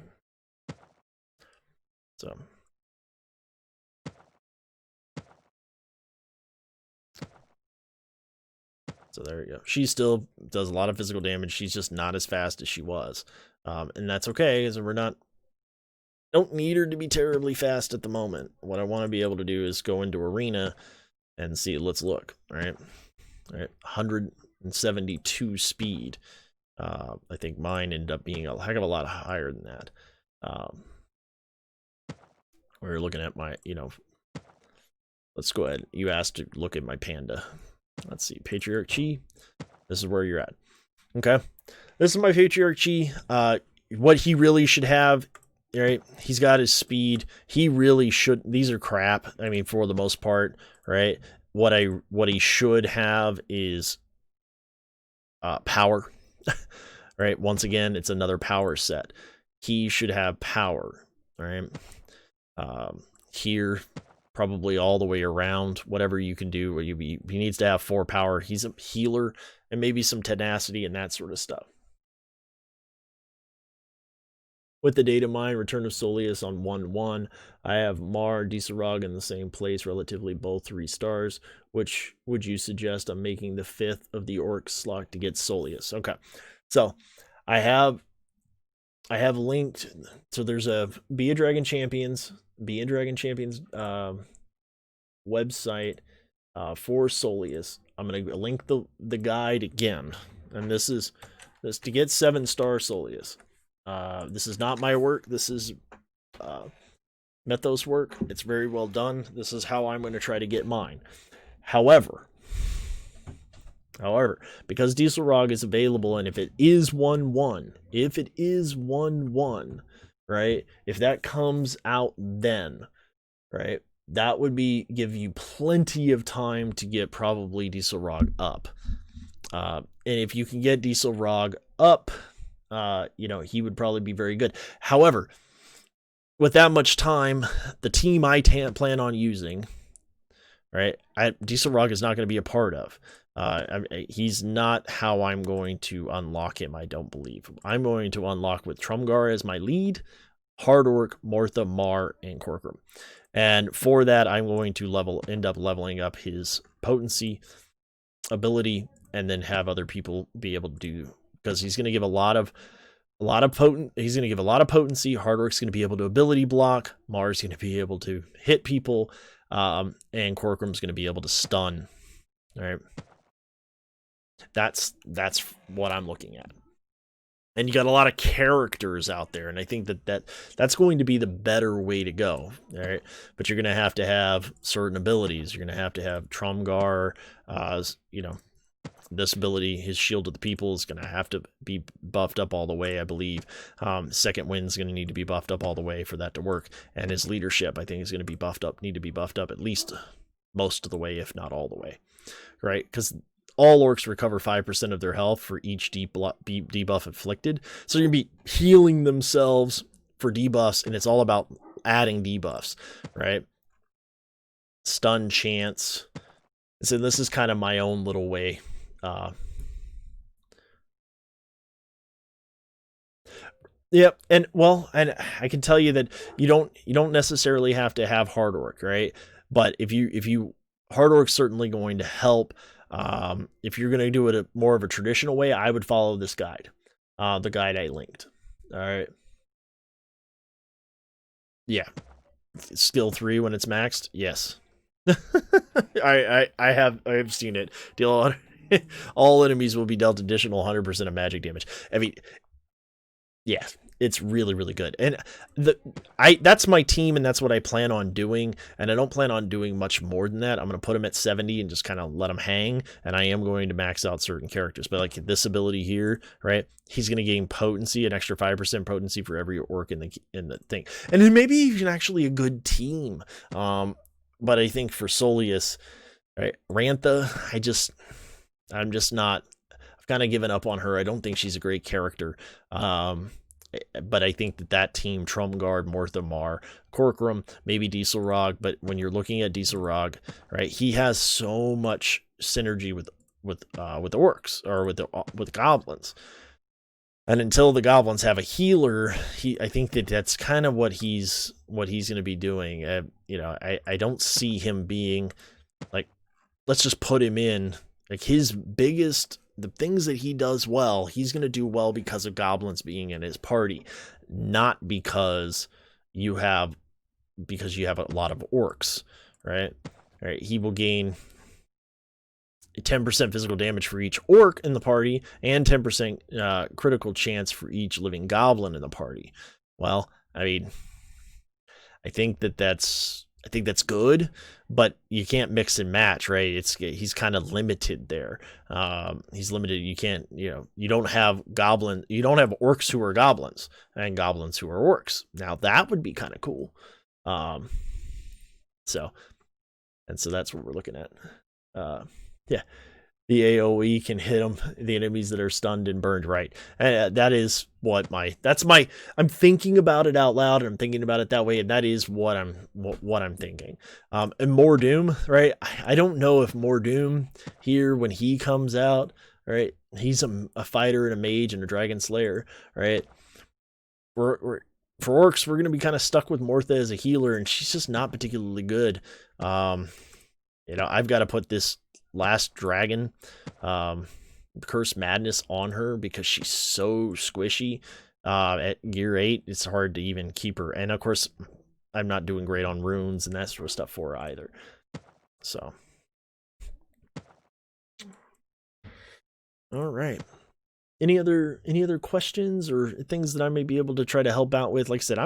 So there you go. She still does a lot of physical damage. She's just not as fast as she was. And that's okay, because don't need her to be terribly fast at the moment. What I want to be able to do is go into arena and see. Let's look. All right, 172 speed. I think mine ended up being a heck of a lot higher than that. We're looking at my, let's go ahead. You asked to look at my panda. Let's see, Patriarch Chi. This is where you're at. Okay, this is my Patriarch Chi. What he really should have, right? He's got his speed. He really should. These are crap. I mean, for the most part, right? What he should have is power. Right? Once again, it's another power set. He should have power. All right. Here, probably all the way around, whatever you can do. He needs to have 4 power. He's a healer and maybe some tenacity and that sort of stuff. With the data mine, Return of Solius on 1-1. I have Mar, Dieselrog in the same place, relatively both 3 stars. Which would you suggest I'm making the 5th of the Orc slot to get Solius? Okay, so I have linked. So there's a Be a Dragon Champions website for Solius. I'm gonna link the guide again, and this to get 7-star Solius. This is not my work. This is Mythos work. It's very well done. This is how I'm going to try to get mine. However, because Dieselrog is available, and if it is 1-1, right? If that comes out then, right? That would give you plenty of time to get probably Dieselrog up. And if you can get Dieselrog up, he would probably be very good. However, with that much time, the team I plan on using, right, Dieselrog is not going to be a part of. He's not how I'm going to unlock him, I don't believe. I'm going to unlock with Trumgar as my lead, Hard Orc, Mortha, Mar, and Corcoran. And for that, I'm going to end up leveling up his potency ability, and then have other people be able to do, because he's going to give a lot of potency. Hard Orc's going to be able to ability block. Mar's going to be able to hit people, and Corcoran's going to be able to stun. All right, that's what I'm looking at. And you got a lot of characters out there, and I think that's going to be the better way to go. All right, but you're going to have certain abilities. You're going to have Trumgar, this ability, his Shield of the People, is going to have to be buffed up all the way, I believe. Second Wind's going to need to be buffed up all the way for that to work. And his leadership, I think, is going to need to be buffed up at least most of the way, if not all the way. Right? Because all orcs recover 5% of their health for each debuff inflicted. So you're going to be healing themselves for debuffs, and it's all about adding debuffs, right? Stun chance. So this is kind of my own little way. Yep, and I can tell you that you don't necessarily have to have Hard Orc, right? But if you Hard Orc's certainly going to help. If you're going to do it more of a traditional way, I would follow this guide, the guide I linked. All right. Yeah, skill 3 when it's maxed. Yes, I have seen it. Deal all enemies will be dealt additional 100% of magic damage. I mean, yeah, it's really, really good. And that's my team, and that's what I plan on doing. And I don't plan on doing much more than that. I'm going to put them at 70 and just kind of let them hang. And I am going to max out certain characters. But like this ability here, right? He's going to gain potency, an extra 5% potency for every orc in the thing. And then maybe even actually a good team. But I think for Solius, right, Rantha, I'm just not. I've kind of given up on her. I don't think she's a great character. But I think that team, Trumguard, Mortha, Mar, Corcoran, maybe Dieselrog. But when you're looking at Dieselrog, right, he has so much synergy with the orcs, or with goblins. And until the goblins have a healer, I think that's kind of what he's going to be doing. I don't see him being like, let's just put him in. Like the things that he does well, he's going to do well because of goblins being in his party, not because you have a lot of orcs, right? All right, he will gain 10% physical damage for each orc in the party, and 10% critical chance for each living goblin in the party. Well, I mean, I think that's good, but you can't mix and match, right? He's kind of limited there. He's limited. You can't, you don't have orcs who are goblins and goblins who are orcs. Now that would be kind of cool. So that's what we're looking at. Yeah. The AoE can hit them, the enemies that are stunned and burned, right? That is what I'm thinking about it out loud, and I'm thinking about it that way, and that is what I'm thinking. And more Doom, right? I don't know if more Doom here, when he comes out, right? He's a fighter and a mage and a dragon slayer, right? For orcs, we're gonna be kind of stuck with Mortha as a healer, and she's just not particularly good. I've got to put this last dragon Curse Madness on her because she's so squishy. At gear 8, it's hard to even keep her, and of course I'm not doing great on runes and that sort of stuff for her either. So all right, any other questions or things that I may be able to try to help out with? Like I said,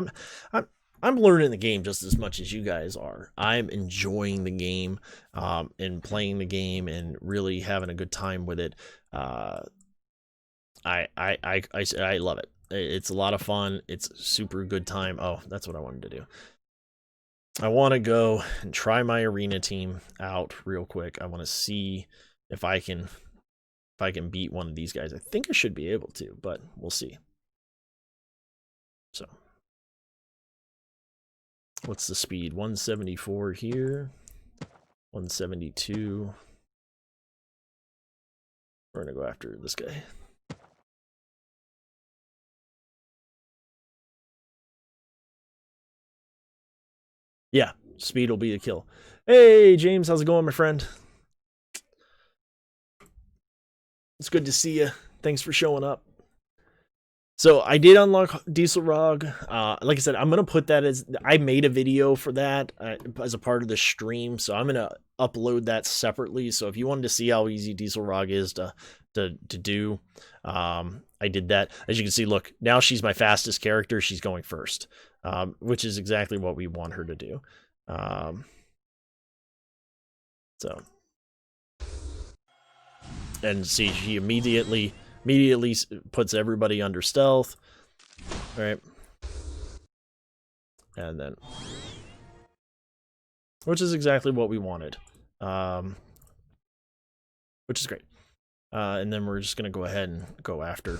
I'm learning the game just as much as you guys are. I'm enjoying the game, and playing the game and really having a good time with it. I love it. It's a lot of fun. It's a super good time. Oh, that's what I wanted to do. I want to go and try my arena team out real quick. I want to see if I can beat one of these guys. I think I should be able to, but we'll see. So what's the speed? 174 here. 172. We're gonna go after this guy. Yeah, speed will be the kill. Hey, James, how's it going, my friend? It's good to see you. Thanks for showing up. So I did unlock Dieselrog. Like I said, I'm going to put that as... I made a video for that as a part of the stream, so I'm going to upload that separately. So if you wanted to see how easy Dieselrog is to do, I did that. As you can see, look, now she's my fastest character. She's going first, which is exactly what we want her to do. So... And see, she immediately puts everybody under stealth, right? And then, which is exactly what we wanted, which is great. And then we're just gonna go ahead and go after.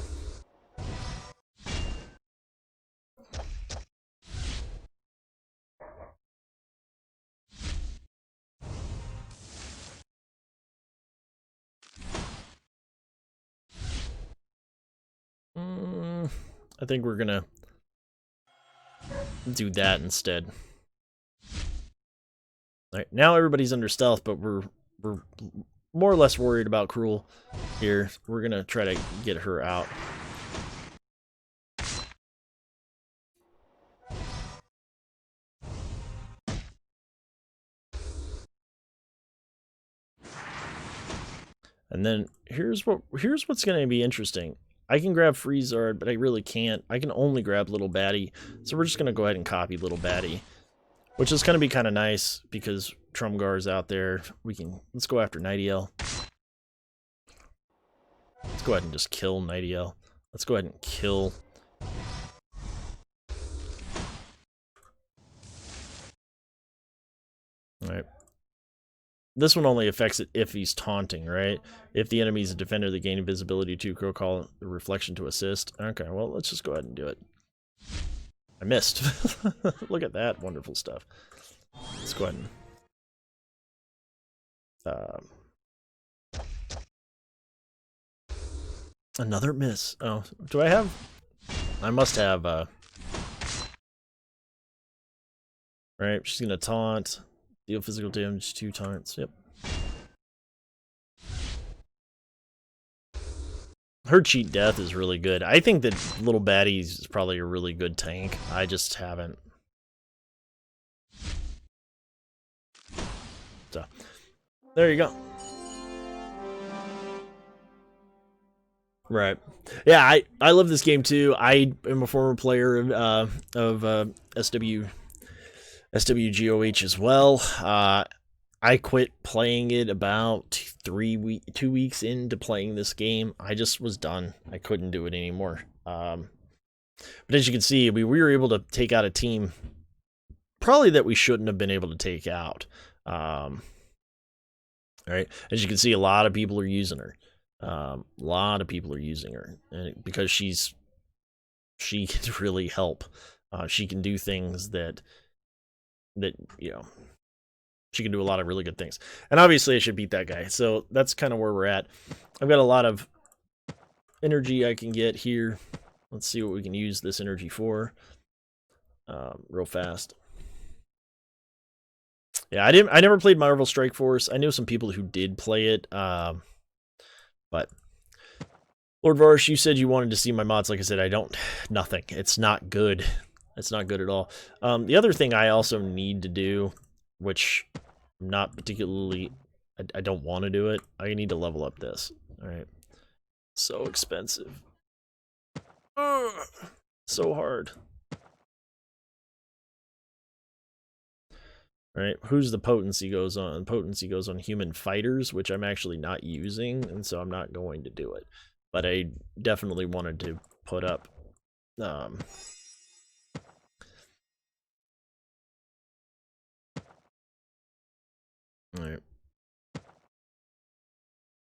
I think we're gonna do that instead. All right, now everybody's under stealth, but we're more or less worried about Cruel here. We're gonna try to get her out. And then here's what's gonna be interesting. I can grab Freezard, but I really can't. I can only grab Little Baddie. So we're just going to go ahead and copy Little Baddie, which is going to be kind of nice because Trumgar's out there. Let's go after Nightiel. Let's go ahead and just kill Nightiel. Let's go ahead and kill... Alright. This one only affects it if he's taunting, right? If the enemy is a defender, they gain invisibility to call the reflection to assist. Okay, well, let's just go ahead and do it. I missed. Look at that wonderful stuff. Let's go ahead and... another miss. Oh, do I have... I must have... Right, she's gonna taunt. Deal physical damage 2 taunts. Yep. Her cheat death is really good. I think that Little Baddie is probably a really good tank. I just haven't. So, there you go. Right. Yeah, I love this game too. I am a former player of SWGOH as well. I quit playing it about 2 weeks into playing this game. I just was done. I couldn't do it anymore. But as you can see, we were able to take out a team probably that we shouldn't have been able to take out. Right. As you can see, a lot of people are using her. A lot of people are using her because she can really help. She can do things that she can do a lot of really good things. And obviously, I should beat that guy. So that's kind of where we're at. I've got a lot of energy I can get here. Let's see what we can use this energy for. Real fast. Yeah, I never played Marvel Strike Force. I know some people who did play it, but Lord Varsh, you said you wanted to see my mods. Like I said, I don't. Nothing. It's not good. It's not good at all. The other thing I also need to do, which I'm not particularly, I don't want to do it. I need to level up this. All right. So expensive. Ugh, so hard. Right, who's the potency goes on? Potency goes on human fighters, which I'm actually not using, and so I'm not going to do it. But I definitely wanted to put up. All right.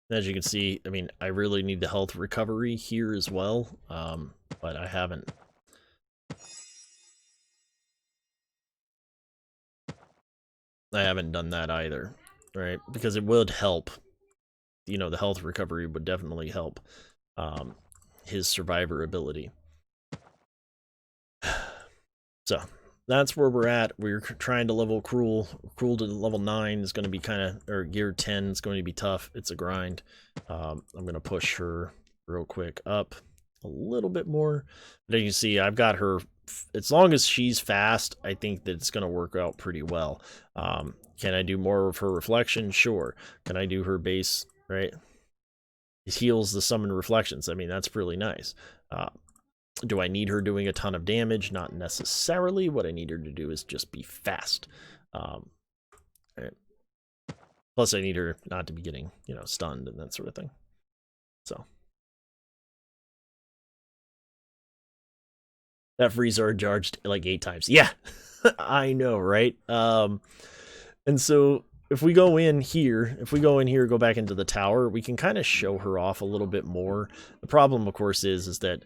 As you can see, I mean, I really need the health recovery here as well, but I haven't. I haven't done that either, right? Because it would help. You know, the health recovery would definitely help his survivor ability. So that's where we're at. We're trying to level Cruel. Cruel to level 9 is going to be kind of, or gear 10 is going to be tough. It's a grind. I'm going to push her real quick up a little bit more. But as you see, I've got her. As long as she's fast, I think that it's going to work out pretty well. Can I do more of her reflection? Sure. Can I do her base? Right. It heals the summon reflections. I mean, that's really nice. Do I need her doing a ton of damage? Not necessarily. What I need her to do is just be fast. Right. Plus, I need her not to be getting, stunned and that sort of thing. So. That freezer charged like 8 times. Yeah, I know, right? And so if we go in here, go back into the tower, we can kind of show her off a little bit more. The problem, of course, is that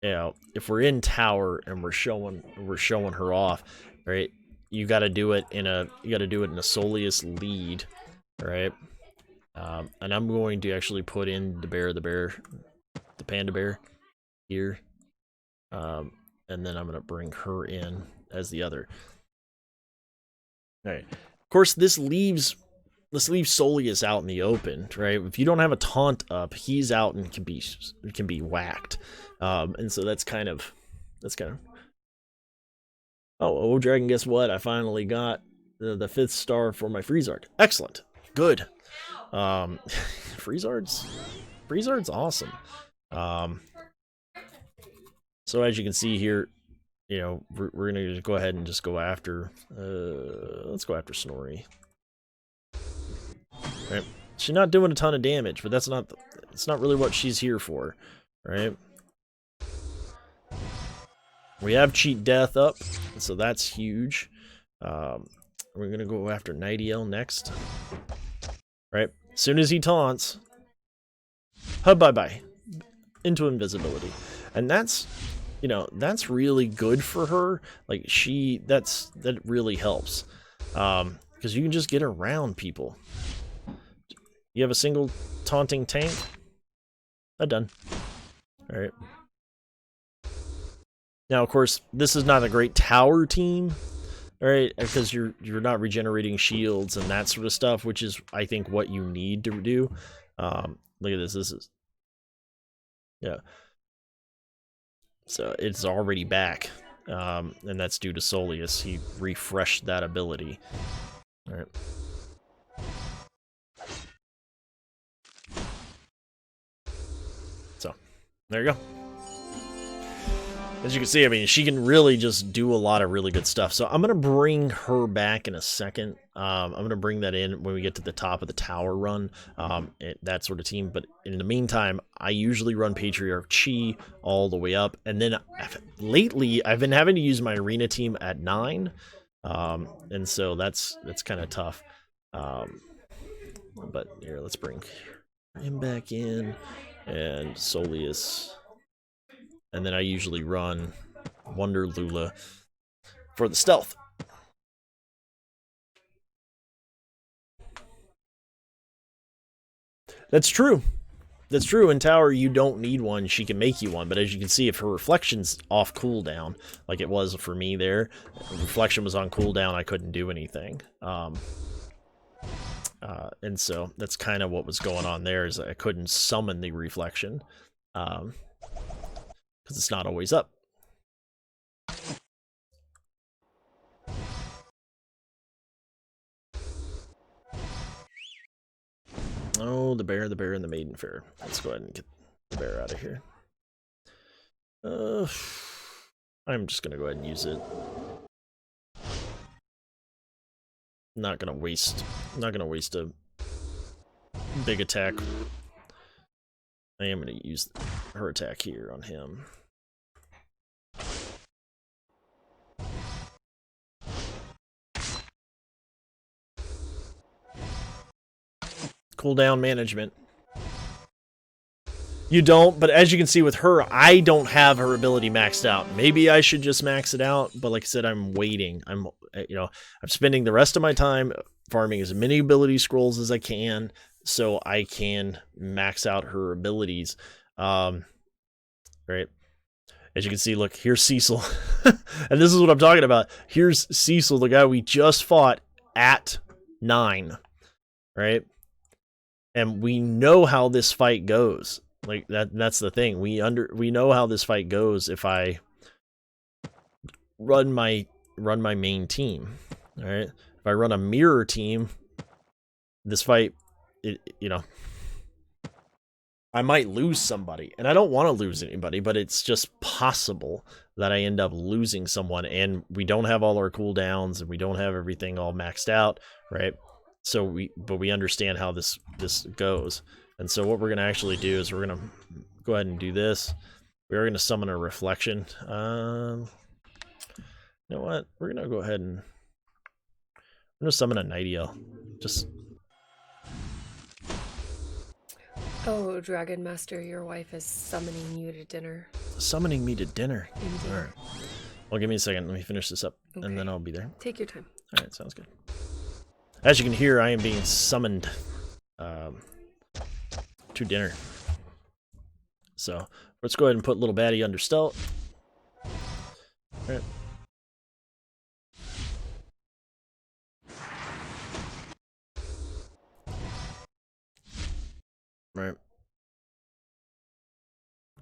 if we're in tower and we're showing her off, right? You got to do it in a Soleus lead, right? And I'm going to actually put in the panda bear here, and then I'm going to bring her in as the other. All right. Of course, this leaves Soleus out in the open, right? If you don't have a taunt up, he's out and can be whacked. And so that's kind of. Oh, Dragon, guess what? I finally got the 5th star for my Freezard. Excellent. Good. Freezard's awesome. So as you can see here, we're gonna go ahead and just go after. Let's go after Snorri. Right. She's not doing a ton of damage, but it's not really what she's here for, right? We have Cheat Death up, so that's huge. We're gonna go after Nightiel next, right? As soon as he taunts, bye-bye into invisibility, and that's really good for her. Like that really helps, because you can just get around people. You have a single taunting tank. Done. All right. Now, of course, this is not a great tower team, all right, because you're not regenerating shields and that sort of stuff, which is, I think, what you need to do. Look at this. This is, yeah. So it's already back, and that's due to Soleus. He refreshed that ability. All right. So There you go. As you can see, I mean, she can really just do a lot of really good stuff. So I'm going to bring her back in a second. I'm going to bring that in when we get to the top of the tower run, that sort of team. But in the meantime, I usually run Patriarch Chi all the way up. And then lately, I've been having to use my arena team at 9. And so that's kind of tough. But here, let's bring him back in. And Soleus. And then I usually run Wonder Lula for the stealth. That's true. That's true. In Tower, you don't need one. She can make you one. But as you can see, if her reflection's off cooldown, like it was for me there, reflection was on cooldown, I couldn't do anything. And so that's kind of what was going on there, is I couldn't summon the reflection. Because it's not always up. Oh, the bear, and the maiden fair. Let's go ahead and get the bear out of here. I'm just gonna go ahead and use it. Not gonna waste a big attack. I am gonna use her attack here on him. Cooldown management. You don't, but as you can see with her, I don't have her ability maxed out. Maybe I should just max it out, but like I said, I'm waiting. I'm spending the rest of my time farming as many ability scrolls as I can so I can max out her abilities. Right. As you can see, look, here's Cecil. And this is what I'm talking about. Here's Cecil, the guy we just fought at 9. Right? And we know how this fight goes. Like that's the thing. We know how this fight goes if I run my main team. All right? If I run a mirror team, this fight, I might lose somebody. And I don't want to lose anybody, but it's just possible that I end up losing someone, and we don't have all our cooldowns and we don't have everything all maxed out, right? So we understand how this goes. And so what we're going to actually do is we're going to go ahead and do this. We're going to summon a reflection. You know what? We're going to go ahead and I'm going to summon a Nightingale. Just. Oh, Dragon Master, your wife is summoning you to dinner. Summoning me to dinner. Indeed. All right. Well, give me a second. Let me finish this up, Okay. and then I'll be there. Take your time. All right, sounds good. As you can hear, I am being summoned to dinner. So let's go ahead and put little baddie under stealth. All right. Right.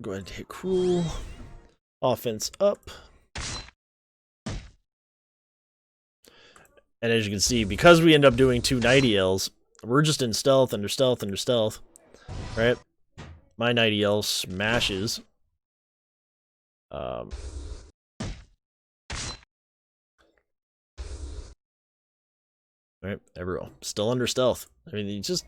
Go ahead and hit cruel. Offense up. And as you can see, because we end up doing 2 Nightingales, we're just in stealth, under stealth, under stealth. Right? My Nightingale smashes. Right, everyone. Still under stealth. I mean, you just...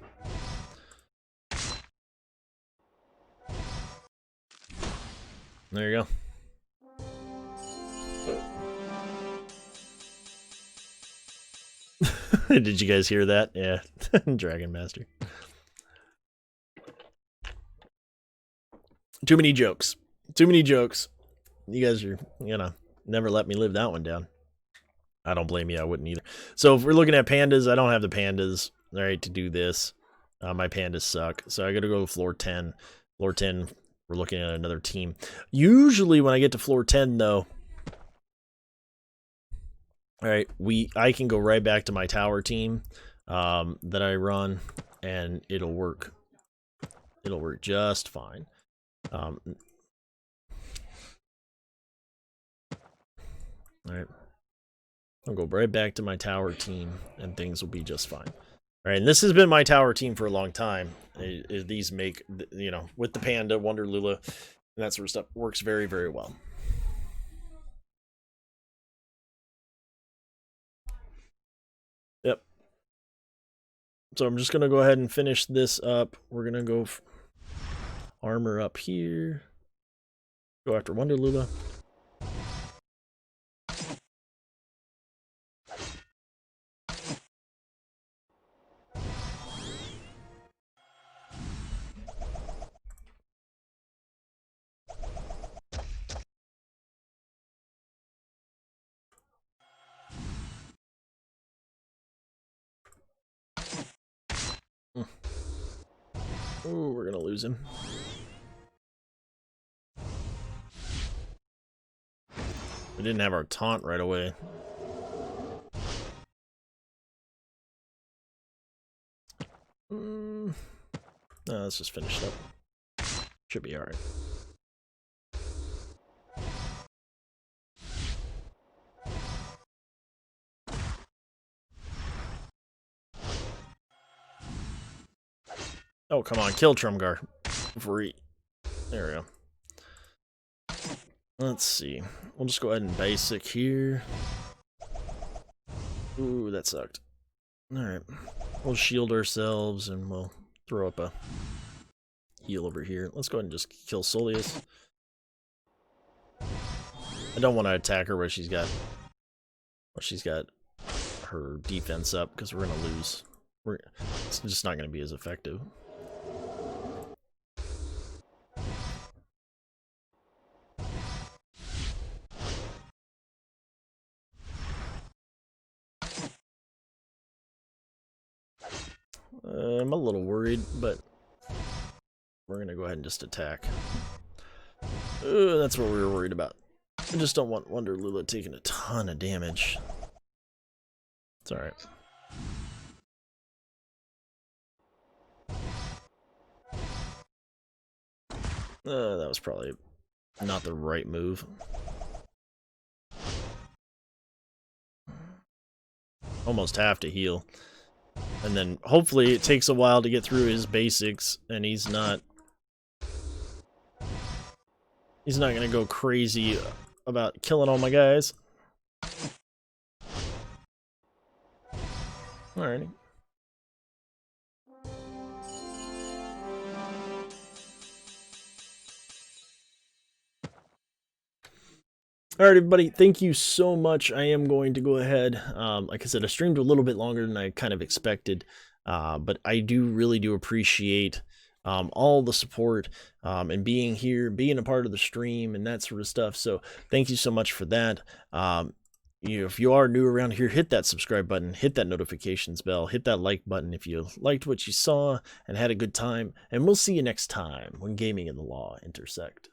There you go. Did you guys hear that? Yeah. Dragon Master. Too many jokes. Too many jokes. You guys are, never let me live that one down. I don't blame you. I wouldn't either. So if we're looking at pandas, I don't have the pandas, all right, to do this. My pandas suck. So I got to go to floor 10. Floor 10, we're looking at another team. Usually when I get to floor 10, though, all right, I can go right back to my tower team that I run, and it'll work. It'll work just fine. All right, I'll go right back to my tower team, and things will be just fine. All right, and this has been my tower team for a long time. These make, with the Panda, Wonder Lula, And that sort of stuff works very, very well. Yep. So I'm just going to go ahead and finish this up. We're going to go armor up here. Go after Wonder Lula. Ooh, we're going to lose him. We didn't have our taunt right away. No, let's just finish it up. Should be alright. Oh, come on, kill Trumgar. Before he... There we go. Let's see. We'll just go ahead and basic here. Ooh, that sucked. Alright. We'll shield ourselves and we'll throw up a heal over here. Let's go ahead and just kill Soleus. I don't want to attack her where she's got her defense up, because we're gonna lose. It's just not gonna be as effective. I'm a little worried, but we're gonna go ahead and just attack. That's what we were worried about. I just don't want Wonder Lula taking a ton of damage. It's alright. That was probably not the right move. Almost have to heal. And then hopefully it takes a while to get through his basics and he's not gonna go crazy about killing all my guys. Alrighty. Alright, everybody, thank you so much. I am going to go ahead. Like I said, I streamed a little bit longer than I kind of expected, but I really do appreciate all the support and being here, being a part of the stream and that sort of stuff. So thank you so much for that. If you are new around here, hit that subscribe button, hit that notifications bell, hit that like button if you liked what you saw and had a good time. And we'll see you next time when gaming and the law intersect.